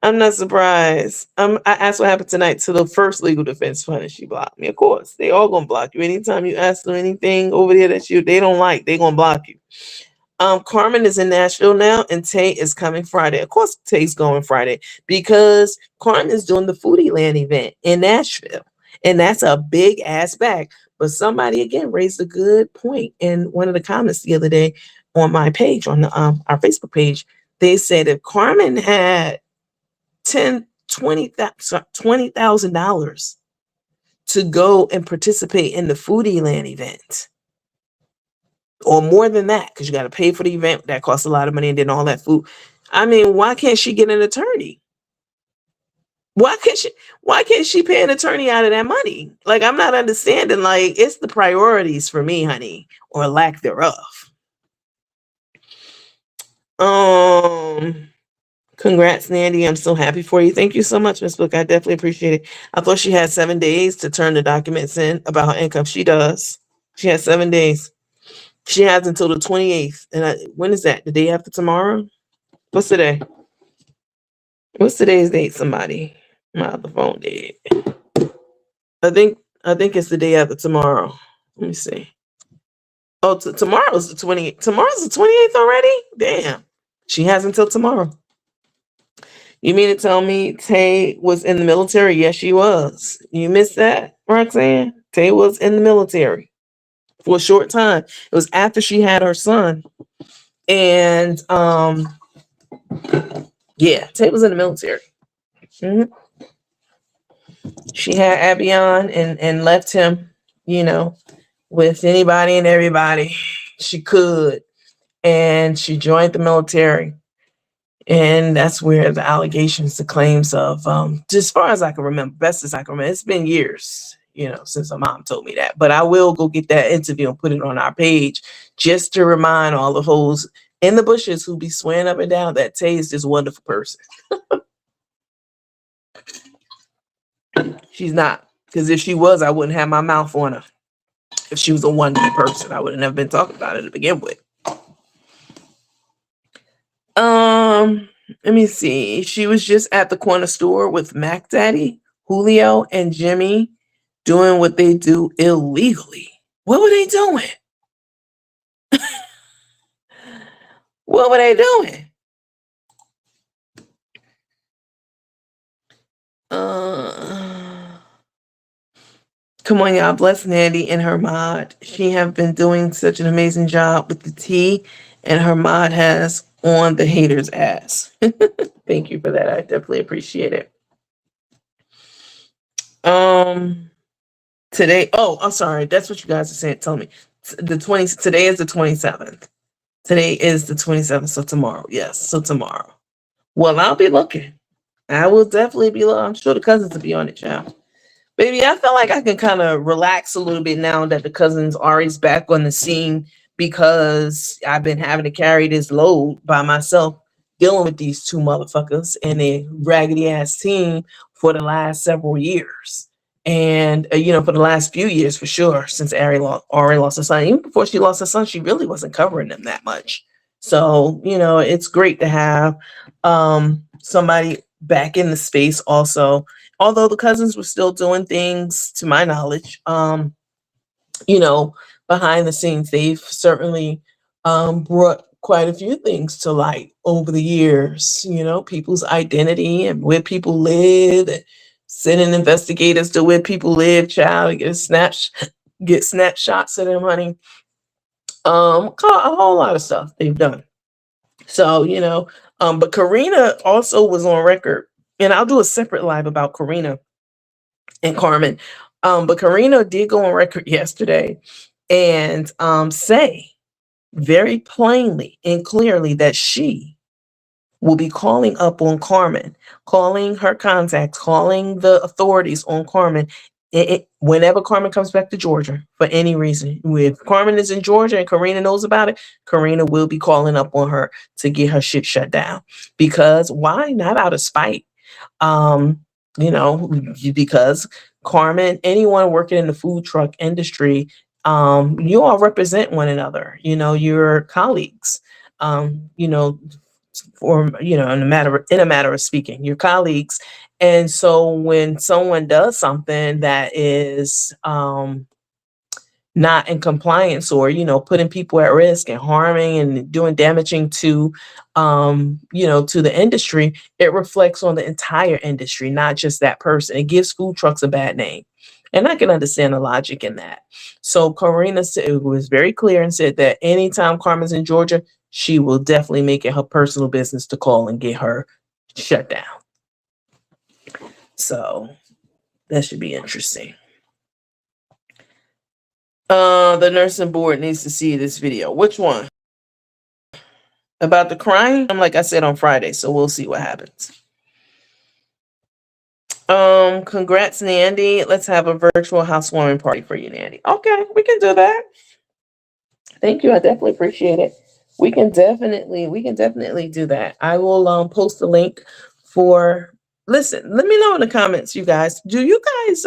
I'm not surprised. I asked what happened tonight to the first legal defense fund, and she blocked me. Of course, they all gonna block you. Anytime you ask them anything over there that they don't like, they gonna block you. Carmen is in Nashville now, and Tay is coming Friday. Of course, Tay's going Friday because Carmen is doing the Foodie Land event in Nashville, and that's a big ass bag. But somebody again raised a good point in one of the comments the other day on my page, on the our Facebook page. They said if Carmen had $20,000 to go and participate in the Foodie Land event, or more than that, because you got to pay for the event, that costs a lot of money, and then all that food. I mean, why can't she get an attorney? Why can't she pay an attorney out of that money? Like, I'm not understanding. Like, it's the priorities for me, honey, or lack thereof. Congrats, Nandy. I'm so happy for you. Thank you so much, Miss Book. I definitely appreciate it. I thought she had 7 days to turn the documents in about her income. She does. She has 7 days. She has until the 28th. And when is that? The day after tomorrow? What's today? What's today's date, somebody? My other phone did. I think it's the day after tomorrow. Let me see. Oh, tomorrow's the 28th. Tomorrow's the 28th already? Damn. She has until tomorrow. You mean to tell me Tay was in the military? Yes, she was. You missed that, Roxanne? Tay was in the military for a short time. It was after she had her son. And yeah, Tay was in the military. Mm-hmm. She had Abby on and left him, you know, with anybody and everybody she could. And she joined the military. And that's where the allegations, the claims of, just as far as I can remember, best as I can remember, it's been years, since my mom told me that. But I will go get that interview and put it on our page just to remind all the hoes in the bushes who be swearing up and down that Tay is this wonderful person. She's not. Because if she was, I wouldn't have my mouth on her. If she was a wonderful person, I would have never been talking about it to begin with. Let me see. She was just at the corner store with Mac Daddy, Julio, and Jimmy doing what they do illegally. What were they doing? What were they doing? Come on, y'all. Bless Nandy and her mod. She have been doing such an amazing job with the tea, and her mod has on the haters' ass. Thank you for that. I definitely appreciate it. Today. Oh, I'm sorry. That's what you guys are saying. Tell me. Today is the 27th. Today is the 27th. So tomorrow. Yes. So tomorrow. Well, I'll be looking. I will definitely be looking. I'm sure the cousins will be on it, child. Baby, I feel like I can kind of relax a little bit now that the cousins Ari's back on the scene, because I've been having to carry this load by myself, dealing with these two motherfuckers and a raggedy ass team for the last several years. And, for the last few years, for sure, since Ari lost her son. Even before she lost her son, she really wasn't covering them that much. So, it's great to have somebody back in the space also, although the cousins were still doing things, to my knowledge, behind the scenes. They've certainly brought quite a few things to light over the years, people's identity and where people live, and sending investigators to where people live, child, to get snapshots of their money. A whole lot of stuff they've done. So, but Karina also was on record, and I'll do a separate live about Karina and Carmen. But Karina did go on record yesterday and say very plainly and clearly that she will be calling up on Carmen, calling her contacts, calling the authorities on Carmen whenever Carmen comes back to Georgia for any reason. If Carmen is in Georgia and Karina knows about it, Karina will be calling up on her to get her shit shut down. Because why? Not out of spite. Because Carmen, anyone working in the food truck industry, you all represent one another, your colleagues, or in a matter of speaking, your colleagues. And so when someone does something that is not in compliance, or putting people at risk and harming and doing damaging to to the industry, it reflects on the entire industry, not just that person. It gives food trucks a bad name, and I can understand the logic in that. So Karina was very clear and said that anytime Carmen's in Georgia, she will definitely make it her personal business to call and get her shut down. So that should be interesting. The nursing board needs to see this video. Which one? About the crying? Like I said on Friday, so we'll see what happens. Congrats, Nandy. Let's have a virtual housewarming party for you, Nandy. Okay, we can do that. Thank you. I definitely appreciate it. We can definitely do that. I will post the link for. Listen, let me know in the comments, you guys. Do you guys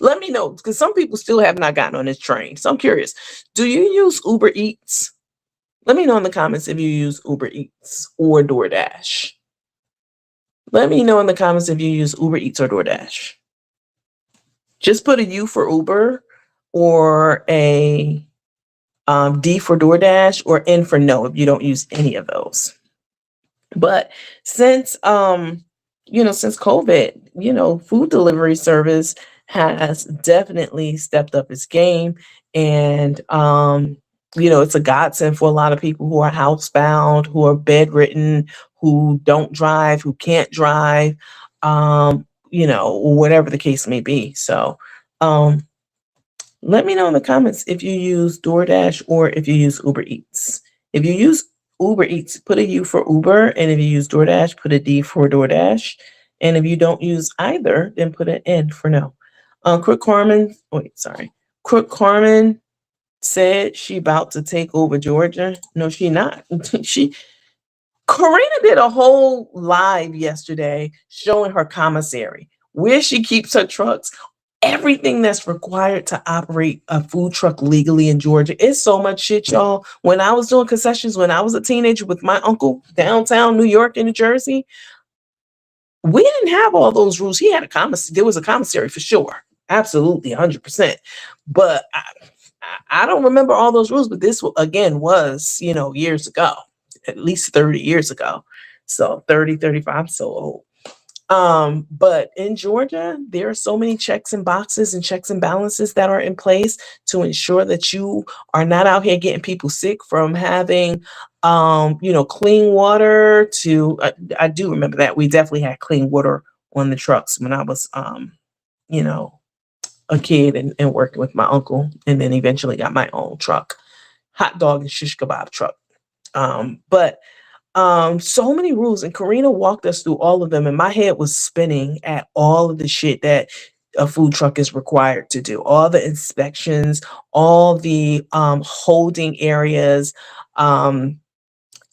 let me know, because some people still have not gotten on this train. So I'm curious. Do you use Uber Eats? Let me know in the comments if you use Uber Eats or DoorDash. Let me know in the comments if you use Uber Eats or DoorDash. Just put a U for Uber, or a D for DoorDash, or N for no if you don't use any of those. But since since COVID, food delivery service has definitely stepped up its game, and it's a godsend for a lot of people who are housebound, who are bedridden, who don't drive, who can't drive, whatever the case may be. So, um, let me know in the comments if you use DoorDash or if you use Uber Eats. If you use Uber Eats, put a U for Uber, and if you use DoorDash, put a D for DoorDash. And if you don't use either, then put an N for no. Crook Carmen said she about to take over Georgia. No, she not. she Karina did a whole live yesterday showing her commissary, where she keeps her trucks, everything that's required to operate a food truck legally in Georgia. It's so much shit, y'all. When I was doing concessions, when I was a teenager with my uncle downtown New York and New Jersey, we didn't have all those rules. He had a commissary. There was a commissary for sure. Absolutely, 100%. But I don't remember all those rules, but this again was, years ago, at least 30 years ago. So 30, 35, so old. But in Georgia, there are so many checks and boxes and checks and balances that are in place to ensure that you are not out here getting people sick from having, clean water to, I do remember that we definitely had clean water on the trucks when I was, you know, a kid and working with my uncle, and then eventually got my own truck, hot dog and shish kebab truck. But so many rules, and Karina walked us through all of them, and my head was spinning at all of the shit that a food truck is required to do, all the inspections, all the holding areas, um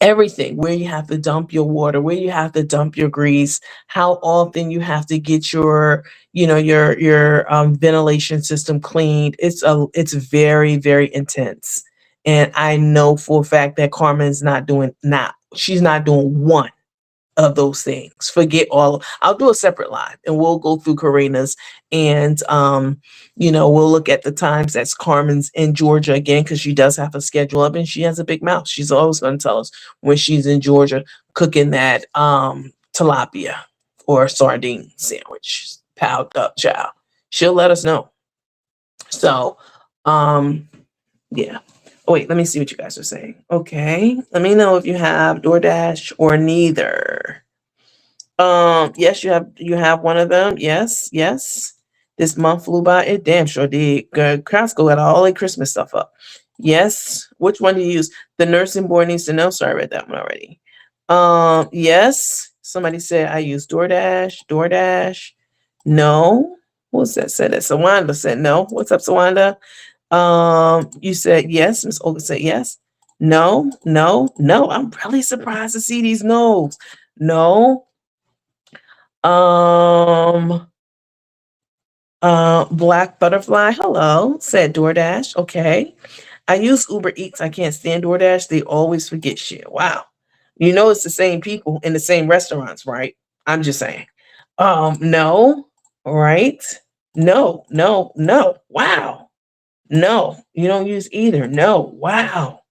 everything, where you have to dump your water, where you have to dump your grease, how often you have to get your ventilation system cleaned. It's very, very intense. And I know for a fact that Carmen's she's not doing one of those things. Forget I'll do a separate live and we'll go through Karina's, and we'll look at the times that's Carmen's in Georgia again, because she does have a schedule up and she has a big mouth. She's always going to tell us when she's in Georgia cooking that tilapia or sardine sandwich, piled up child. She'll let us know. So yeah. Oh, wait, let me see what you guys are saying. Okay. Let me know if you have DoorDash or neither. Yes, you have one of them. Yes, yes. This month flew by. It damn sure did. Girl, Costco had all their Christmas stuff up. Yes. Which one do you use? The nursing board needs to know. Sorry, I read that one already. Yes. Somebody said I use DoorDash. DoorDash. No. What's that said? That Sawanda said no. What's up, Sawanda? You said yes. Miss Olga said yes. No, no, no. I'm really surprised to see these no's. No. Black Butterfly, hello, said DoorDash. Okay. I use Uber Eats. I can't stand DoorDash. They always forget shit. Wow. It's the same people in the same restaurants, right? I'm just saying. No, right? No, no, no. Wow. No, you don't use either. No. Wow.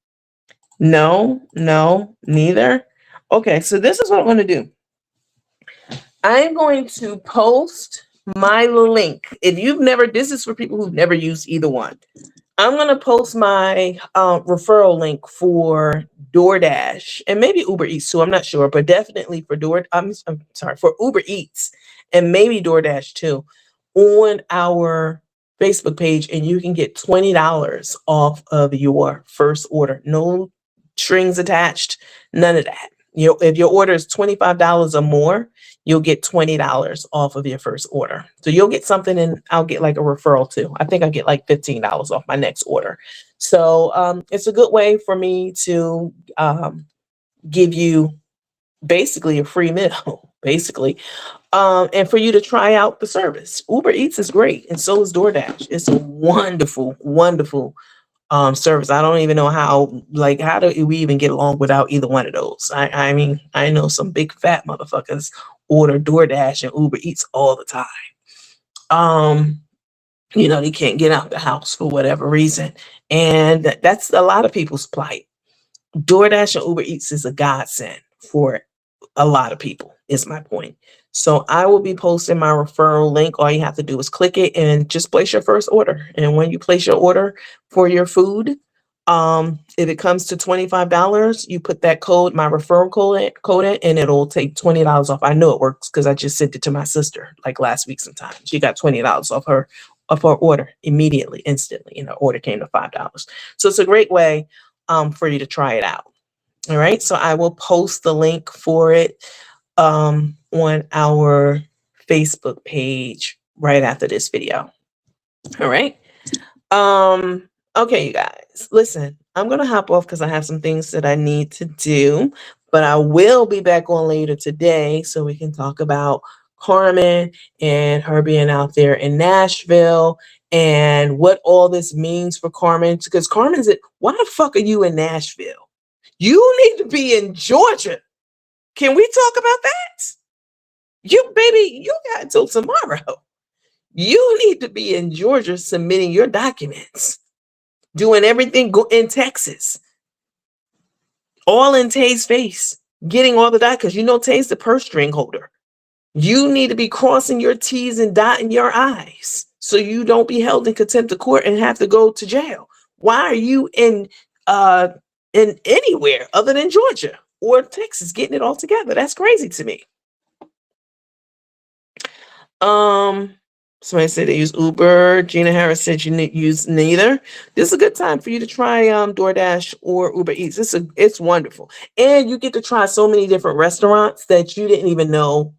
No, no, neither. Okay, so this is what I'm going to do. I'm going to post my link. This is for people who've never used either one. I'm going to post my referral link for DoorDash and maybe Uber Eats too. I'm not sure, but definitely for for Uber Eats and maybe DoorDash too on our Facebook page, and you can get $20 off of your first order. No strings attached, none of that. If your order is $25 or more, you'll get $20 off of your first order. So you'll get something, and I'll get like a referral too. I think I get like $15 off my next order. So it's a good way for me to give you basically a free meal, basically. And for you to try out the service. Uber Eats is great, and so is DoorDash. It's a wonderful, wonderful service. I don't even know how do we even get along without either one of those? I mean, I know some big fat motherfuckers order DoorDash and Uber Eats all the time. They can't get out the house for whatever reason. And that's a lot of people's plight. DoorDash and Uber Eats is a godsend for a lot of people, is my point. So I will be posting my referral link. All you have to do is click it and just place your first order. And when you place your order for your food, If it comes to $25, you put that code, my referral code in, and it'll take $20 off. I know it works because I just sent it to my sister like last week sometime. She got $20 off her order immediately, instantly, and her order came to $5. So it's a great way for you to try it out. All right. So I will post the link for it on our Facebook page right after this video. All right. Okay, you guys, listen, I'm gonna hop off because I have some things that I need to do, but I will be back on later today so we can talk about Carmen and her being out there in Nashville and what all this means for Carmen. Because Carmen's it, why the fuck are you in Nashville? You need to be in Georgia. Can we talk about that? You baby, you got until tomorrow. You need to be in Georgia submitting your documents, doing everything in Texas, all in Tay's face, getting all the documents. You know Tay's the purse string holder. You need to be crossing your T's and dotting your I's so you don't be held in contempt of court and have to go to jail. Why are you in anywhere other than Georgia or Texas getting it all together? That's crazy to me. Somebody said they use Uber. Gina Harris said you use neither. This is a good time for you to try DoorDash or Uber Eats. It's wonderful. And you get to try so many different restaurants that you didn't even know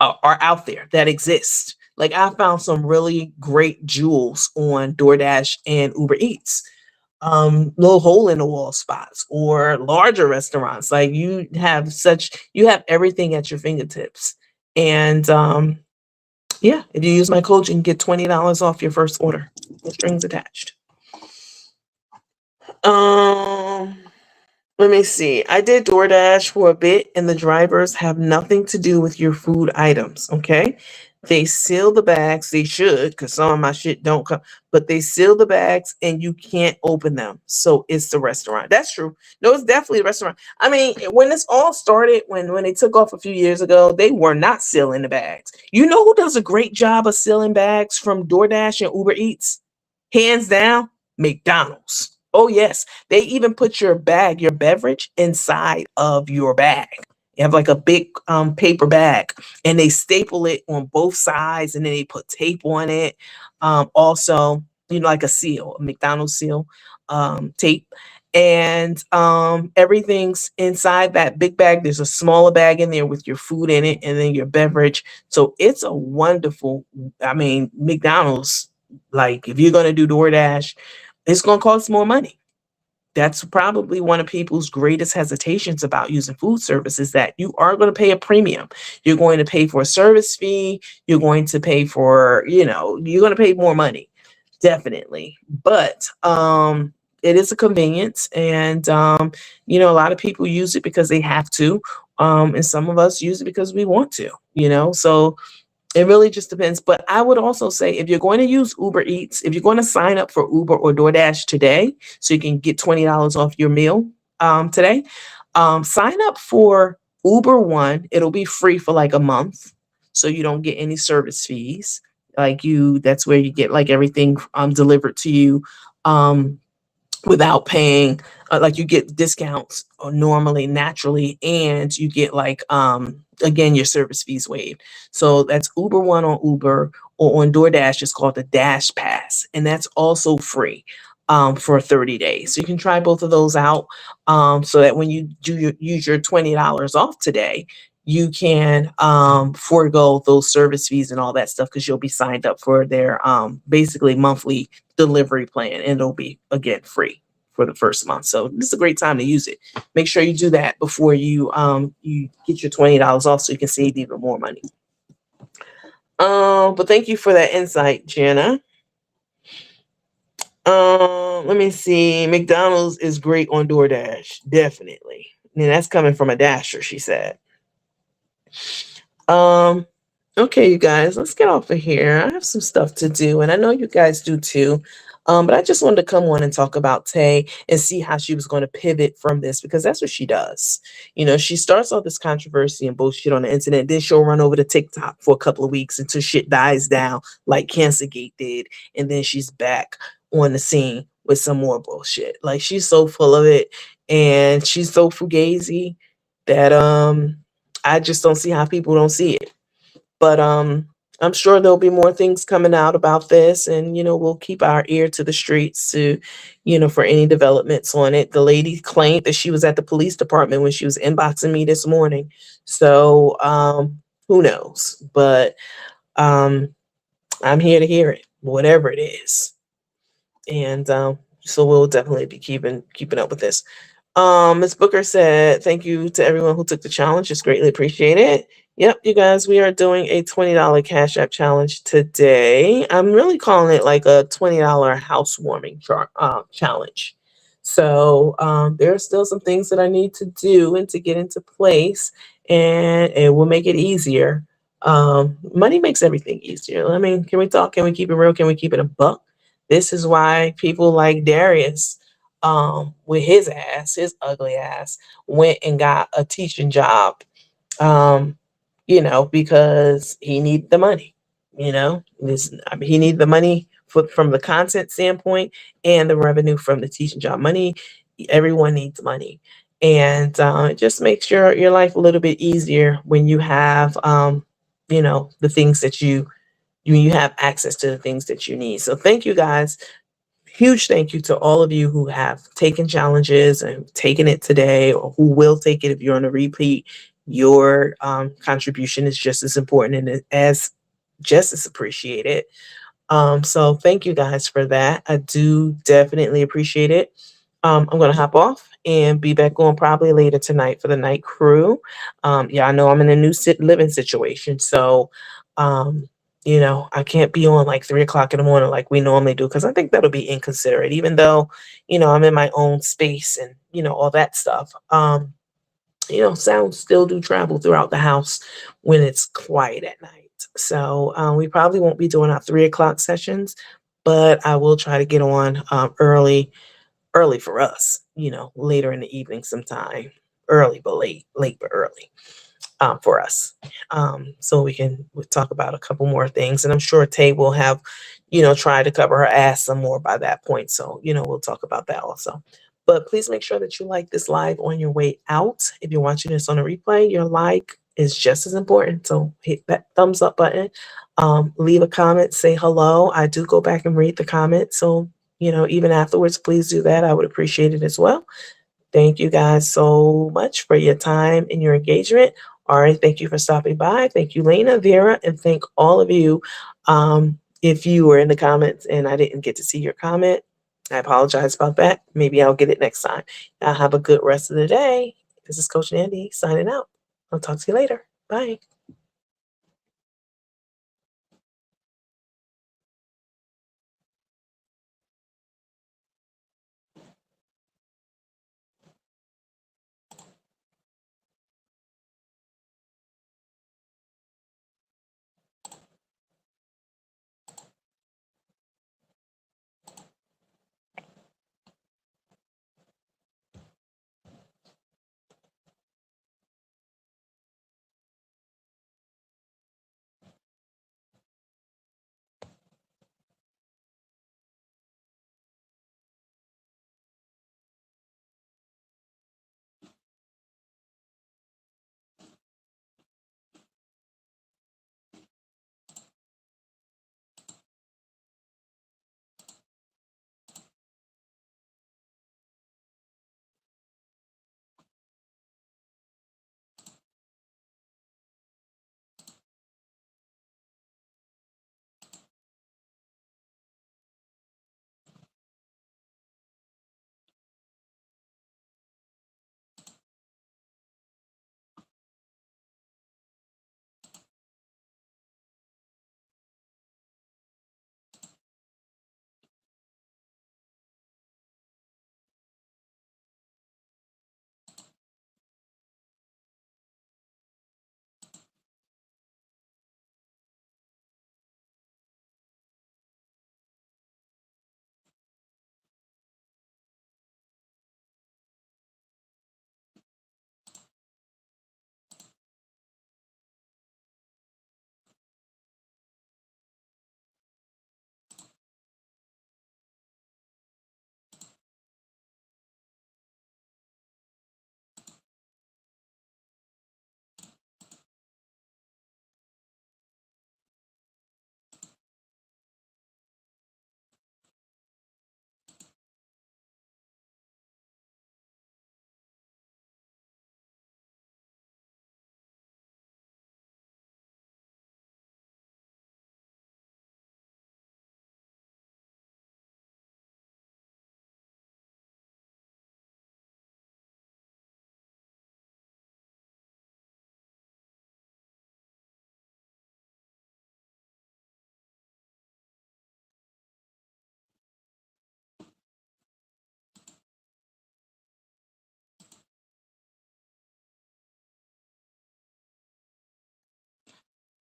are out there that exist. Like I found some really great jewels on DoorDash and Uber Eats. Little hole in the wall spots or larger restaurants. Like you have everything at your fingertips. And yeah, if you use my code, you can get $20 off your first order. No strings attached. Let me see. I did DoorDash for a bit, and the drivers have nothing to do with your food items. Okay. They seal the bags. They should, because some of my shit don't come, but they seal the bags and you can't open them. So it's the restaurant. That's true. No, it's definitely a restaurant. I mean, when this all started, when they took off a few years ago, they were not sealing the bags. You know who does a great job of sealing bags from DoorDash and Uber Eats? Hands down, McDonald's. Oh, yes. They even put your beverage inside of your bag. You have like a big paper bag and they staple it on both sides and then they put tape on it. Also, like a seal, a McDonald's seal, tape. And everything's inside that big bag. There's a smaller bag in there with your food in it and then your beverage. So it's a wonderful, McDonald's, like if you're going to do DoorDash, it's going to cost more money. That's probably one of people's greatest hesitations about using food services, that you are going to pay a premium. You're going to pay for a service fee. You're going to pay for, you're going to pay more money, definitely. But it is a convenience. And, a lot of people use it because they have to. And some of us use it because we want to, so it really just depends. But I would also say if you're going to use Uber Eats, if you're going to sign up for Uber or DoorDash today, so you can get $20 off your meal today, sign up for Uber One. It'll be free for like a month, so you don't get any service fees. That's where you get like everything delivered to you without paying. You get discounts normally, naturally, and you get again, your service fees waived. So that's Uber One on Uber, or on DoorDash, it's called the Dash Pass. And that's also free for 30 days. So you can try both of those out so that when you use your $20 off today, you can forego those service fees and all that stuff, because you'll be signed up for their basically monthly delivery plan, and it'll be, again, free for the first month. So this is a great time to use it. Make sure you do that before you get your $20 off, so you can save even more money. But thank you for that insight, Jenna. Let me see. McDonald's is great on DoorDash, definitely. And that's coming from a Dasher, she said. Okay, you guys, let's get off of here. I have some stuff to do, and I know you guys do too. But I just wanted to come on and talk about Tay and see how she was going to pivot from this, because that's what she does. She starts all this controversy and bullshit on the internet. Then she'll run over to TikTok for a couple of weeks until shit dies down like Cancergate did. And then she's back on the scene with some more bullshit. Like she's so full of it and she's so fugazi that I just don't see how people don't see it. But I'm sure there'll be more things coming out about this, and we'll keep our ear to the streets to, for any developments on it. The lady claimed that she was at the police department when she was inboxing me this morning. So who knows? But um I'm here to hear it, whatever it is. And so we'll definitely be keeping up with this. Ms. Booker said, thank you to everyone who took the challenge. It's greatly appreciated. Yep, you guys, we are doing a $20 Cash App challenge today. I'm really calling it like a $20 housewarming challenge. So there are still some things that I need to do and to get into place, and it will make it easier. Money makes everything easier. I mean, can we talk? Can we keep it real? Can we keep it a buck? This is why people like Darius with his ugly ass, went and got a teaching job, um, because he needed the money. I mean, he needed the money from the content standpoint and the revenue from the teaching job. Money, everyone needs money. And it just makes your life a little bit easier when you have, the things that you have access to the things that you need. So thank you guys, huge thank you to all of you who have taken challenges and taken it today, or who will take it if you're on a repeat. Your contribution is just as important and as just as appreciated. So thank you guys for that. I do definitely appreciate it. I'm gonna hop off and be back on probably later tonight for the night crew. Yeah, I know I'm in a new living situation, so um, I can't be on like 3 o'clock in the morning like we normally do, because I think that'll be inconsiderate, even though I'm in my own space and all that stuff. Sounds still do travel throughout the house when it's quiet at night. So we probably won't be doing our 3 o'clock sessions, but I will try to get on early for us, later in the evening sometime. Early but late, late but early for us. So we'll talk about a couple more things. And I'm sure Tay will have, try to cover her ass some more by that point. So, we'll talk about that also. But please make sure that you like this live on your way out. If you're watching this on a replay, your like is just as important. So hit that thumbs up button. Leave a comment, say hello. I do go back and read the comments. So, even afterwards, please do that. I would appreciate it as well. Thank you guys so much for your time and your engagement. Ari, thank you for stopping by. Thank you, Lena, Vera, and thank all of you. If you were in the comments and I didn't get to see your comment, I apologize about that. Maybe I'll get it next time. Have a good rest of the day. This is Coach Nandy signing out. I'll talk to you later. Bye.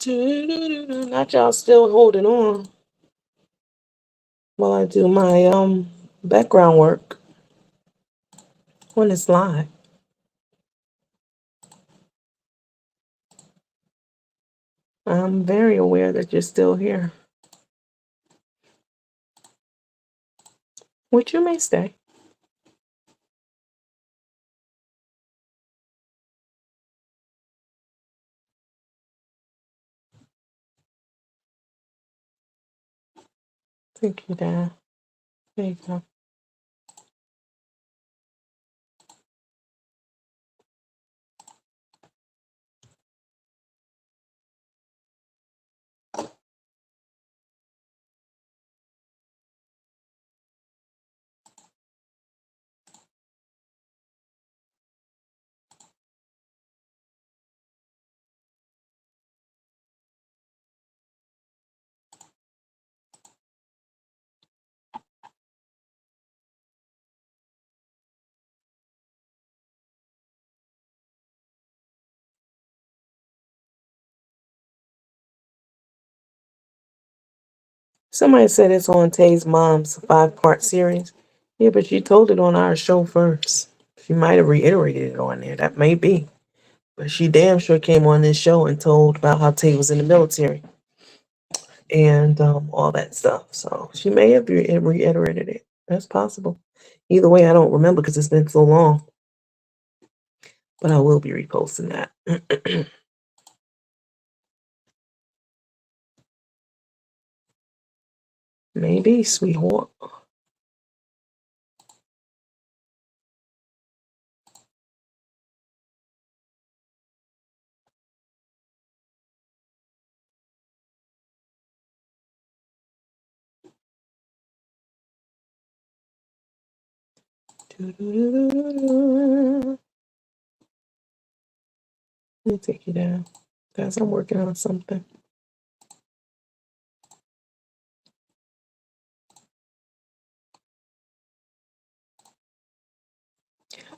Not y'all still holding on while I do my background work on this live. I'm very aware that you're still here, which you may stay. Thank you, Dad. There you go. Somebody said it's on Tay's mom's 5-part series. Yeah, but she told it on our show first. She might have reiterated it on there. That may be. But she damn sure came on this show and told about how Tay was in the military and all that stuff. So she may have reiterated it. That's possible. Either way, I don't remember because it's been so long. But I will be reposting that. Maybe, sweetheart. Let me take you down. Guys, I'm working on something.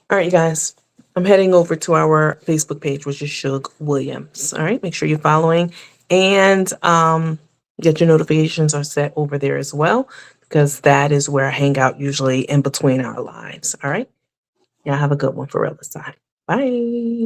All right, you guys. I'm heading over to our Facebook page, which is Shug Williams. All right, make sure you're following and get your notifications are set over there as well, because that is where I hang out usually in between our lives. All right. Y'all have a good one for real this time. Bye.